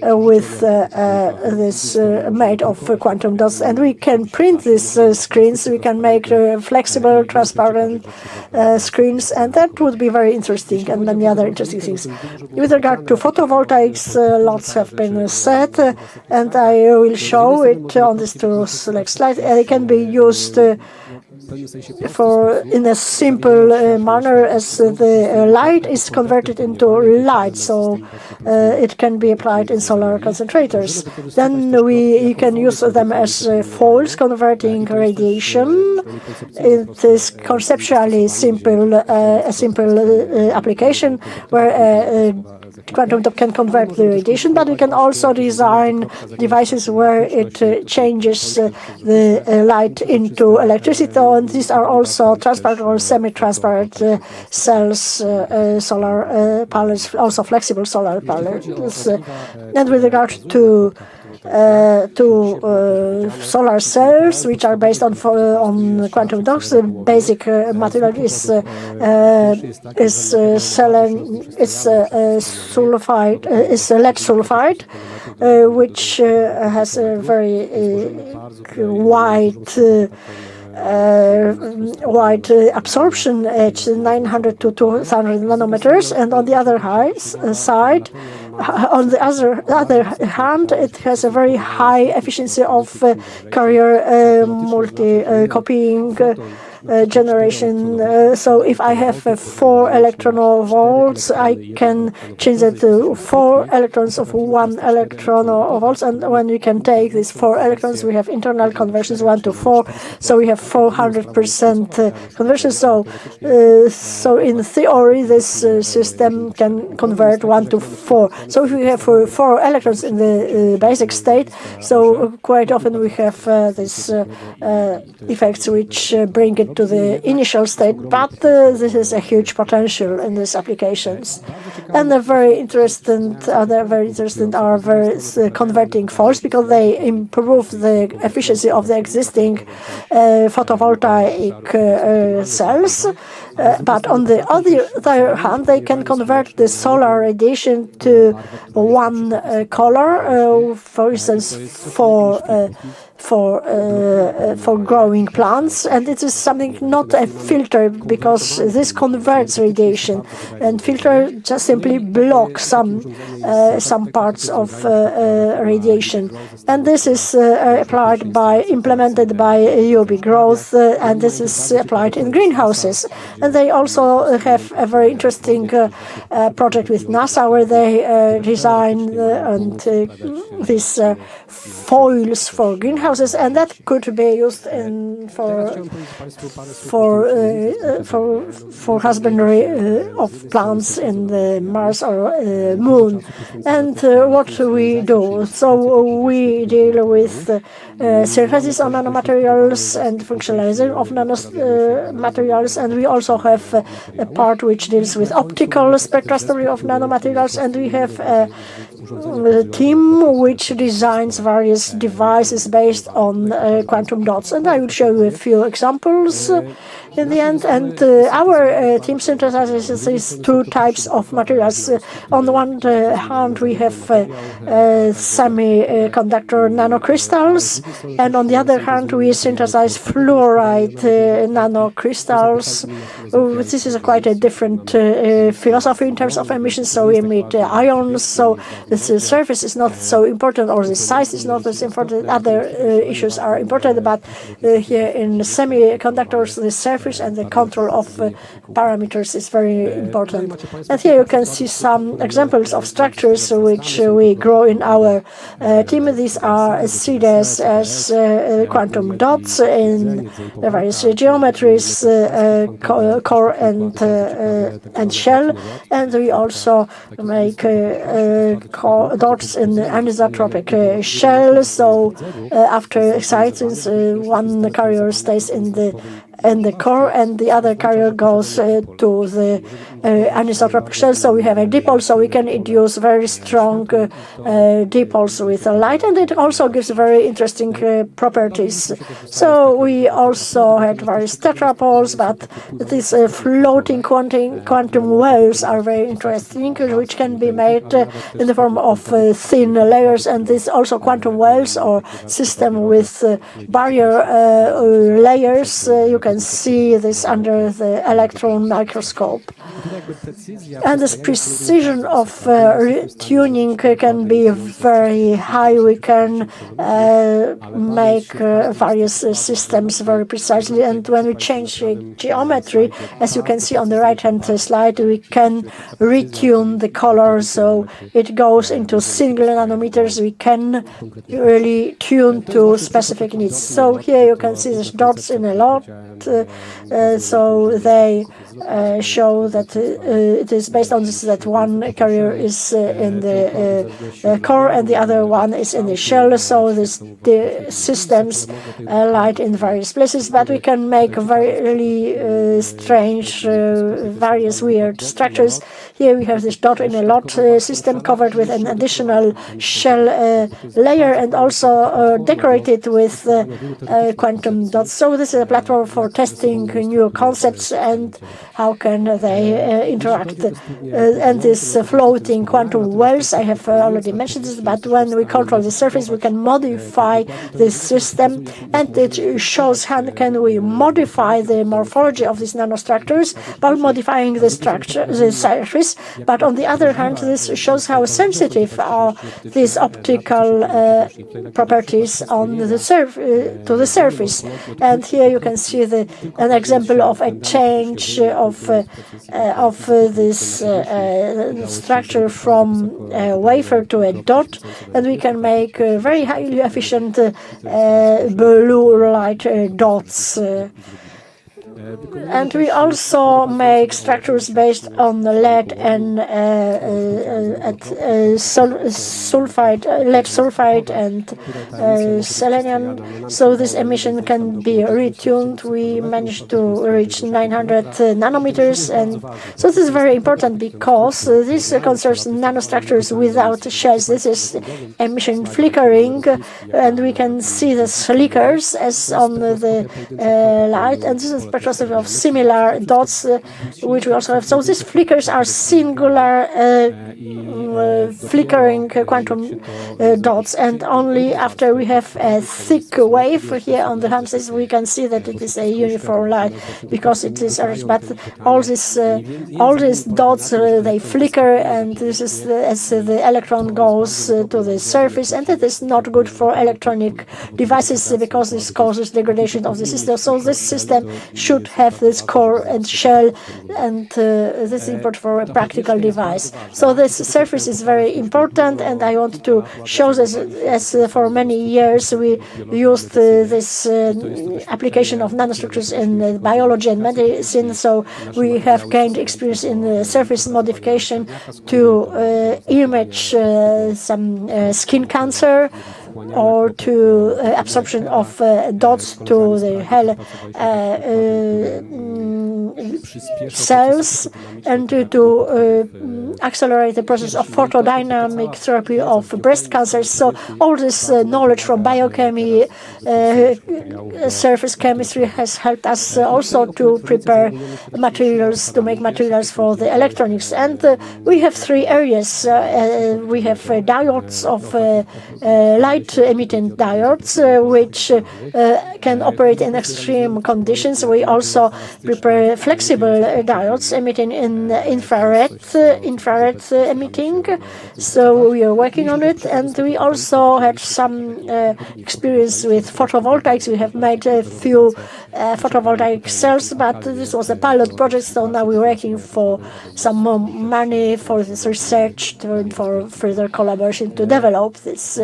with this made of quantum dots, and we can print these screens. We can make flexible, transparent screens, and that would be very interesting, and many other interesting things. With regard to photovoltaics, lots have been said, and I will show it on this next slide. It can be used in a simple manner, as the light is converted into light, so it can be applied in solar concentrators. Then you can use them as foils converting radiation. It is conceptually a simple application where quantum dot can convert the radiation, but we can also design devices where it changes the light into electricity, and these are also transparent or semi-transparent cells, solar panels, also flexible solar panels. And with regard to solar cells, which are based on quantum dots, the basic material is lead sulfide, which has a very wide absorption at 900 to 2000 nanometers, and on the other side, on the other hand, it has a very high efficiency of carrier multi-copying generation. So if I have 4 electron volts, I can change it to 4 electrons of 1 electron volts, and when we can take these 4 electrons, we have internal conversions 1 to 4, so we have 400% conversion. So in theory, this system can convert 1 to 4. So if we have 4 electrons in the basic state, so quite often we have these effects which bring it to the initial state, but this is a huge potential in these applications. And the very interesting are converting foils, because they improve the efficiency of the existing photovoltaic cells. But on the other hand, they can convert the solar radiation to one color, for instance, for growing plants, and it is something not a filter, because this converts radiation, and filter just simply block some parts of radiation, and this is implemented by UV growth, and this is applied in greenhouses. And they also have a very interesting project with NASA where they design these foils for greenhouses, and that could be used for husbandry of plants in the Mars or Moon. And what we do? So we deal with surfaces on nanomaterials and functionalization of nanomaterials, and we also have a part which deals with optical spectroscopy of nanomaterials, and we have a team which designs various devices based on quantum dots. And I will show you a few examples in the end. And our team synthesizes these two types of materials. On the one hand, we have semiconductor nanocrystals, and on the other hand, we synthesize fluoride nanocrystals. This is quite a different philosophy in terms of emissions. So we emit ions, so the surface is not so important, or the size is not as important. Other issues are important, but here in semiconductors, the surface and the control of parameters is very important. And here you can see some examples of structures which we grow in our team. These are seeded as quantum dots in various geometries, core and shell, and we also make dots in anisotropic shell. So after exciting, one carrier stays in the core, and the other carrier goes to the anisotropic shell. So we have a dipole, so we can induce very strong dipoles with light, and it also gives very interesting properties. So we also had various tetrapoles, but these floating quantum wells are very interesting, which can be made in the form of thin layers, and this also quantum wells or system with barrier layers. You can see this under the electron microscope. And this precision of tuning can be very high. We can make various systems very precisely, and when we change geometry, as you can see on the right-hand slide, we can retune the color, so it goes into single nanometers. We can really tune to specific needs. So here you can see these dots in a lot. So they show that it is based on this, that one carrier is in the core and the other one is in the shell. So the systems light in various places, but we can make very strange, various weird structures. Here we have this dot in a lot system covered with an additional shell layer and also decorated with quantum dots. So this is a platform for testing new concepts and how can they interact. And this floating quantum wells, I have already mentioned this, but when we control the surface, we can modify this system, and it shows how can we modify the morphology of these nanostructures by modifying the structure, the surface. But on the other hand, this shows how sensitive are these optical properties on the to the surface. And here you can see an example of a change of this structure from a wafer to a dot, and we can make very highly efficient blue light dots. And we also make structures based on lead and lead sulfide and selenium. So this emission can be retuned. We managed to reach 900 nanometers, and so this is very important because this concerns nanostructures without shells. This is emission flickering, and we can see the flickers as on the light, and this is spectroscopy of similar dots, which we also have. So these flickers are singular flickering quantum dots, and only after we have a thick wave here on the axis we can see that it is a uniform light because it is Earth. But all these dots they flicker, and this is as the electron goes to the surface, and it is not good for electronic devices because this causes degradation of the system. So this system should should have this core and shell, and this is important for a practical device. So this surface is very important, and I want to show this as for many years we used this application of nanostructures in biology and medicine. So we have gained experience in surface modification to image some skin cancer, or to absorption of dots to the cells, and to accelerate the process of photodynamic therapy of breast cancer. So all this knowledge from biochemistry, surface chemistry has helped us also to prepare materials, to make materials for the electronics. And we have three areas. We have diodes of light-emitting diodes, which can operate in extreme conditions. We also prepare flexible diodes emitting in infrared emitting. So we are working on it, and we also had some experience with photovoltaics. We have made a few photovoltaic cells, but this was a pilot project, so now we're working for some more money for this research and for further collaboration to develop this.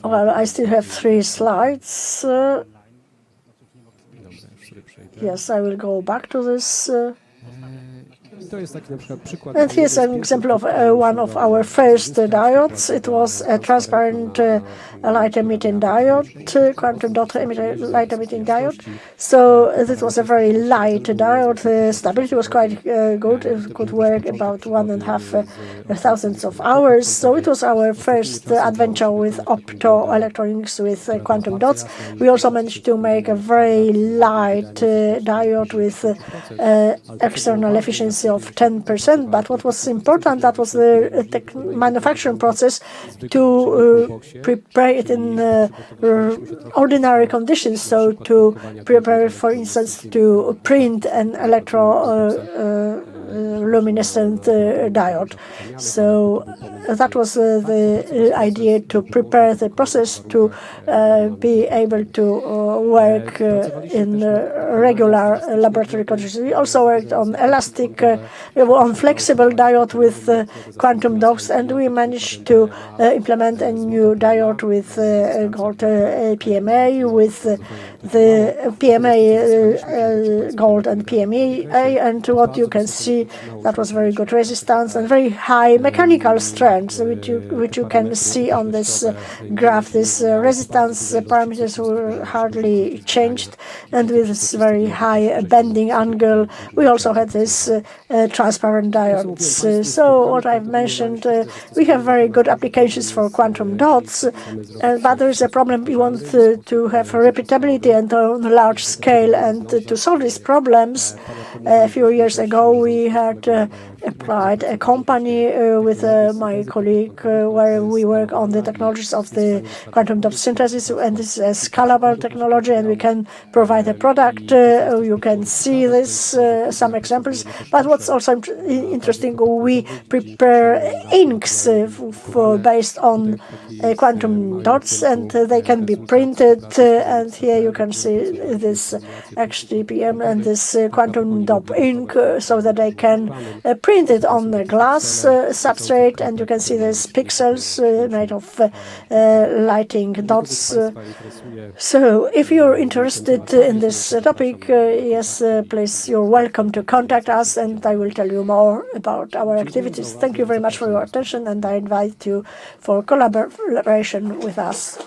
Well, I still have 3 slides. Yes, I will go back to this. And here's an example of one of our first diodes. It was a transparent light-emitting diode, quantum dot light-emitting diode. So this was a very light diode. The stability was quite good. It could work about 1.5 thousandths of hours. So it was our first adventure with optoelectronics with quantum dots. We also managed to make a very light diode with external efficiency of 10%, but what was important, that was the manufacturing process to prepare it in ordinary conditions. So to prepare, for instance, to print an electroluminescent diode. So that was the idea, to prepare the process to be able to work in regular laboratory conditions. We also worked on elastic, on flexible diode with quantum dots, and we managed to implement a new diode with gold PMA, with the PMA gold and PMA, and what you can see, that was very good resistance and very high mechanical strength, which you can see on this graph. This resistance parameters were hardly changed, and with this very high bending angle. We also had this transparent diodes. So what I've mentioned, we have very good applications for quantum dots, but there is a problem. We want to have repeatability and on a large scale, and to solve these problems. A few years ago, we had applied a company with my colleague where we work on the technologies of the quantum dot synthesis, and this is a scalable technology, and we can provide a product. You can see this, some examples, but what's also interesting, we prepare inks based on quantum dots, and they can be printed, and here you can see this HTPM and this quantum dot ink, so that they can print it on the glass substrate, and you can see these pixels made of lighting dots. So if you're interested in this topic, yes, please, you're welcome to contact us, and I will tell you more about our activities. Thank you very much for your attention, and I invite you for collaboration with us.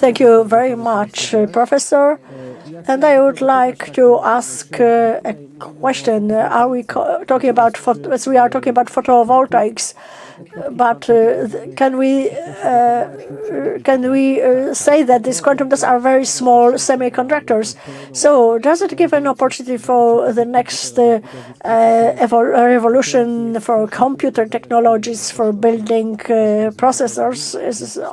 Thank you very much, Professor. And I would like to ask a question. Are we talking about we are talking about photovoltaics? But can we say that these quantum dots are very small semiconductors? So does it give an opportunity for the next revolution for computer technologies, for building processors?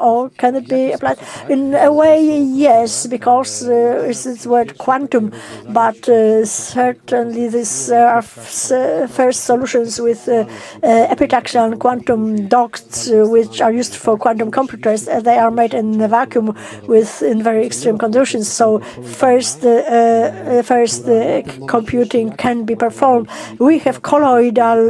Or can it be applied? In a way, yes, because it's word quantum, but certainly these are first solutions with epitaxial quantum dots, which are used for quantum computers. They are made in a vacuum in very extreme conditions. So first computing can be performed. We have colloidal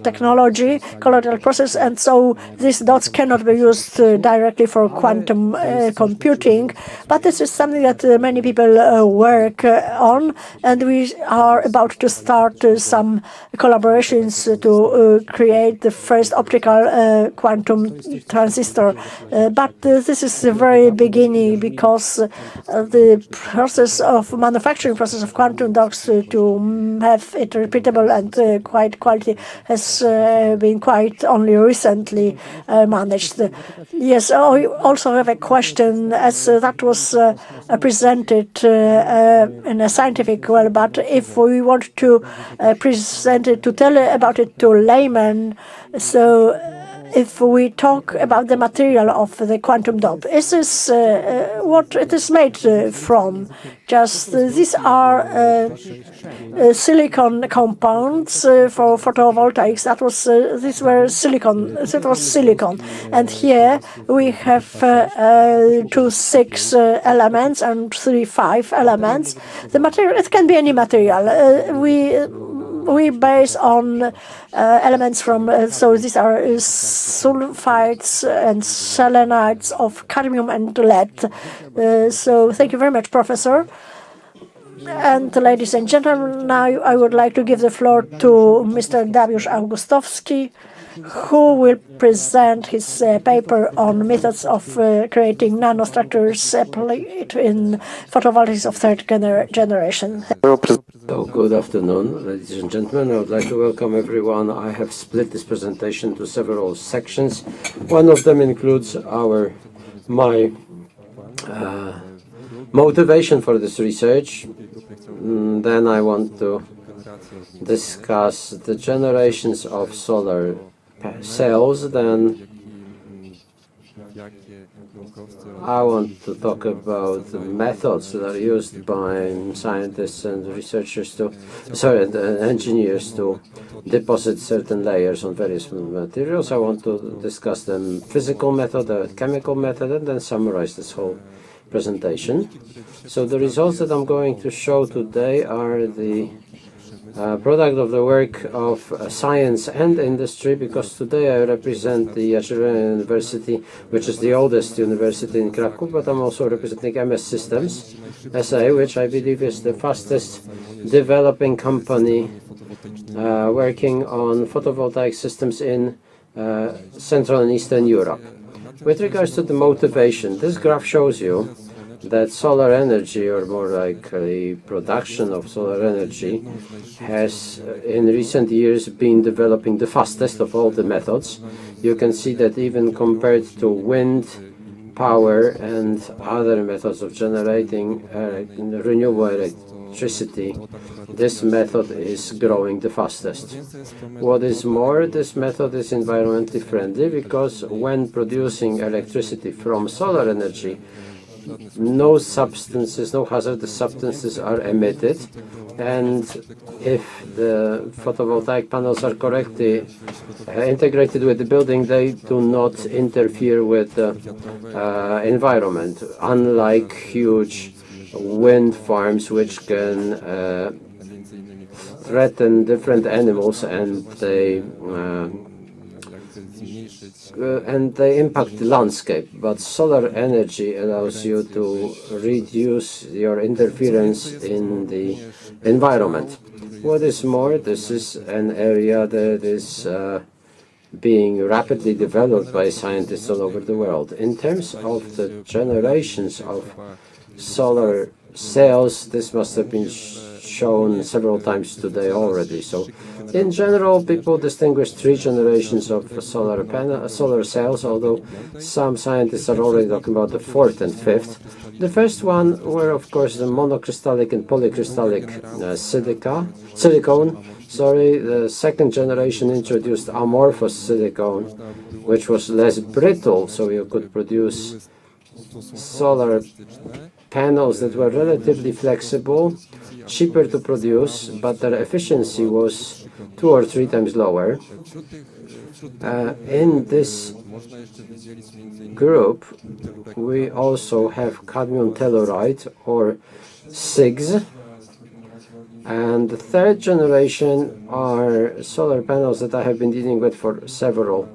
technology, colloidal process, and so these dots cannot be used directly for quantum computing. But this is something that many people work on, and we are about to start some collaborations to create the first optical quantum transistor. But this is the very beginning, because the manufacturing process of quantum dots to have it repeatable and quality has been quite only recently managed. Yes, I also have a question, as that was presented in a scientific way, but if we want to present it, to tell about it to laymen, so if we talk about the material of the quantum dot, is this what it is made from? Just these are silicon compounds for photovoltaics. These were silicon. It was silicon, and here we have 2 6 elements and 3 5 elements. The material, it can be any material. We base on elements from, so these are sulfides and selenites of cadmium and lead. So thank you very much, Professor. And ladies and gentlemen, now I would like to give the floor to Mr. Dariusz Augustowski, who will present his paper on methods of creating nanostructures applied in photovoltaics of third generation. So, good afternoon, ladies and gentlemen. I would like to welcome everyone. I have split this presentation into several sections. One of them includes my motivation for this research. Then I want to discuss the generations of solar cells. Then I want to talk about the methods that are used by scientists and researchers engineers to deposit certain layers on various materials. I want to discuss the physical method, the chemical method, and then summarize this whole presentation. So the results that I'm going to show today are the product of the work of science and industry, because today I represent the Jagiellonian University, which is the oldest university in Kraków, but I'm also representing MS Systems SA, which I believe is the fastest developing company working on photovoltaic systems in Central and Eastern Europe. With regards to the motivation, this graph shows you that solar energy, or more likely production of solar energy, has in recent years been developing the fastest of all the methods. You can see that even compared to wind power and other methods of generating renewable electricity, this method is growing the fastest. What is more, this method is environmentally friendly, because when producing electricity from solar energy, no hazardous substances are emitted, and if the photovoltaic panels are correctly integrated with the building, they do not interfere with the environment, unlike huge wind farms, which can threaten different animals, and they impact the landscape. But solar energy allows you to reduce your interference in the environment. What is more, this is an area that is being rapidly developed by scientists all over the world. In terms of the generations of solar cells, this must have been shown several times today already. So in general, people distinguish 3 generations of solar cells, although some scientists are already talking about the 4th and 5th. The first one were, of course, the monocrystallic and polycrystallic silicon. The second generation introduced amorphous silicon, which was less brittle, so you could produce solar panels that were relatively flexible, cheaper to produce, but their efficiency was 2 or 3 times lower. In this group, we also have cadmium telluride, or CIGS. And the third generation are solar panels that I have been dealing with for several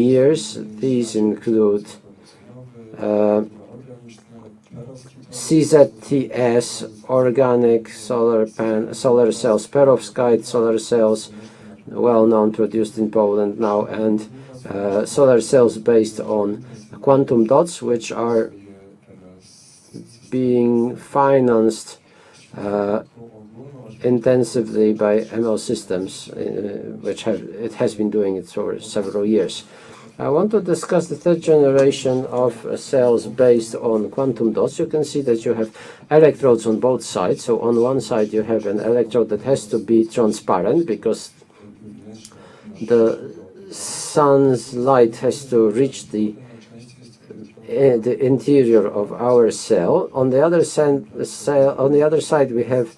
years. These include cz.2 organic solar cells, perovskite solar cells, well known, produced in Poland now, and solar cells based on quantum dots, which are being financed intensively by ML Systems, which it has been doing it for several years. I want to discuss the third generation of cells based on quantum dots. You can see that you have electrodes on both sides. So on one side you have an electrode that has to be transparent because the sun's light has to reach the interior of our cell. On the other side we have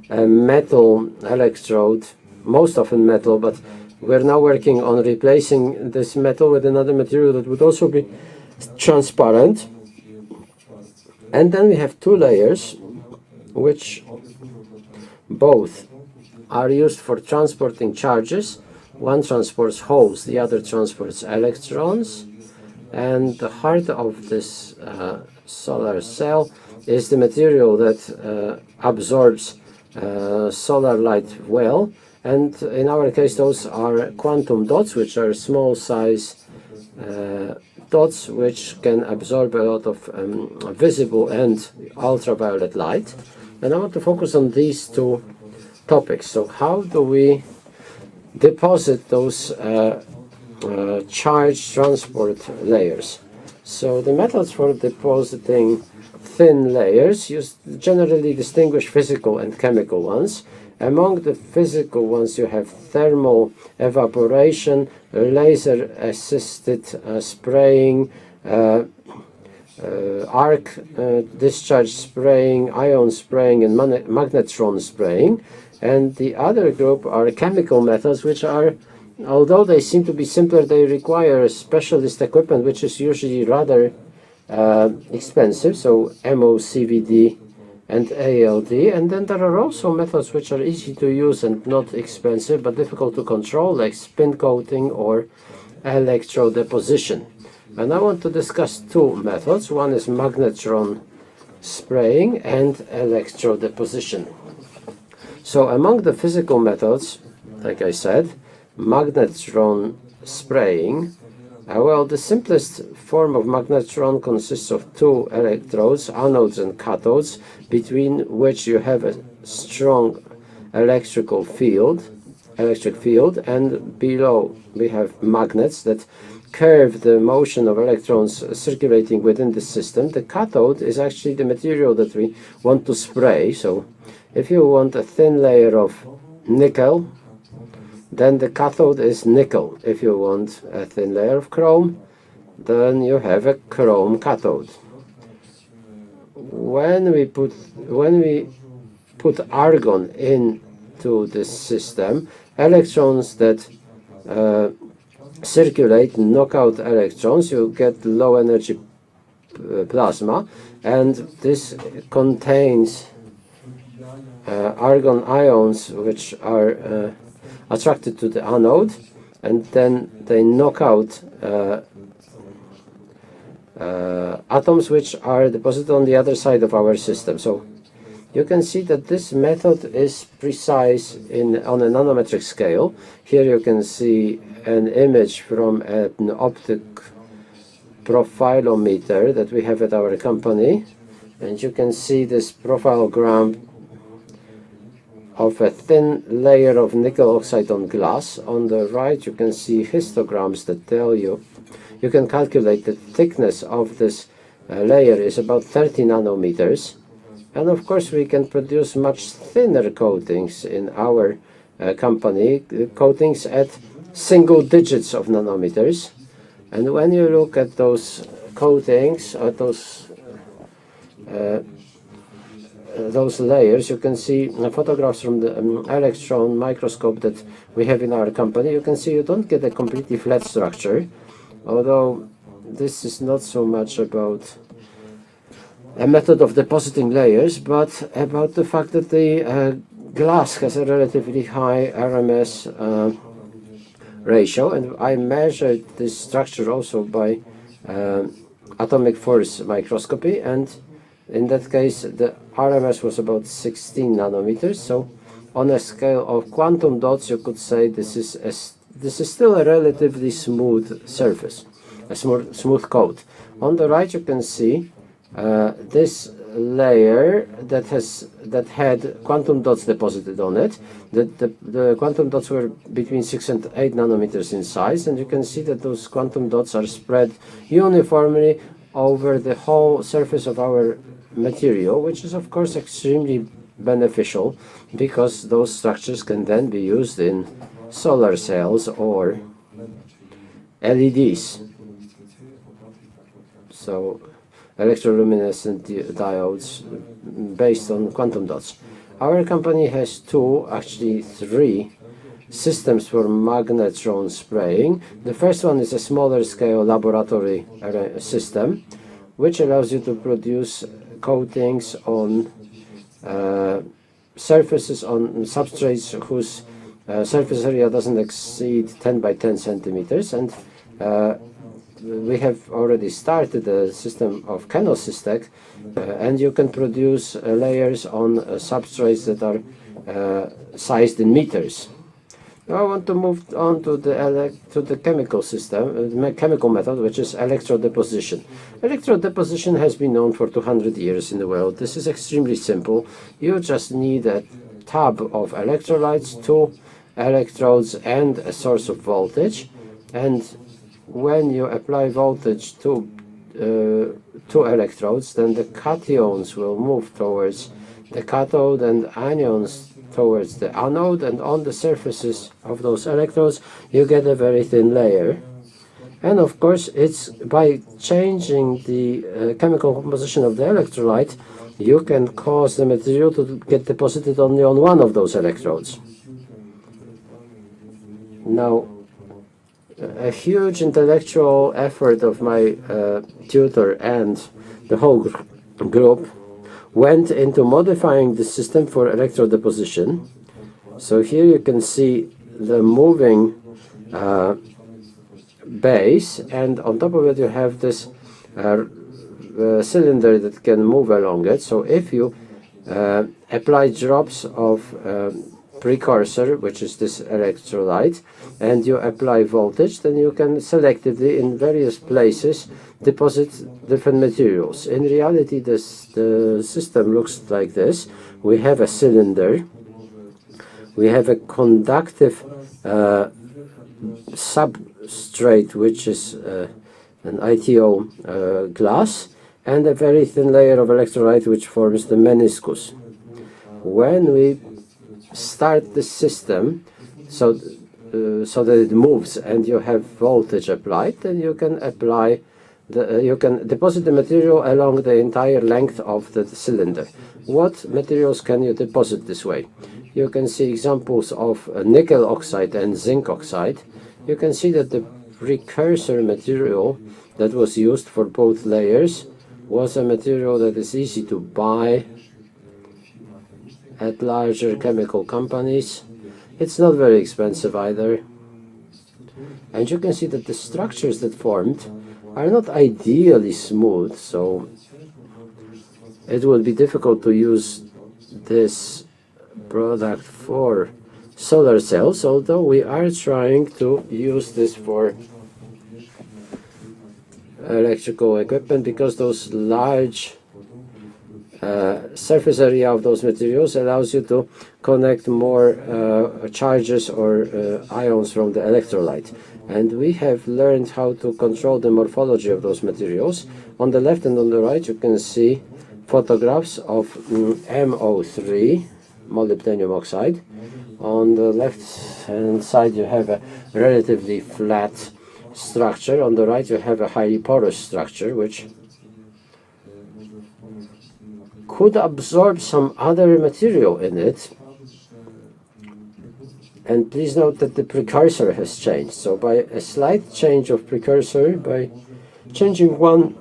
a metal electrode, most often metal, but we're now working on replacing this metal with another material that would also be transparent. And then we have 2 layers, which both are used for transporting charges. One transports holes, the other transports electrons. And the heart of this solar cell is the material that absorbs solar light well. And in our case, those are quantum dots, which are small size dots which can absorb a lot of visible and ultraviolet light. And I want to focus on these 2 topics. So how do we deposit those charge transport layers? So the methods for depositing thin layers generally distinguish physical and chemical ones. Among the physical ones, you have thermal evaporation, laser-assisted spraying, arc discharge spraying, ion spraying, and magnetron spraying. And the other group are chemical methods, which are, although they seem to be simpler, they require specialist equipment, which is usually rather expensive. So MOCVD and ALD, and then there are also methods which are easy to use and not expensive but difficult to control, like spin coating or electrode deposition. And I want to discuss 2 methods. One is magnetron spraying and electrode deposition. So among the physical methods, like I said, magnetron spraying, well, the simplest form of magnetron consists of 2 electrodes, anodes and cathodes, between which you have a strong electric field, and below we have magnets that curve the motion of electrons circulating within the system. The cathode is actually the material that we want to spray. So if you want a thin layer of nickel, then the cathode is nickel. If you want a thin layer of chrome, then you have a chrome cathode. When we put argon into this system, electrons that circulate knock out electrons. You get low energy plasma, and this contains argon ions which are attracted to the anode, and then they knock out atoms which are deposited on the other side of our system. So you can see that this method is precise on a nanometric scale. Here you can see an image from an optic profilometer that we have at our company, and you can see this profilogram of a thin layer of nickel oxide on glass. On the right you can see histograms that tell you can calculate the thickness of this layer is about 30 nanometers. And of course we can produce much thinner coatings in our company, coatings at single digits of nanometers. And when you look at those coatings, at those those layers, you can see photographs from the electron microscope that we have in our company. You can see you don't get a completely flat structure, although this is not so much about a method of depositing layers, but about the fact that the glass has a relatively high RMS ratio, and I measured this structure also by atomic force microscopy, and in that case the RMS was about 16 nanometers. So on a scale of quantum dots, you could say this is still a relatively smooth surface, a smooth coat. On the right you can see this layer that had quantum dots deposited on it. The quantum dots were between 6 and 8 nanometers in size, and you can see that those quantum dots are spread uniformly over the whole surface of our material, which is of course extremely beneficial because those structures can then be used in solar cells or LEDs. So electroluminescent diodes based on quantum dots. Our company has actually three systems for magnetron spraying. The first one is a smaller scale laboratory system, which allows you to produce coatings on surfaces, on substrates whose surface area doesn't exceed 10 by 10 centimeters, and we have already started a system of Canosystec, and you can produce layers on substrates that are sized in meters. Now I want to move on to the chemical system, the chemical method, which is electrodeposition. Electrodeposition has been known for 200 years in the world. This is extremely simple. You just need a tub of electrolytes, 2 electrodes, and a source of voltage, and when you apply voltage to 2 electrodes, then the cations will move towards the cathode and anions towards the anode, and on the surfaces of those electrodes you get a very thin layer. And of course, it's by changing the chemical composition of the electrolyte, you can cause the material to get deposited only on one of those electrodes. Now, a huge intellectual effort of my tutor and the whole group went into modifying the system for electrodeposition. So here you can see the moving base, and on top of it you have this cylinder that can move along it. So if you apply drops of precursor, which is this electrolyte, and you apply voltage, then you can selectively in various places deposit different materials. In reality, the system looks like this. We have a cylinder, we have a conductive substrate, which is an ITO glass, and a very thin layer of electrolyte which forms the meniscus. When we start the system so that it moves and you have voltage applied, then you can apply you can deposit the material along the entire length of the cylinder. What materials can you deposit this way? You can see examples of nickel oxide and zinc oxide. You can see that the precursor material that was used for both layers was a material that is easy to buy at larger chemical companies. It's not very expensive either. And you can see that the structures that formed are not ideally smooth, so it will be difficult to use this product for solar cells, although we are trying to use this for electrical equipment, because those large surface area of those materials allows you to connect more charges or ions from the electrolyte. And we have learned how to control the morphology of those materials. On the left and on the right you can see photographs of MO3, molybdenum oxide. On the left hand side you have a relatively flat structure. On the right you have a highly porous structure which could absorb some other material in it. And please note that the precursor has changed. So by a slight change of precursor, by changing one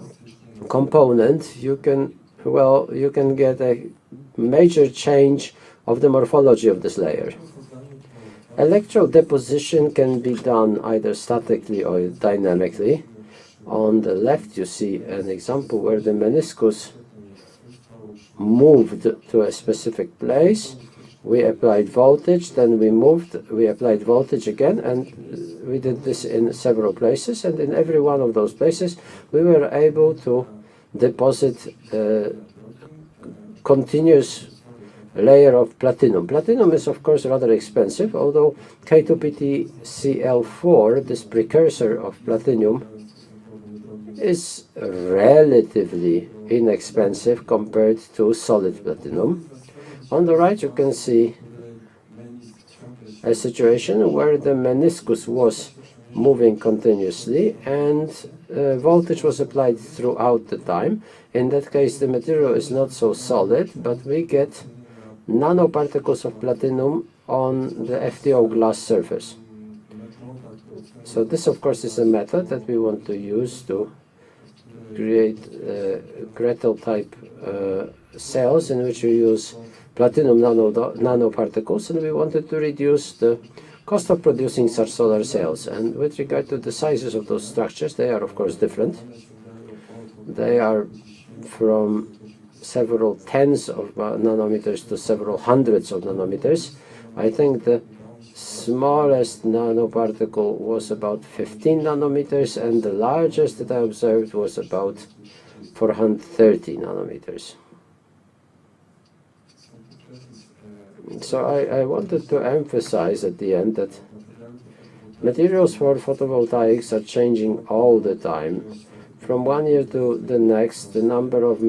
component, you can get a major change of the morphology of this layer. Electrode deposition can be done either statically or dynamically. On the left you see an example where the meniscus moved to a specific place. We applied voltage, then we applied voltage again, and we did this in several places, and in every one of those places we were able to deposit a continuous layer of platinum. Platinum is of course rather expensive, although K2PtCl4, this precursor of platinum, is relatively inexpensive compared to solid platinum. On the right you can see a situation where the meniscus was moving continuously and voltage was applied throughout the time. In that case the material is not so solid, but we get nanoparticles of platinum on the FTO glass surface. So this of course is a method that we want to use to create Gretel type cells in which we use platinum nanoparticles, and we wanted to reduce the cost of producing such solar cells. And with regard to the sizes of those structures, they are of course different. They are from several tens of nanometers to several hundreds of nanometers. I think the smallest nanoparticle was about 15 nanometers, and the largest that I observed was about 430 nanometers. So I wanted to emphasize at the end that materials for photovoltaics are changing all the time. From one year to the next, the number of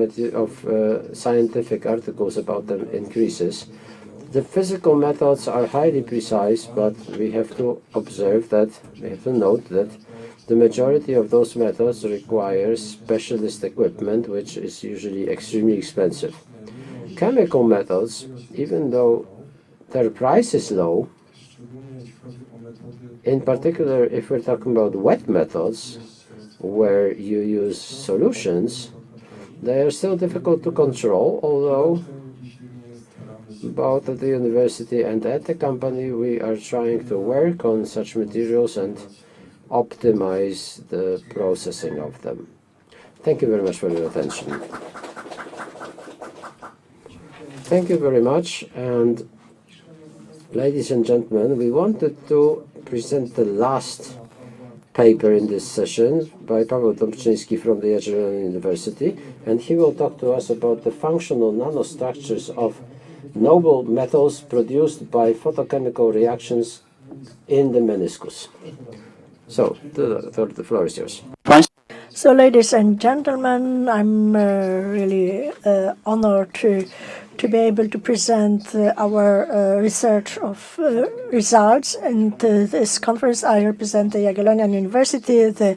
scientific articles about them increases. The physical methods are highly precise, but we have to observe that, we have to note that the majority of those methods require specialist equipment, which is usually extremely expensive. Chemical methods, even though their price is low, in particular if we're talking about wet methods, where you use solutions, they are still difficult to control, although both at the university and at the company we are trying to work on such materials and optimize the processing of them. Thank you very much for your attention. Thank you very much, and ladies and gentlemen, we wanted to present the last paper in this session by Paweł Tomczyński from the Jagiellonian University, and he will talk to us about the functional nanostructures of noble metals produced by photochemical reactions in the meniscus. So, the floor is yours. So, ladies and gentlemen, I'm really honored to be able to present our research of results. And this conference, I represent the Jagiellonian University, the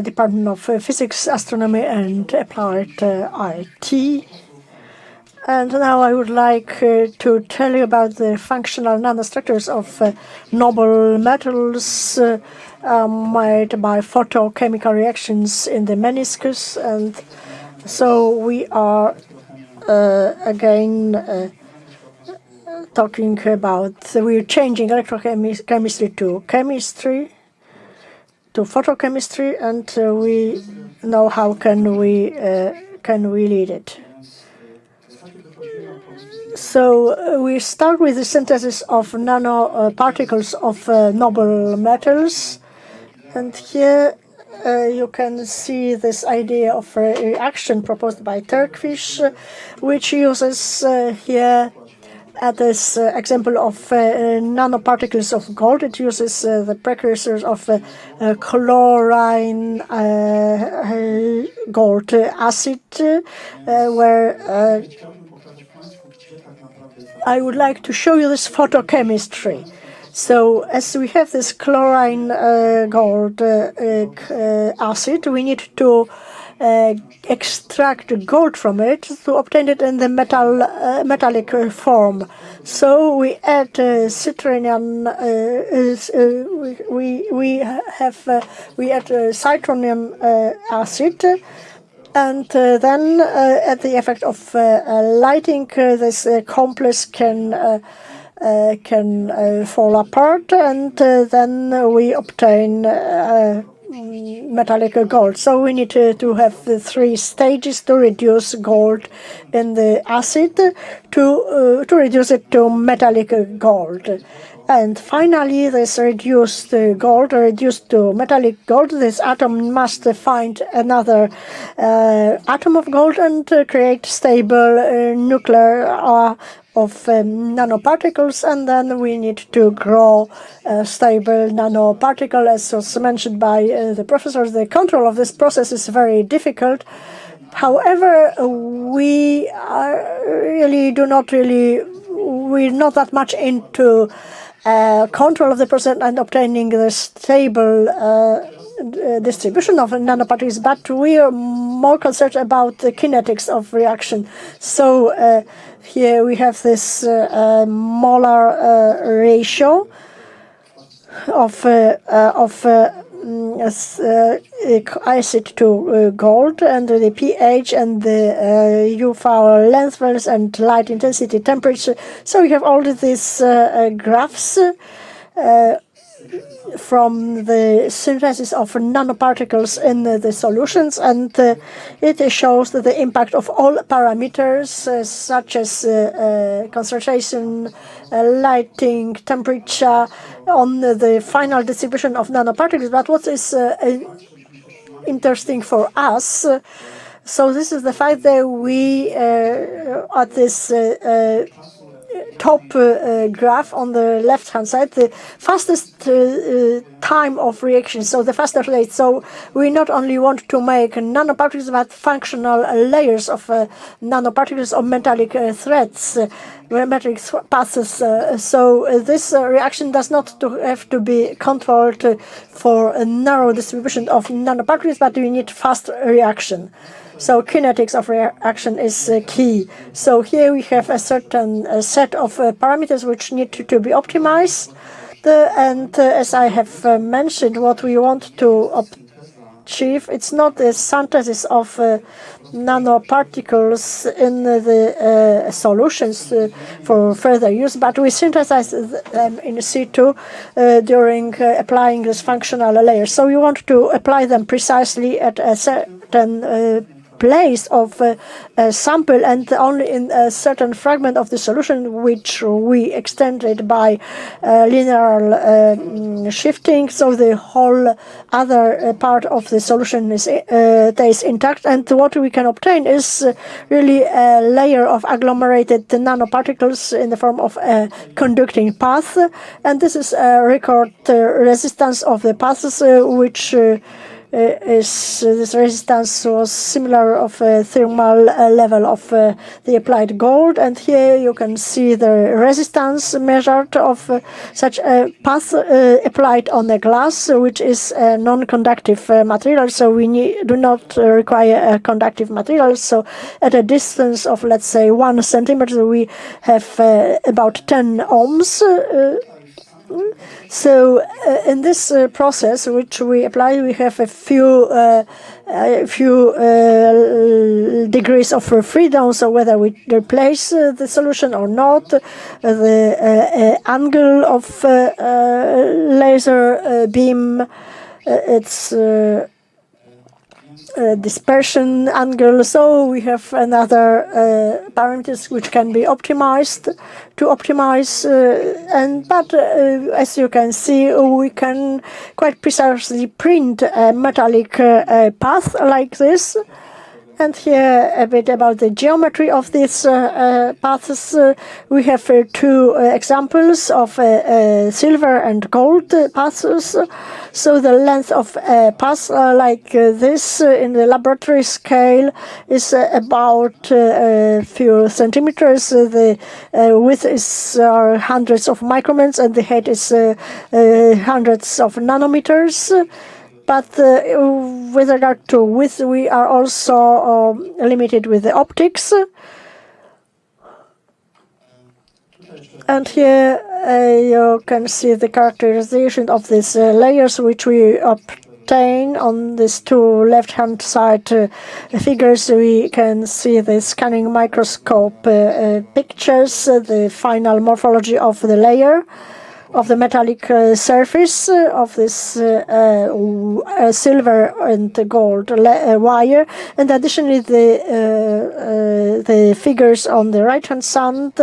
Department of Physics, Astronomy and Applied RT. And now I would like to tell you about the functional nanostructures of noble metals made by photochemical reactions in the meniscus. And so we are again talking about, we're changing electrochemistry to chemistry, to photochemistry, and we know how can we lead it. So we start with the synthesis of nanoparticles of noble metals, and here you can see this idea of a reaction proposed by Turkfish, which uses here at this example of nanoparticles of gold. It uses the precursors of chlorine gold acid, where I would like to show you this photochemistry. So as we have this chlorine gold acid, we need to extract gold from it to obtain it in the metallic form. So we add citronium. We add citronium acid. And then, at the effect of lighting, this complex can fall apart, and then we obtain metallic gold. So we need to have the 3 stages to reduce gold in the acid to reduce it to metallic gold. And finally, this reduced to metallic gold, this atom must find another atom of gold and create stable nuclear of nanoparticles, and then we need to grow a stable nanoparticle. As was mentioned by the professors, the control of this process is very difficult. However, we're not that much into control of the process and obtaining the stable distribution of nanoparticles, but we are more concerned about the kinetics of reaction. So here we have this molar ratio of acid to gold, and the pH and the UV length values and light intensity, temperature. So we have all these graphs from the synthesis of nanoparticles in the solutions, and it shows the impact of all parameters such as concentration, lighting, temperature on the final distribution of nanoparticles. But what is interesting for us, so this is the fact that we at this top graph on the left-hand side, the fastest time of reaction, so the faster rate. So we not only want to make nanoparticles, but functional layers of nanoparticles or metallic threads, metallic paths. So this reaction does not have to be controlled for a narrow distribution of nanoparticles, but we need fast reaction. So kinetics of reaction is key. So here we have a certain set of parameters which need to be optimized. And as I have mentioned, what we want to achieve, it's not the synthesis of nanoparticles in the solutions for further use, but we synthesize them in situ during applying this functional layer. So we want to apply them precisely at a certain place of a sample, and only in a certain fragment of the solution, which we extended by linear shifting, so the whole other part of the solution is stays intact. And what we can obtain is really a layer of agglomerated nanoparticles in the form of a conducting path, and this is a record resistance of the paths, which this resistance was similar of a thermal level of the applied gold. And here you can see the resistance measured of such a path applied on the glass, which is a non-conductive material, so we do not require a conductive material. So at a distance of, let's say, 1 centimeter, we have about 10 ohms. So in this process which we apply, we have a few degrees of freedom. So whether we replace the solution or not, the angle of laser beam, its dispersion angle. So we have another parameters which can be optimized to optimize, but as you can see, we can quite precisely print a metallic path like this. And here a bit about the geometry of these paths. We have 2 examples of silver and gold paths. So the length of a path like this in the laboratory scale is about a few centimeters. The width is hundreds of micrometers, and the height is hundreds of nanometers. But with regard to width, we are also limited with the optics. And here you can see the characterization of these layers which we obtain on these two left-hand side figures. We can see the scanning microscope pictures, the final morphology of the layer, of the metallic surface of this silver and gold wire, and additionally the figures on the right-hand side.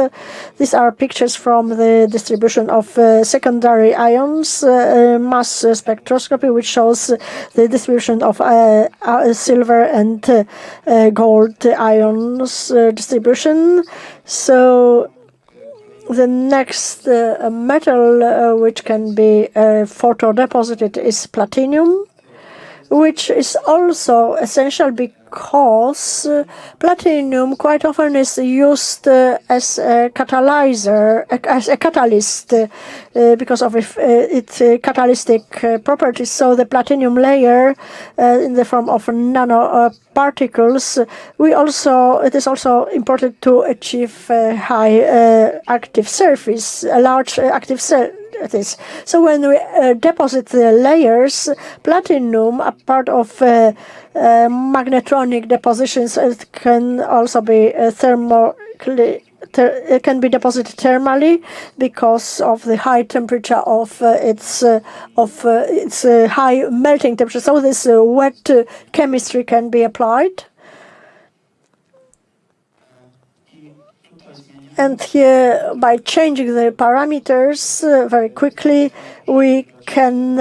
These are pictures from the distribution of secondary ions mass spectroscopy, which shows the distribution of silver and gold ions distribution. So the next metal which can be photo-deposited is platinum, which is also essential because platinum quite often is used as a catalyzer, as a catalyst, because of its catalytic properties. So the platinum layer in the form of nanoparticles, it is also important to achieve a high active surface, a large active surface. So when we deposit the layers, platinum, a part of magnetronic depositions, it can also be it can be deposited thermally because of the high temperature of its high melting temperature. So this wet chemistry can be applied. And here, by changing the parameters very quickly, we can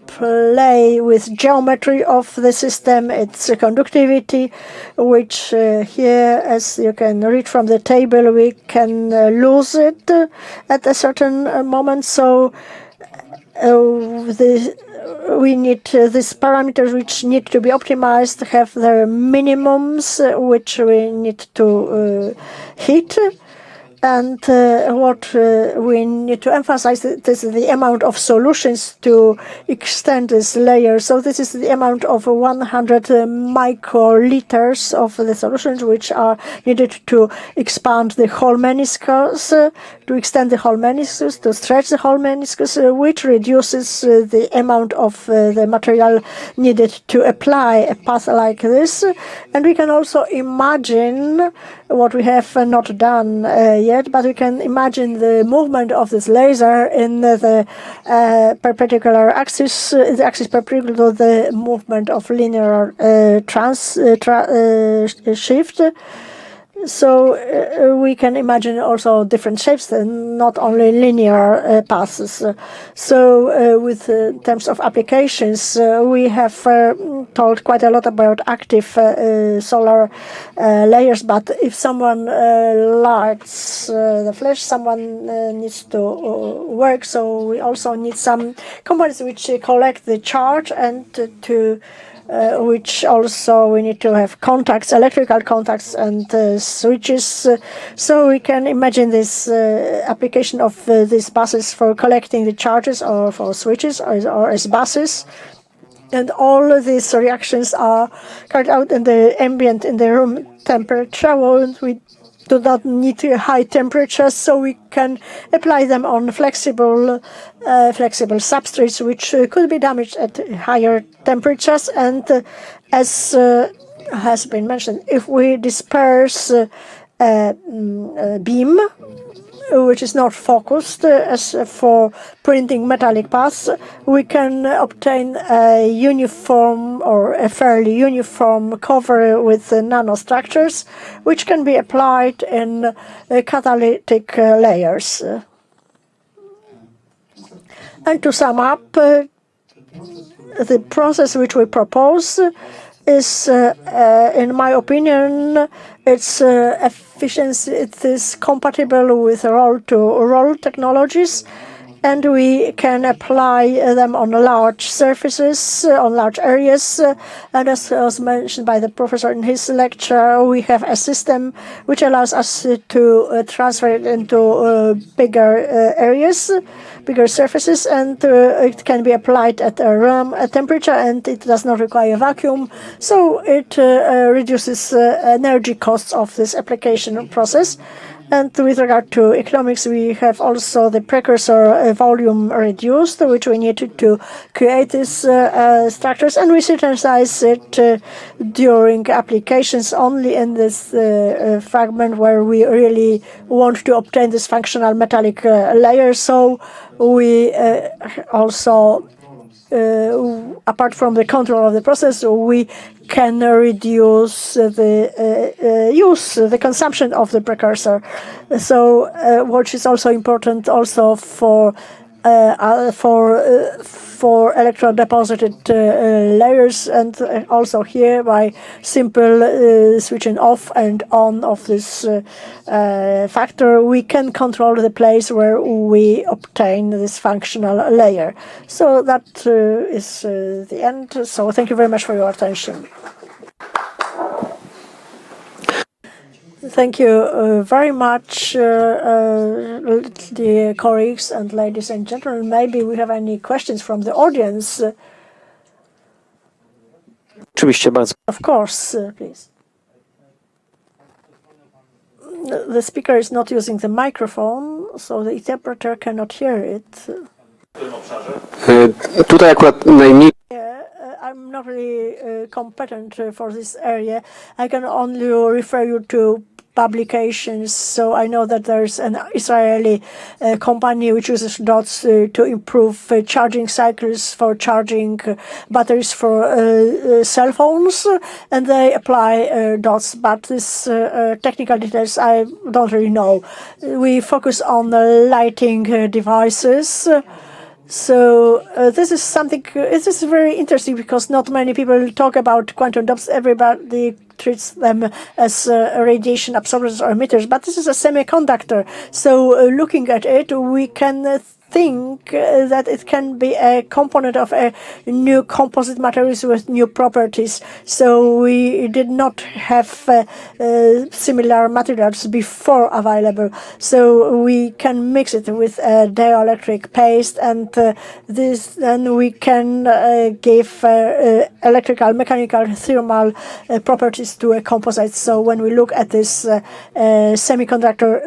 play with geometry of the system, its conductivity, which here, as you can read from the table, we can lose it at a certain moment. So we need these parameters which need to be optimized, have their minimums which we need to hit. And what we need to emphasize is the amount of solutions to extend this layer. So this is the amount of 100 microliters of the solutions which are needed to expand the whole meniscus, to extend the whole meniscus, to stretch the whole meniscus, which reduces the amount of the material needed to apply a path like this. And we can also imagine what we have not done yet, but we can imagine the movement of this laser in the perpendicular axis, the axis perpendicular to the movement of linear shift. So we can imagine also different shapes, not only linear paths. So with terms of applications, we have told quite a lot about active solar layers, but if someone lights the flash, someone needs to work. So we also need some components which collect the charge and to which also we need to have contacts, electrical contacts and switches. So we can imagine this application of these buses for collecting the charges or for switches or as buses. And all these reactions are carried out in the ambient, in the room temperature. We do not need high temperatures, so we can apply them on flexible substrates, which could be damaged at higher temperatures. And as has been mentioned, if we disperse a beam which is not focused as for printing metallic paths, we can obtain a uniform or a fairly uniform cover with nanostructures, which can be applied in catalytic layers. And to sum up, the process which we propose is, in my opinion, its efficiency, it is compatible with roll-to-roll technologies. and we can apply them on large surfaces, on large areas. And as was mentioned by the professor in his lecture, we have a system which allows us to transfer it into bigger areas, bigger surfaces, and it can be applied at a room temperature, and it does not require vacuum. So it reduces energy costs of this application process. And with regard to economics, we have also the precursor volume reduced, which we needed to create these structures, and we synthesize it during applications only in this fragment where we really want to obtain this functional metallic layer. So we also apart from the control of the process, we can reduce the consumption of the precursor. So, which is also important also for electrodeposited layers, and also here by simple switching off and on of this factor, we can control the place where we obtain this functional layer. So that is the end. So thank you very much for your attention. Thank you very much, dear colleagues and ladies and gentlemen. Maybe we have any questions from the audience. Of course, please. The speaker is not using the microphone, so the interpreter cannot hear it. I'm not really competent for this area. I can only refer you to publications. So I know that there's an Israeli company which uses dots to improve charging cycles for charging batteries for cell phones, and they apply dots. But this technical details I don't really know. We focus on the lighting devices. So this is something, this is very interesting because not many people talk about quantum dots. Everybody treats them as radiation absorbers or emitters, but this is a semiconductor. So looking at it, we can think that it can be a component of a new composite materials with new properties. So we did not have similar materials before available. So we can mix it with a dielectric paste, and then we can give electrical, mechanical, thermal properties to a composite. So when we look at this semiconductor,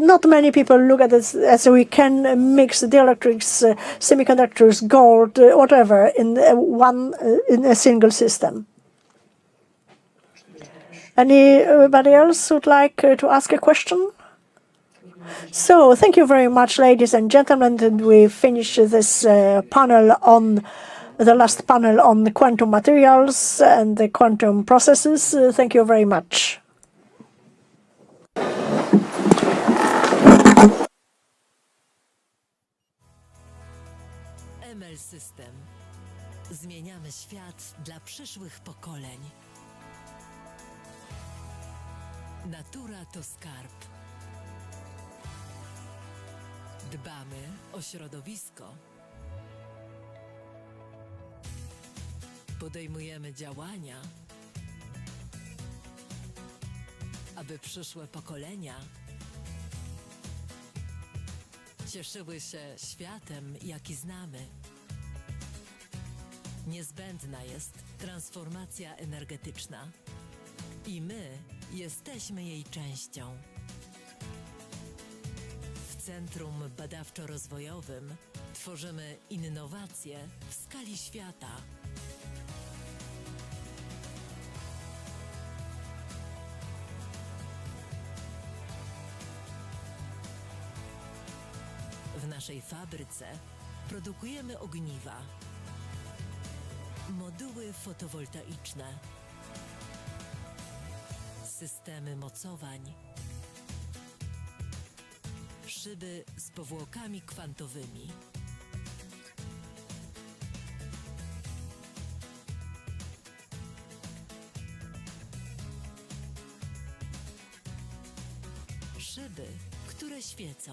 not many people look at this as we can mix dielectrics, semiconductors, gold, whatever, in a single system. Anybody else would like to ask a question? So thank you very much, ladies and gentlemen. And we finish this panel on the last panel on the quantum materials and the quantum processes. Thank you very much. ML System. Zmieniamy świat dla przyszłych pokoleń. Natura to skarb. Dbamy o środowisko. Podejmujemy działania, aby przyszłe pokolenia cieszyły się światem, jaki znamy. Niezbędna jest transformacja energetyczna i my jesteśmy jej częścią. W Centrum Badawczo-Rozwojowym tworzymy innowacje w skali świata. W naszej fabryce produkujemy ogniwa, moduły fotowoltaiczne, systemy mocowań, szyby z powłokami kwantowymi. Szyby, które świecą.